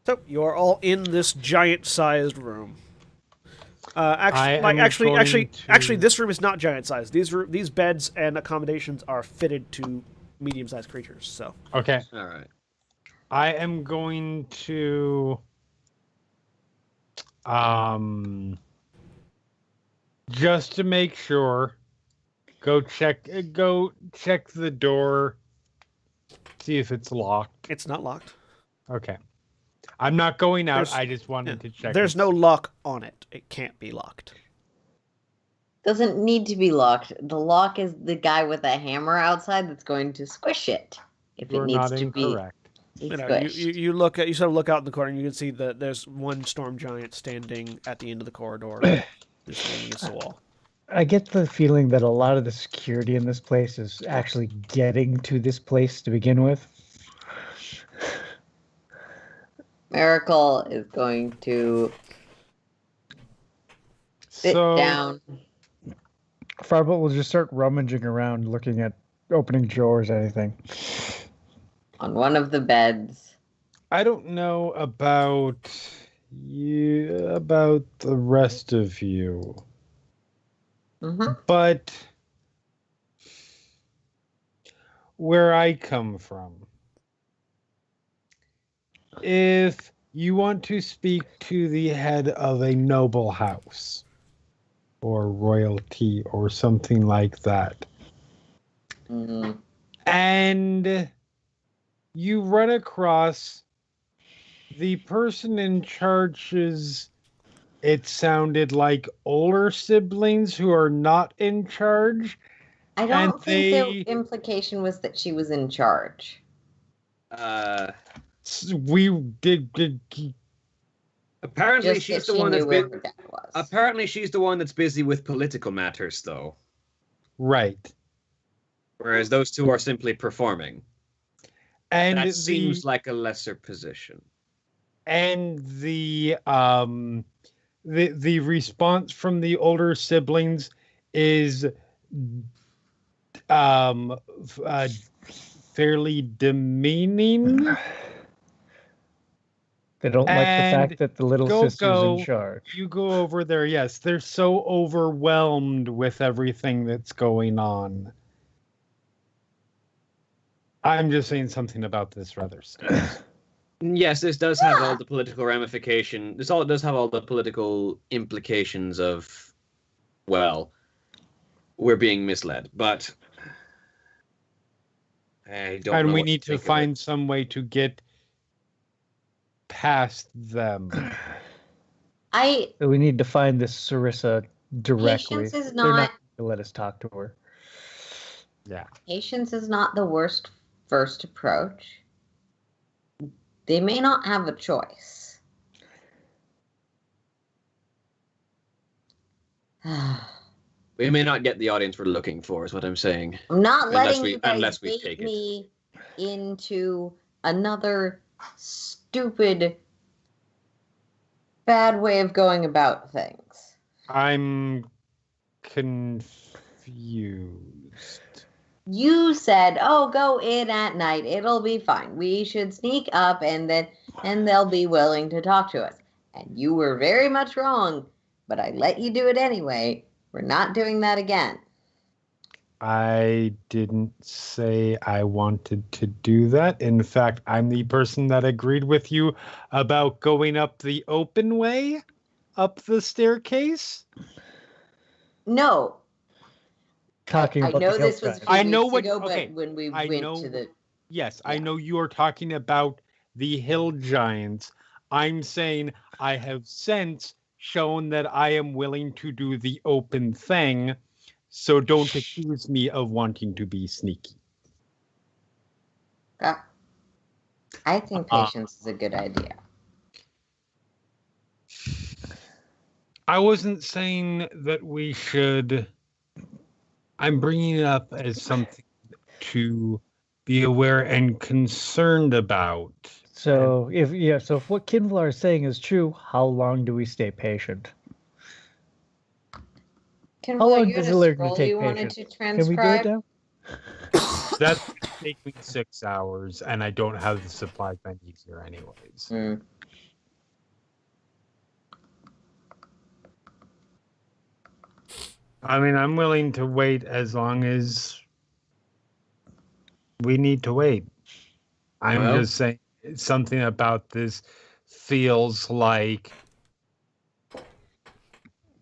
So you are all in this giant-sized room. Actually, this room is not giant-sized. These beds and accommodations are fitted to medium-sized creatures. So Okay. All right. I am going to just to make sure, go check the door, see if it's locked. it's not locked. Okay. I'm not going out. There's- I just wanted to check. There's no lock on it. It can't be locked. Doesn't need to be locked. The lock is the guy with a hammer outside that's going to squish it if You're it needs not to incorrect. be You know, squished. you sort of look out in the corner and you can see that there's one storm giant standing at the end of the corridor, just leaning against the wall. I get the feeling that a lot of the security in this place is actually getting to this place to begin with. Miracle is going to sit down. Firebolt will just start rummaging around, looking at opening drawers, anything. On one of the beds. I don't know about the rest of you. Mm-hmm. But where I come from, if you want to speak to the head of a noble house or royalty or something like that, Mm-hmm. and you run across the person in charge's, it sounded like older siblings who are not in charge. I don't think the implication was that she was in charge. We did Apparently, Just she's that the she one knew that's where her dad was. Apparently, she's the one that's busy with political matters, though. right. Whereas those two are simply performing. And That seems like a lesser position. And the response from the older siblings is fairly demeaning. They don't like the fact that the little sister's in charge. You go over there, yes. They're so overwhelmed with everything that's going on. I'm just saying something about this rather stinks. Yes, this does have all the political ramification. It does have all the political implications of, well, we're being misled, but I don't know. And we need to find some way to get past them. We need to find this Sarissa directly. Patience is They're not not. going to let us talk to her. Yeah. Patience is not the worst first approach. They may not have a choice. We may not get the audience we're looking for, is what I'm saying. I'm not Unless letting we- you guys unless we bait take it. me into another stupid, bad way of going about things. I'm confused. You said, "Oh, go in at night. It'll be fine. We should sneak up and they'll be willing to talk to us." And you were very much wrong, but I let you do it anyway. We're not doing that again. I didn't say I wanted to do that. In fact, I'm the person that agreed with you about going up the open way, up the staircase. No. Talking I about know the this was a Hillside. few I know weeks what- ago, okay, but when we I went know- to the... Yes, I Yeah. know you are talking about the hill giants. I'm saying I have since shown that I am willing to do the open thing, so don't accuse me of wanting to be sneaky. I think patience is a good idea. I wasn't saying that we should. I'm bringing it up as something to be aware and concerned about. So if what Kinvlar is saying is true, how long do we stay patient? Can How long you does had it a learn to scroll take you wanted patience? to Can we do it transcribe? now? That's gonna take me 6 hours, and I don't have the supplies I need here anyways. Hmm. I mean, I'm willing to wait as long as we need to wait. I'm Well- just saying something about this feels like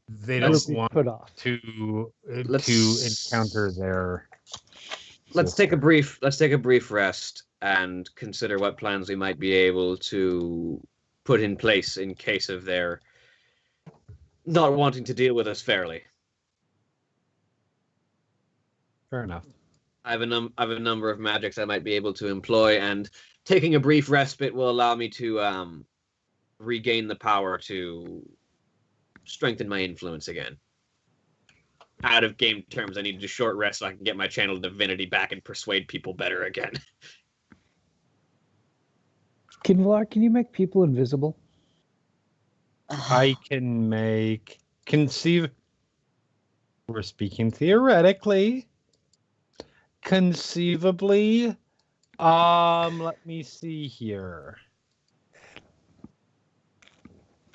they don't Let's be want put off. to Let's- encounter their. Let's take a brief rest and consider what plans we might be able to put in place in case of their not wanting to deal with us fairly. Fair enough. I have a number of magics I might be able to employ, and taking a brief respite will allow me to regain the power to strengthen my influence again. Out of game terms, I need a short rest so I can get my channel divinity back and persuade people better again. Kinvalar, can you make people invisible? I can make conceive. We're speaking theoretically. Conceivably. Let me see here.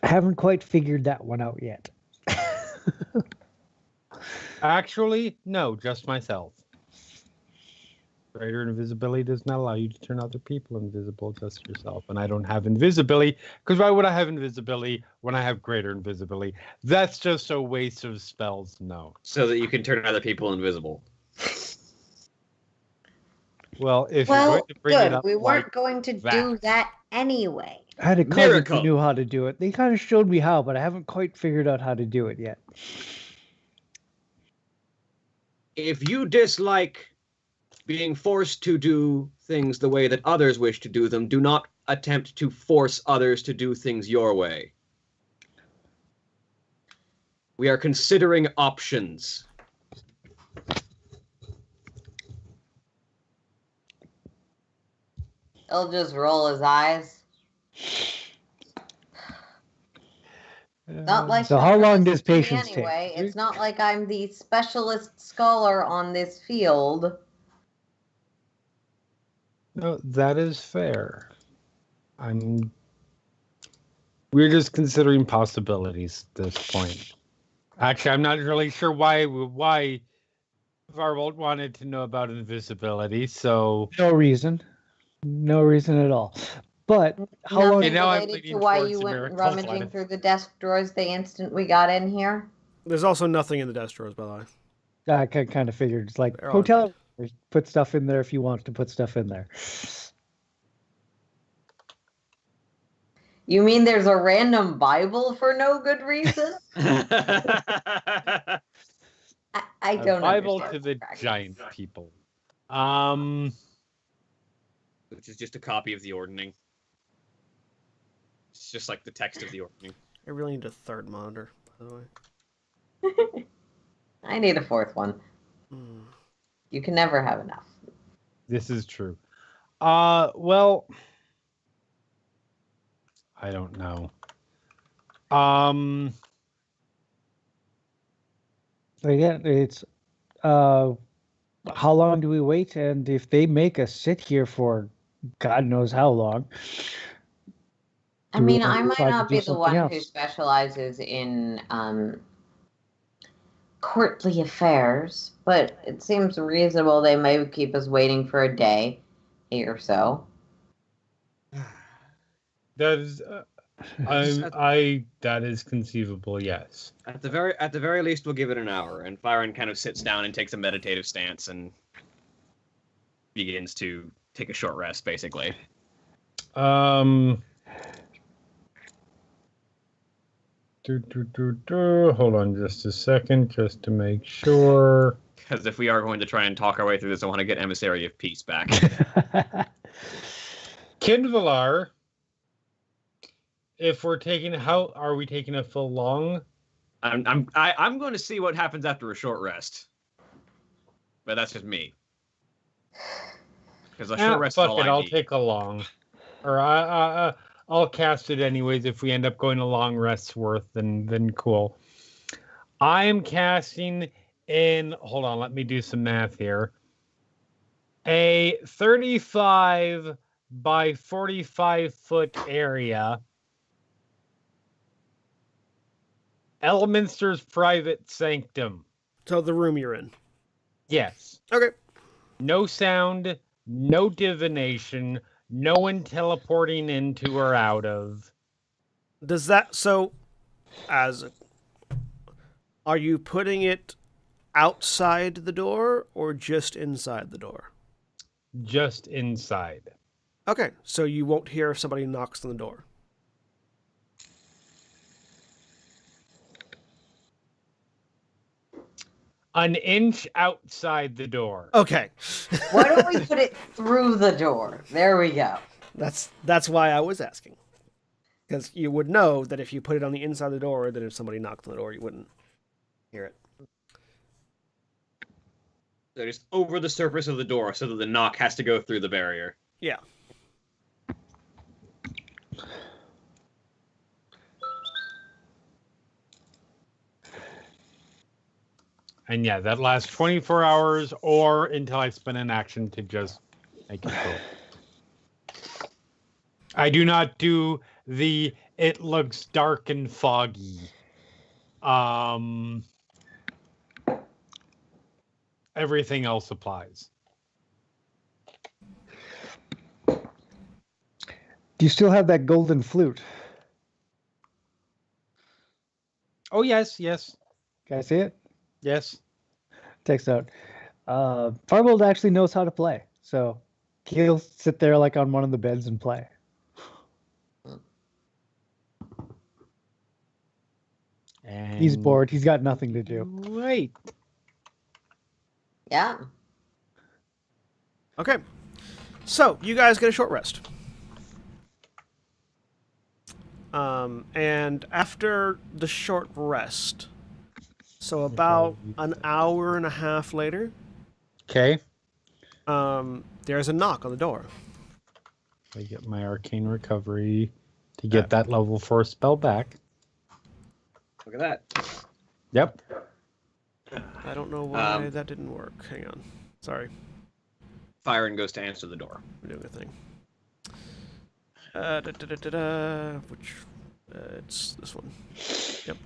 I haven't quite figured that one out yet. Actually, no, just myself. Greater invisibility does not allow you to turn other people invisible, just yourself. And I don't have invisibility, because why would I have invisibility when I have greater invisibility? That's just a waste of spells, no. So that you can turn other people invisible. Well, if you're Well, going to bring it good. up We weren't like going to that. do that anyway. I had a cousin Miracle. who knew how to do it. They kind of showed me how, but I haven't quite figured out how to do it yet. If you dislike being forced to do things the way that others wish to do them, do not attempt to force others to do things your way. We are considering options. He'll just roll his eyes. Not like So you'll how long listen does to me patience take? anyway. It's not like I'm the specialist scholar on this field. No, that is fair. We're just considering possibilities at this point. Actually, I'm not really sure why Varvold wanted to know about invisibility, so No reason. No reason at all. But how long? Nothing now I'm related to leaning why towards you the went miracle rummaging one. through the desk drawers the instant we got in here. There's also nothing in the desk drawers, by the way. I kind of figured it's like They're all hotel. Put stuff in there if you want to put stuff in there. You mean there's a random Bible for no good reason? I a don't Bible understand to this the practice. giant people. Which is just a copy of the ordning. It's just like the text of the ordning. I really need a third monitor, by the way. I need a fourth one. You can never have enough. This is true. Well, I don't know. Again, it's how long do we wait? And if they make us sit here for God knows how long. I Do we mean, want I to might try to not do be the something one who else? specializes in courtly affairs, but it seems reasonable they may keep us waiting for a day or so. That is, that is conceivable. Yes. At the very least, we'll give it an hour. And Fyron kind of sits down and takes a meditative stance and begins to take a short rest, basically. Hold on just a second, just to make sure. Because if we are going to try and talk our way through this, I want to get Emissary of Peace back. Kinvalar, if we're taking, how are we taking a full long? I'm going to see what happens after a short rest, but that's just me. Because a short rest is Fuck all it, I I'll need. take a long, or I'll cast it anyways. If we end up going a long rest's worth, then cool. I am casting in. Hold on, let me do some math here. A 35 by 45 foot area. Elminster's private sanctum. So the room you're in. Yes. Okay. No sound, no divination, no one teleporting into or out of. Does that so? Are you putting it outside the door or just inside the door? Just inside. Okay, so you won't hear if somebody knocks on the door. An inch outside the door. Okay. Why don't we put it through the door? There we go. That's why I was asking. Because you would know that if you put it on the inside of the door, that if somebody knocked on the door, you wouldn't hear it. So just over the surface of the door so that the knock has to go through the barrier. Yeah. And yeah, that lasts 24 hours or until I spend an action to just make it go. I do not do the it looks dark and foggy. Everything else applies. Do you still have that golden flute? Oh, yes, yes, Can I see it? yes. Takes out. Farbold actually knows how to play, so he'll sit there like on one of the beds and play. And He's bored. He's got nothing to do. Right. Yeah. Okay. So, you guys get a short rest. And after the short rest, so about an hour and a half later, Okay. there's a knock on the door. I get my arcane recovery to get that level 4 spell back. Look at that. Yep. I don't know why that didn't work. Hang on. Sorry. Firen goes to answer the door. I'm doing a thing. Which, it's this one. Yep.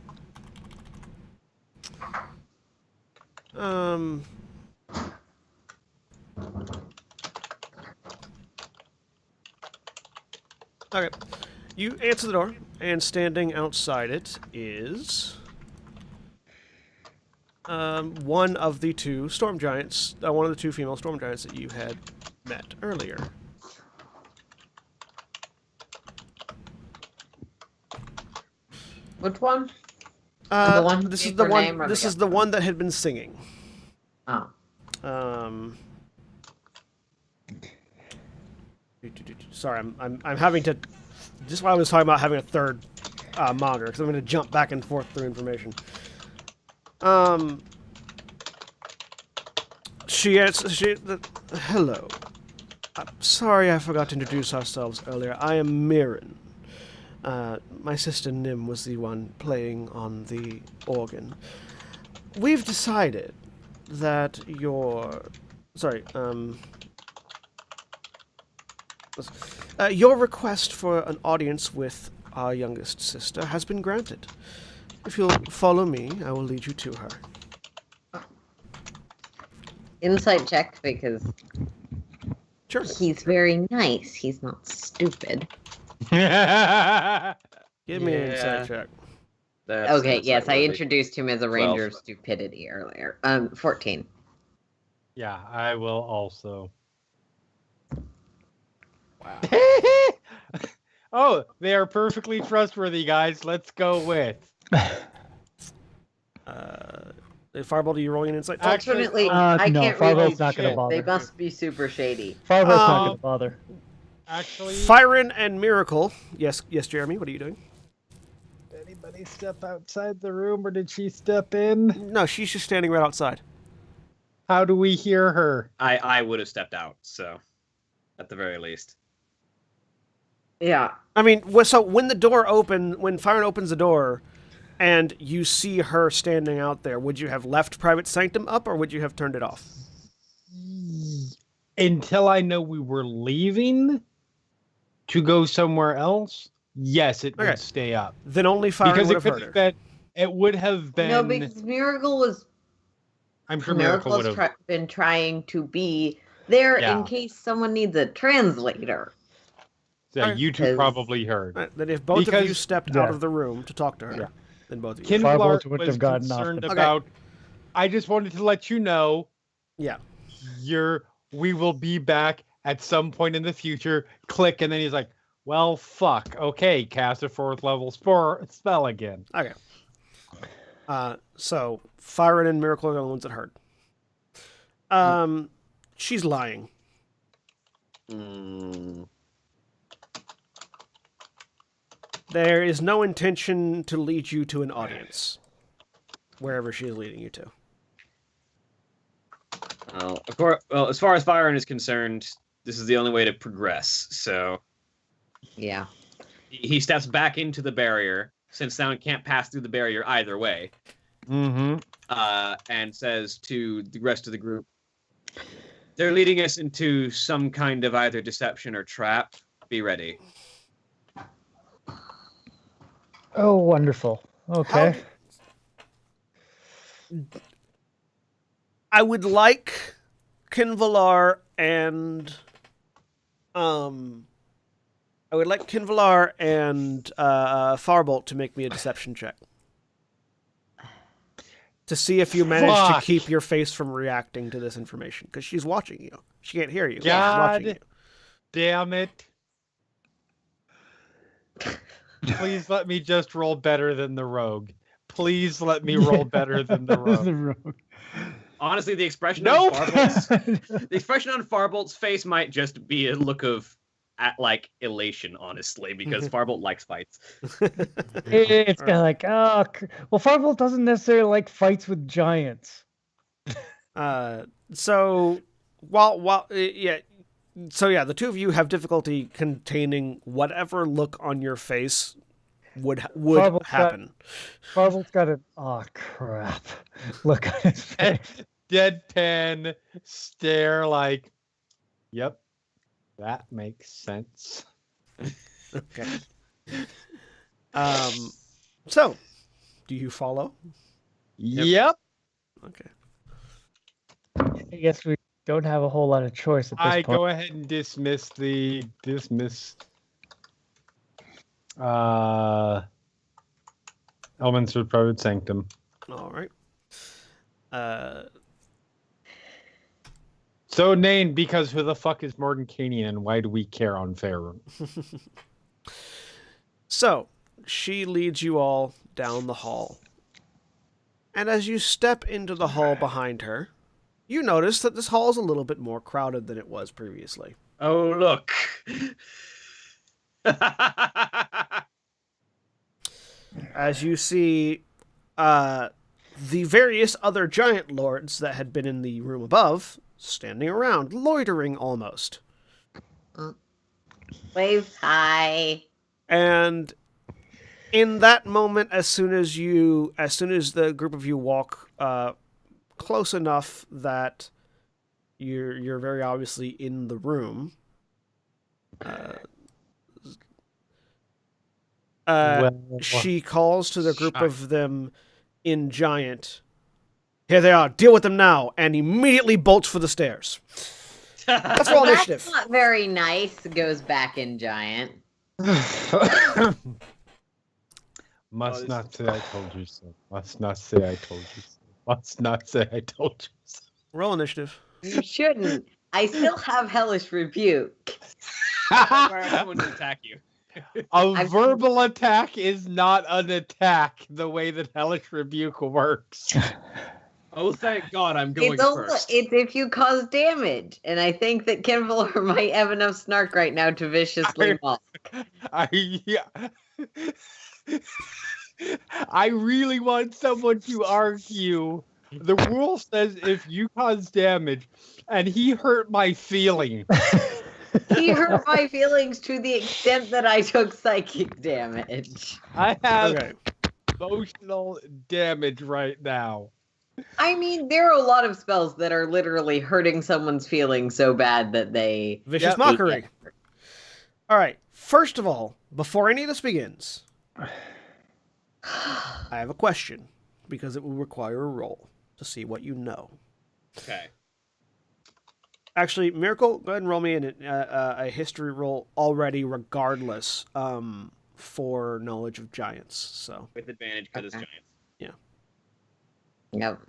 Okay. You answer the door, and standing outside it is one of the two storm giants, one of the two female storm giants that you had met earlier. Which one? The one who This gave is the her one. name or This the is the one that had been singing. Oh. Sorry, I'm having to. This is why I was talking about having a third monitor, because I'm going to jump back and forth through information. Hello. I'm sorry I forgot to introduce ourselves earlier. I am Mirren. My sister Nim was the one playing on the organ. We've decided that your request for an audience with our youngest sister has been granted. If you'll follow me, I will lead you to her. Insight check, because Sure. he's very nice. He's not stupid. Give me an Yeah. insight check. Okay, yes, I introduced him as a 12. ranger of stupidity earlier. 14. Yeah, I will also. Wow. Oh, they are perfectly trustworthy, guys. Let's go with. Fireball, do you roll an insight check? Alternately, no, I can't Farbold's read not going to shit. bother. They must be super shady. Farbold's not going to bother. Actually, Firen and Miracle. Yes, Jeremy, what are you doing? did anybody step outside the room or did she step in? No, she's just standing right outside. How do we hear her? I would have stepped out, so at the very least. Yeah. I mean, so when Firen opens the door, and you see her standing out there, would you have left Private Sanctum up, or would you have turned it off? Until I know we were leaving to go somewhere else, yes, it Okay. would stay up. Then only Firen Because would it have could heard have her. been, it would have been. No, because Miracle was I'm sure Miracle would have. been trying to be there Yeah. in case someone needs a translator. So you two Because- probably heard. Right, then if both of you Because- stepped Yeah. out of the room to talk to her, Yeah. then both of you. Farbold Kinblart wouldn't was have gotten off concerned the- Okay. about. I just wanted to let you know Yeah. we will be back at some point in the future. Click, and then he's like, "Well, fuck. Okay, cast a 4th level spell again." Okay. So Firen and Miracle are the ones that heard. She's lying. Mm, There is no intention to lead you to an audience, wherever she is leading you to. well, as far as Firen is concerned, this is the only way to progress. So Yeah. he steps back into the barrier, since now he can't pass through the barrier either way. Mm-hmm. and says to the rest of the group, "They're leading us into some kind of either deception or trap. Be ready." Oh, wonderful. Okay. I would like Kinvalar and Farbolt to make me a deception check to see if you manage to Fuck. keep your face from reacting to this information, because she's watching you. She can't hear you. She's God watching you. damn it. Please let me just roll better than the rogue. Please let me roll better than the rogue. Honestly, the expression Nope. on Farbolt's face might just be a look of elation, honestly, because Farbolt likes fights. It's kind of like, well, Farbolt doesn't necessarily like fights with giants. So the two of you have difficulty containing whatever look on your face would happen. Farbolt's got an crap look on his face. Deadpan stare like, yep, that makes sense. Okay. So, do you follow? Yep. Okay. I guess we don't have a whole lot of choice at this point. Go ahead and dismiss Elements of Private Sanctum. All right. So named because who the fuck is Mordenkainen and why do we care on Faerun? So, she leads you all down the hall. And as you step into the hall behind her, you notice that this hall is a little bit more crowded than it was previously. Oh, look. As you see the various other giant lords that had been in the room above standing around, loitering almost. Wave hi. And in that moment, as soon as the group of you walk close enough that you're very obviously in the room, she calls to the group of them in giant. "Here they are. Deal with them now!" And immediately bolts for the stairs. Let's roll initiative. That's not very nice. Goes back in giant. Must not say I told you so. Must not say I told you so. Must not say I told you so. Roll initiative. You shouldn't. I still have hellish rebuke. Require someone to attack you. A verbal attack is not an attack the way that hellish rebuke works. Oh, thank God I'm going first. It's if you cause damage. And I think that Kinvalar might have enough snark right now to viciously mock. I really want someone to argue. The rule says if you cause damage, and he hurt my feelings. He hurt my feelings to the extent that I took psychic damage. I have emotional damage right now. I mean, there are a lot of spells that are literally hurting someone's feelings so bad that they... Vicious Mockery. All right. First of all, before any of this begins, I have a question, because it will require a roll to see what you know. Okay. Actually, Miracle, go ahead and roll me a history roll already, regardless, for knowledge of giants. So with advantage because it's giants. Yeah. Yep.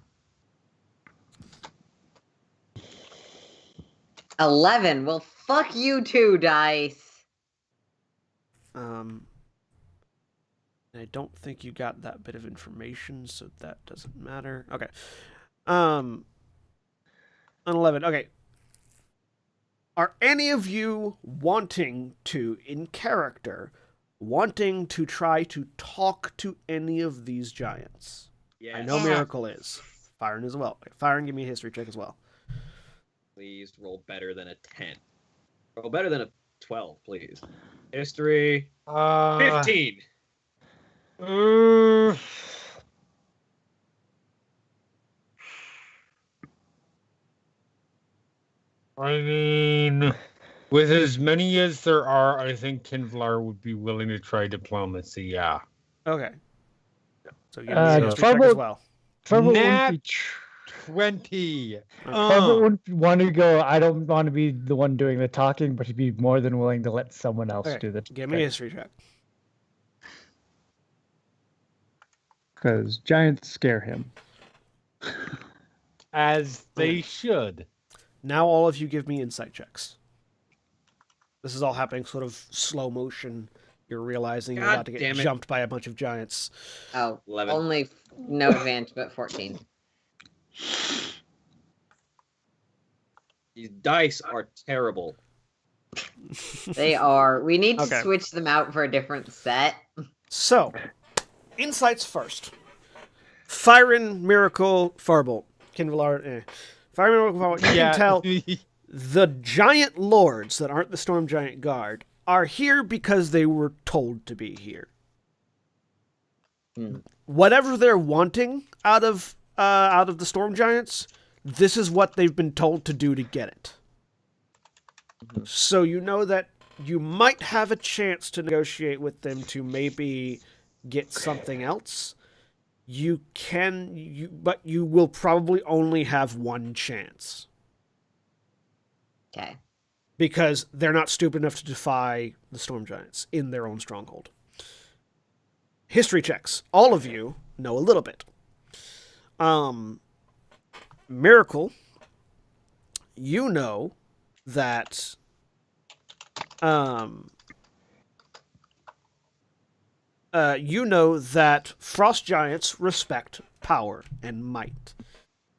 11. Well, fuck you too, dice. I don't think you got that bit of information, so that doesn't matter. Okay. An 11. Okay. Are any of you wanting to, in character, wanting to try to talk to any of these giants? Yes. I know Miracle is. Firen as well. Firen, give me a history check as well. Please roll better than a 10. Roll better than a 12, please. History. 15. I mean, with as many as there are, I think Kinvlar would be willing to try diplomacy, yeah. Okay. So give me a history check Farbo- as well. Farbo Nat wouldn't be 20. Farbo wouldn't want to go, I don't want to be the one doing the talking, but he'd be more than willing to let someone else Okay, do the give me a history check. Because giants scare him. As they should. Now all of you give me insight checks. This is all happening sort of slow motion. You're realizing you're God about to get damn it. jumped by a bunch of giants. Oh, 11. only no advantage, but 14. These dice are terrible. They are. We need to Okay. switch them out for a different set. So, insights first. Firen, Miracle, Farbolt. Kinvalar, Firen, Miracle, Farbolt. You can tell the giant lords that aren't the Storm Giant Guard are here because they were told to be here. Whatever they're wanting out of the Storm Giants, this is what they've been told to do to get it. So you know that you might have a chance to negotiate with them to maybe get something else. But you will probably only have one chance. Okay. Because they're not stupid enough to defy the Storm Giants in their own stronghold. History checks. All of you know a little bit. Miracle, you know that frost giants respect power and might.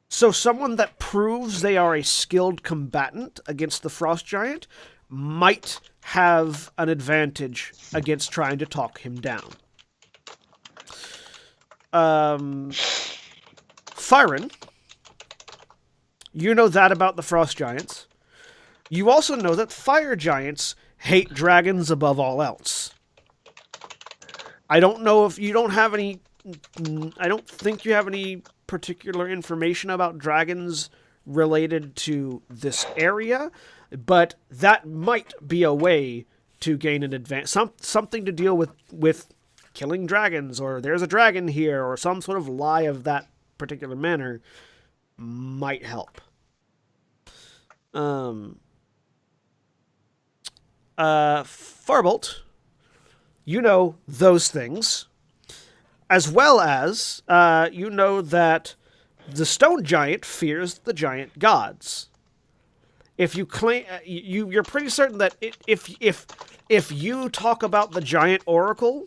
So someone that proves they are a skilled combatant against the frost giant might have an advantage against trying to talk him down. Firen, you know that about the frost giants. You also know that fire giants hate dragons above all else. I don't know if you don't have any... I don't think you have any particular information about dragons related to this area, but that might be a way to gain an advance. Something to deal with killing dragons, or there's a dragon here, or some sort of lie of that particular manner might help. Farbolt, you know those things, as well as you know that the stone giant fears the giant gods. If you claim, you're pretty certain that if you talk about the giant oracle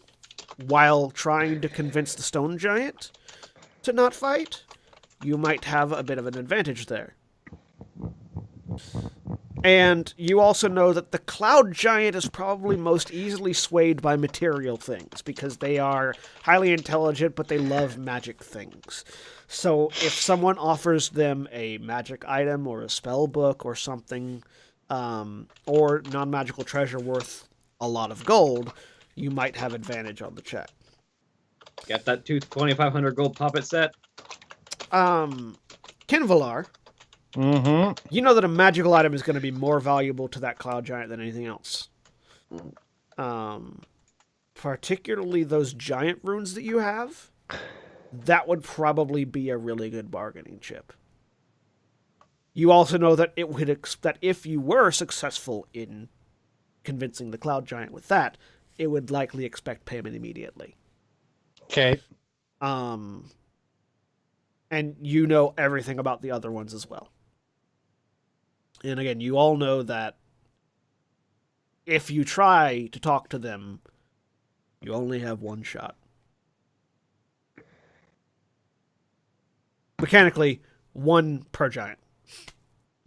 while trying to convince the stone giant to not fight, you might have a bit of an advantage there. And you also know that the cloud giant is probably most easily swayed by material things, because they are highly intelligent, but they love magic things. So if someone offers them a magic item or a spell book or something, or non-magical treasure worth a lot of gold, you might have advantage on the check. Got that 2,500 gold puppet set? Kinvalar, you know that a magical item is going to be more valuable to that cloud giant than anything else. Particularly those giant runes that you have, that would probably be a really good bargaining chip. You also know that that if you were successful in convincing the cloud giant with that, it would likely expect payment immediately. Okay. And you know everything about the other ones as well. And again, you all know that if you try to talk to them, you only have one shot. Mechanically, one per giant.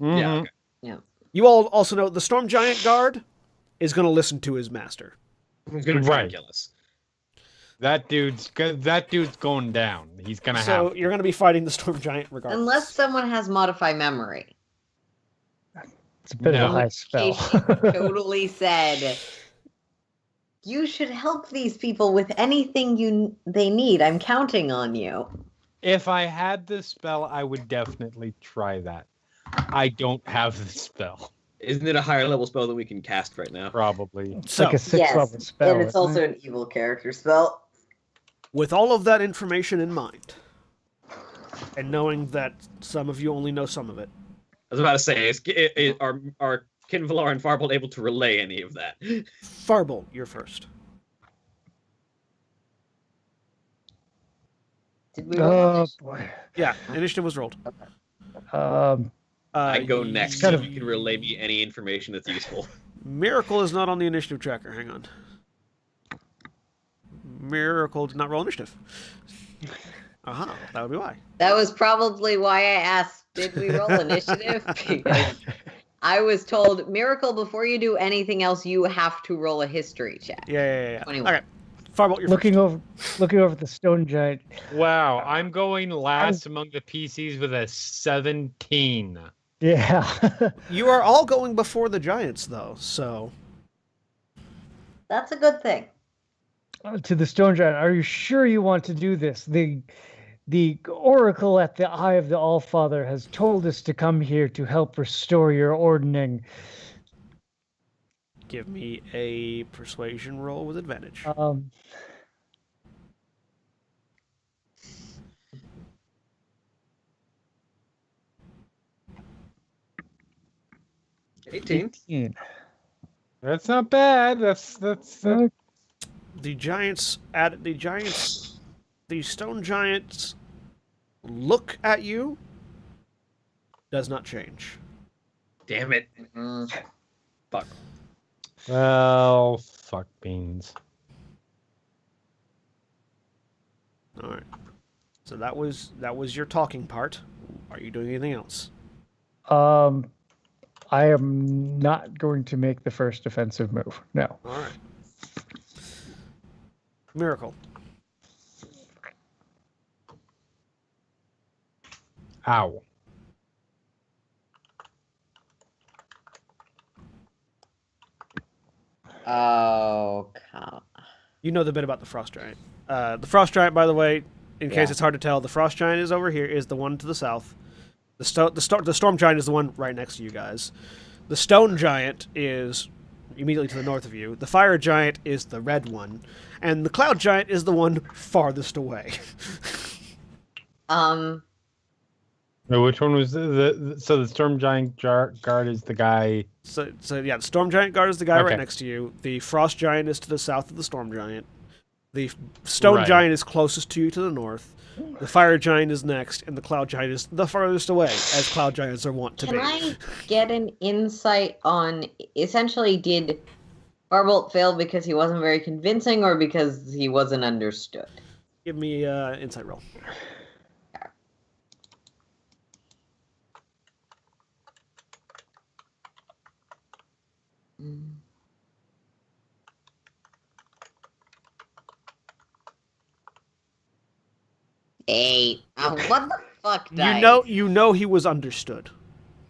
Yeah. Okay. Yeah. You all also know the Storm Giant Guard is going to listen to his master. He's gonna try and kill us. That dude's going down. He's gonna So have. you're going to be fighting the Storm Giant regardless. Unless someone has modify memory. It's a bit of a No. high spell. Casey totally said, you should help these people with anything they need. I'm counting on you. If I had this spell, I would definitely try that. I don't have the spell. Isn't it a higher level spell than we can cast right now? Probably. It's So, like a 6-level spell. and it's isn't also it? an evil character spell. with all of that information in mind, and knowing that some of you only know some of it, I was about to say, are Kinvalar and Farbolt able to relay any of that? Farbolt, you're first. Did we roll this? Boy. Yeah, initiative was rolled. I go next, kind so of- you can relay me any information that's useful. Miracle is not on the initiative tracker. Hang on. Miracle did not roll initiative. Aha, that would be why. That was probably why I asked, did we roll initiative? Because I was told, Miracle, before you do anything else, you have to roll a history check. Yeah. 21. Okay, Farbolt, you're looking over at the stone giant. Wow, I'm going last among the PCs with a 17. Yeah. first. You are all going before the giants, though, so... That's a good thing. To the stone giant, are you sure you want to do this? The oracle at the Eye of the Allfather has told us to come here to help restore your ordning. Give me a persuasion roll with advantage. 18. 18. That's not bad. That's The stone giants look at you, does not change. Damn it. Mm. Fuck. well, fuck beans. All right. So that was your talking part. Are you doing anything else? I am not going to make the first defensive move. No. All right. Miracle. Ow. Oh, come. You know the bit about the frost giant. The frost giant, by the way, in case Yeah. it's hard to tell, the frost giant is over here. Is the one to the south. The storm giant is the one right next to you guys. The stone giant is immediately to the north of you. The fire giant is the red one, and the cloud giant is the one farthest away. No, which one was so the storm giant guard is the guy? So yeah, the storm giant guard is the guy right Okay. next to you. The frost giant is to the south of the storm giant. The stone Right. giant is closest to you to the north. The fire giant is next, and the cloud giant is the farthest away, as cloud giants are wont to Can be. I get an insight on, essentially, did Farbolt fail because he wasn't very convincing or because he wasn't understood? Give me an insight roll. Mm. 8. What the fuck, dice? You know he was understood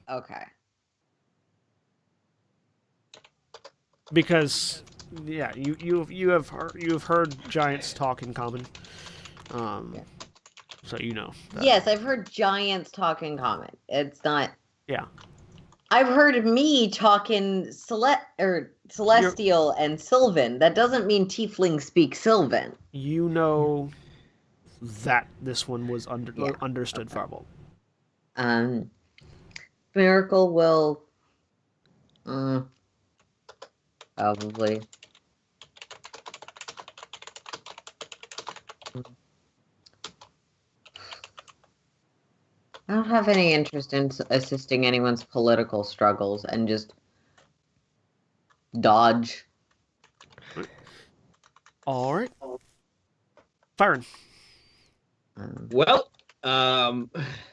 Okay. because yeah, you have heard giants talk in common. Yeah. So you know. that. Yes, I've heard giants talk in common. It's not. Yeah. I've heard me talk in celestial and Sylvan. That doesn't mean tieflings speak Sylvan. You know that this one was Yeah, understood okay. Farbolt. Miracle will probably. I don't have any interest in assisting anyone's political struggles and just dodge. All right. Firing. Well,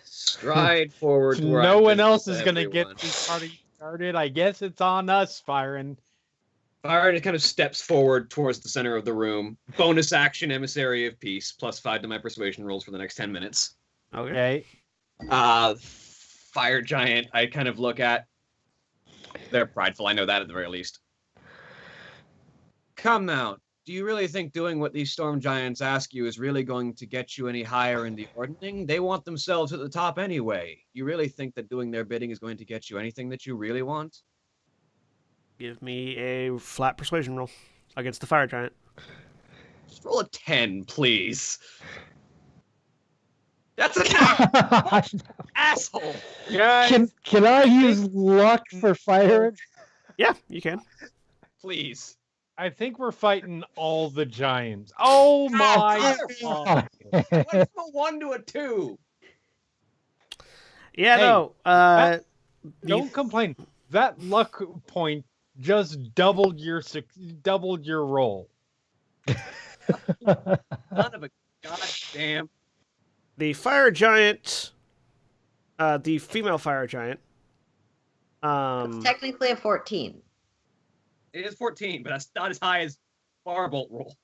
stride forward. to where No I'm one else visible is to gonna everyone. get this party started. I guess it's on us, Firen. Byron kind of steps forward towards the center of the room. Bonus action, Emissary of Peace, +5 to my persuasion rolls for the next 10 minutes. Okay. Okay. Fire giant, I kind of look at. They're prideful, I know that at the very least. Come now, do you really think doing what these storm giants ask you is really going to get you any higher in the ordering? They want themselves at the top anyway. You really think that doing their bidding is going to get you anything that you really want? Give me a flat persuasion roll against the fire giant. Just roll a 10, please. That's enough! Asshole! Guys, can I use luck for fire? Yeah, you can. Please. I think we're fighting all the giants. Oh my god. What's the 1 to a 2? Yeah, Hey, no. Don't complain. That luck point just doubled your roll. Son of a goddamn. The fire giant, the female fire giant. It's technically a 14. It is 14, but that's not as high as Firebolt rolled.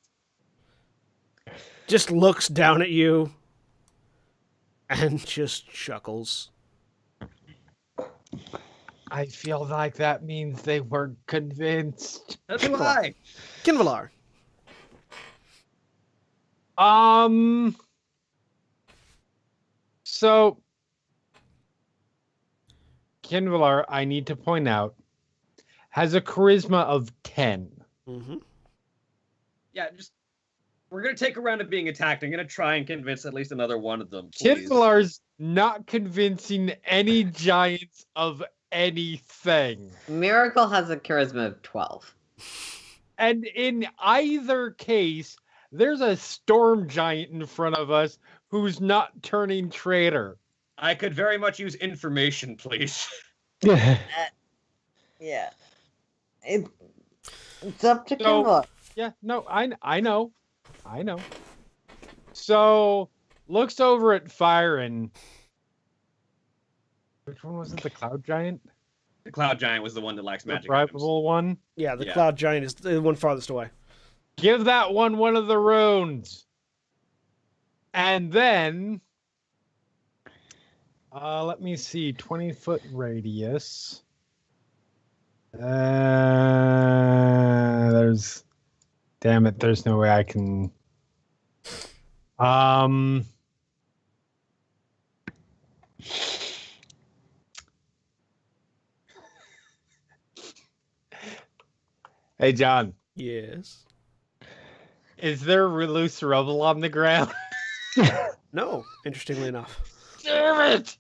Just looks down at you and just chuckles. I feel like that means they weren't convinced. That's why. Kinvalar. So, Kinvalar, I need to point out, has a charisma of 10. Mm-hmm. Yeah, we're gonna take a round of being attacked. I'm gonna try and convince at least another one of them. Please. Kinvalar's not convincing any giants of anything. Miracle has a charisma of 12. And in either case, there's a storm giant in front of us who's not turning traitor. I could very much use information, please. Yeah. It's up to Kinvalar. Yeah, no, I know. So, looks over at Fire and... Which one was it? The Cloud Giant? The Cloud Giant was the one that lacks The magic items. bribable one? Yeah, the Yeah. cloud giant is the one farthest away. Give that one of the runes. And then... let me see. 20-foot radius. There's... Damn it, there's no way I can... Hey, John. Yes. Is there loose rubble on the ground? No, interestingly enough. Damn it!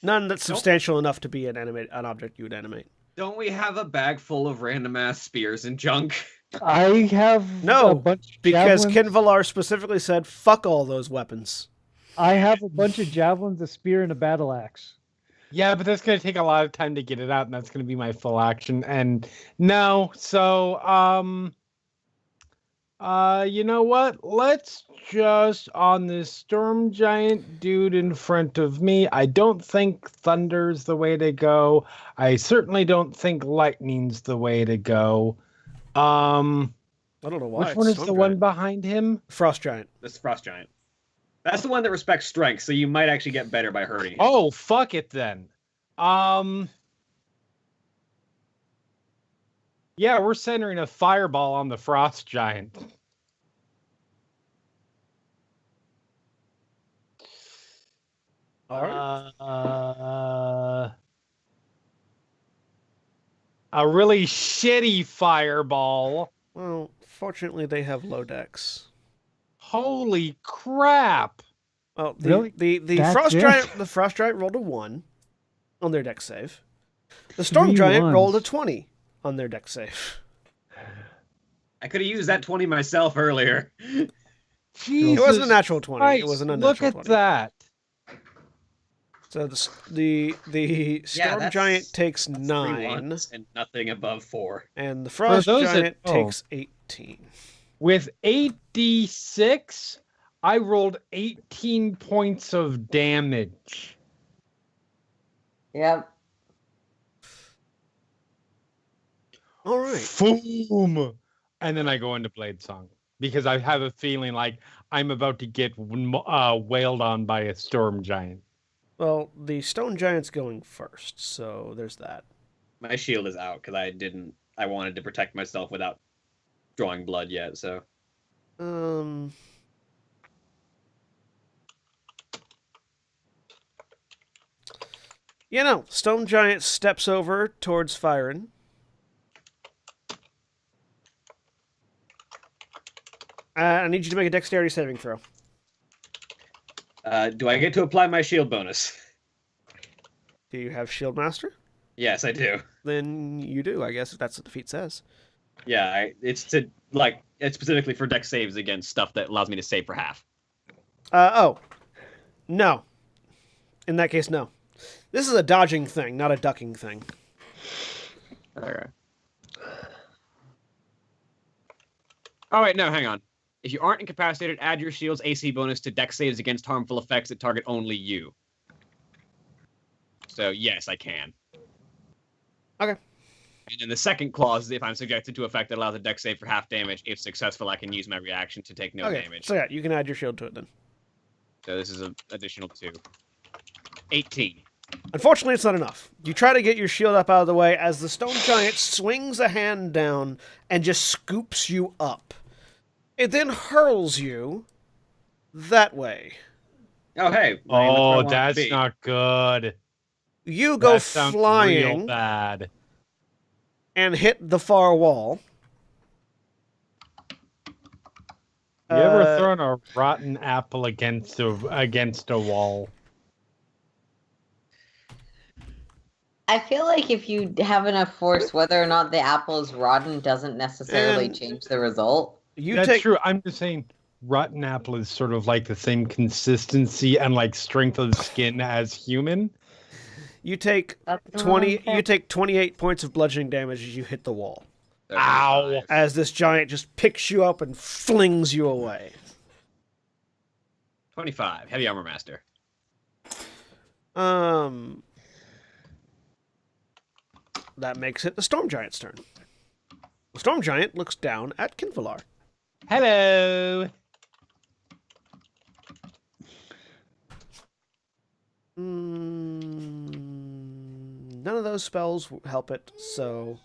None that's substantial enough to be an object you would animate. Don't we have a bag full of random ass spears and junk? I have No, a bunch of because javelins. Kinvalar specifically said, fuck all those weapons. I have a bunch of javelins, a spear, and a battle axe. Yeah, but that's going to take a lot of time to get it out, and that's going to be my full action. And no, so, you know what? Let's just, on this storm giant dude in front of me, I don't think thunder's the way to go. I certainly don't think lightning's the way to go. I don't know why. Which one is the one behind him? Frost giant. This Frost Giant. That's the one that respects strength, so you might actually get better by hurting. Oh, fuck it then. Yeah, we're centering a fireball on the frost giant. All right. A really shitty fireball. Well, fortunately, they have low decks. Holy crap! Oh, Really? the That's frost it? giant. The frost giant rolled a 1 on their deck save. The storm 3 giant ones. rolled a 20 on their deck save. I could have used that 20 myself earlier. Jesus It wasn't a natural 20. Christ, It was an unnatural look at 20. that. So the storm that's- giant takes That's 3 9, ones and nothing above 4. and the frost those that- giant oh. takes 18. With 8d6, I rolled 18 points of damage. Yep. All right. Boom! And then I go into Blade Song because I have a feeling like I'm about to get wailed on by a storm giant. Well, the stone giant's going first, so there's that. My shield is out because I wanted to protect myself without drawing blood yet, so. Stone Giant steps over towards Fyron. I need you to make a dexterity saving throw. Do I get to apply my shield bonus? Do you have Shield Master? Yes, I do. Then you do, I guess, if that's what the feat says. Yeah, it's specifically for dex saves against stuff that allows me to save for half. No. In that case, no. This is a dodging thing, not a ducking thing. Okay. Oh, wait, no, hang on. If you aren't incapacitated, add your shield's AC bonus to dex saves against harmful effects that target only you. So, yes, I can. Okay. And then the second clause is if I'm subjected to effect that allows a dex save for half damage, if successful, I can use my reaction to take no damage. So yeah, you can add your shield to it then. So this is an additional 2. 18. Unfortunately, it's not enough. You try to get your shield up out of the way as the Stone Giant swings a hand down and just scoops you up. It then hurls you that way. Oh, hey. Oh, that's not good. You go That sounds flying real bad. and hit the far wall. You ever thrown a rotten apple against a wall? I feel like if you have enough force, whether or not the apple is rotten doesn't necessarily change the result. That's true. I'm just saying, rotten apple is sort of like the same consistency and like strength of skin as human. You take 28 points of bludgeoning damage as you hit the wall. Ow! As this giant just picks you up and flings you away. 25. Heavy Armor Master. That makes it the Storm Giant's turn. The Storm Giant looks down at Kinvalar. Hello! None of those spells help it, so...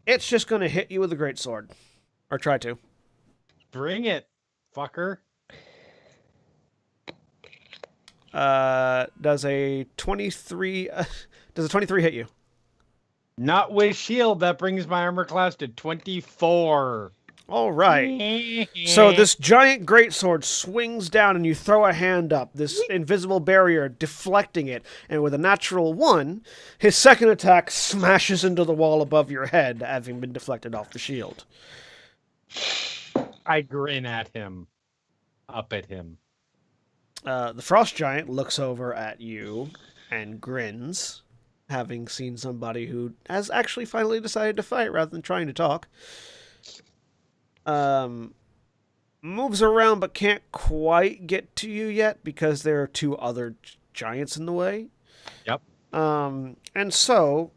It's just going to hit you with a greatsword. Or try to. Bring it, fucker. Does a 23 hit you? Not with shield. That brings my armor class to 24. All right. So this giant greatsword swings down and you throw a hand up, this invisible barrier deflecting it, and with a natural 1, his second attack smashes into the wall above your head, having been deflected off the shield. I grin at him. Up at him. The Frost Giant looks over at you and grins, having seen somebody who has actually finally decided to fight rather than trying to talk. Moves around but can't quite get to you yet because there are 2 other giants in the way. Yep. And so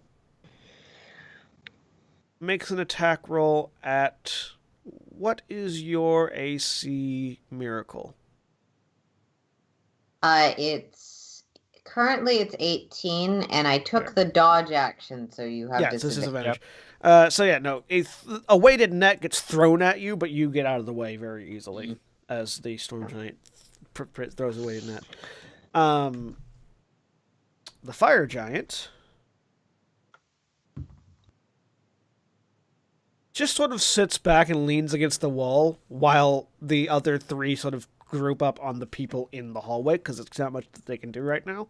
makes an attack roll at... What is your AC Miracle? It's currently 18, and I took the dodge action, so you have disadvantage. A weighted net gets thrown at you, but you get out of the way very easily as the Storm Giant throws a weighted net. The Fire Giant just sort of sits back and leans against the wall while the other 3 sort of group up on the people in the hallway because it's not much that they can do right now.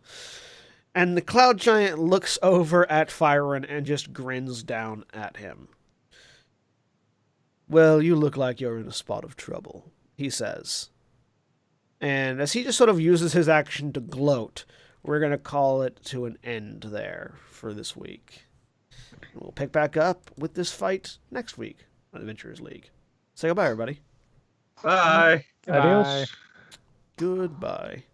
And the Cloud Giant looks over at Fyron and just grins down at him. Well, you look like you're in a spot of trouble, he says. And as he just sort of uses his action to gloat, we're going to call it to an end there for this week. We'll pick back up with this fight next week on Adventurers League. Say goodbye, everybody. Bye. Adios. Goodbye.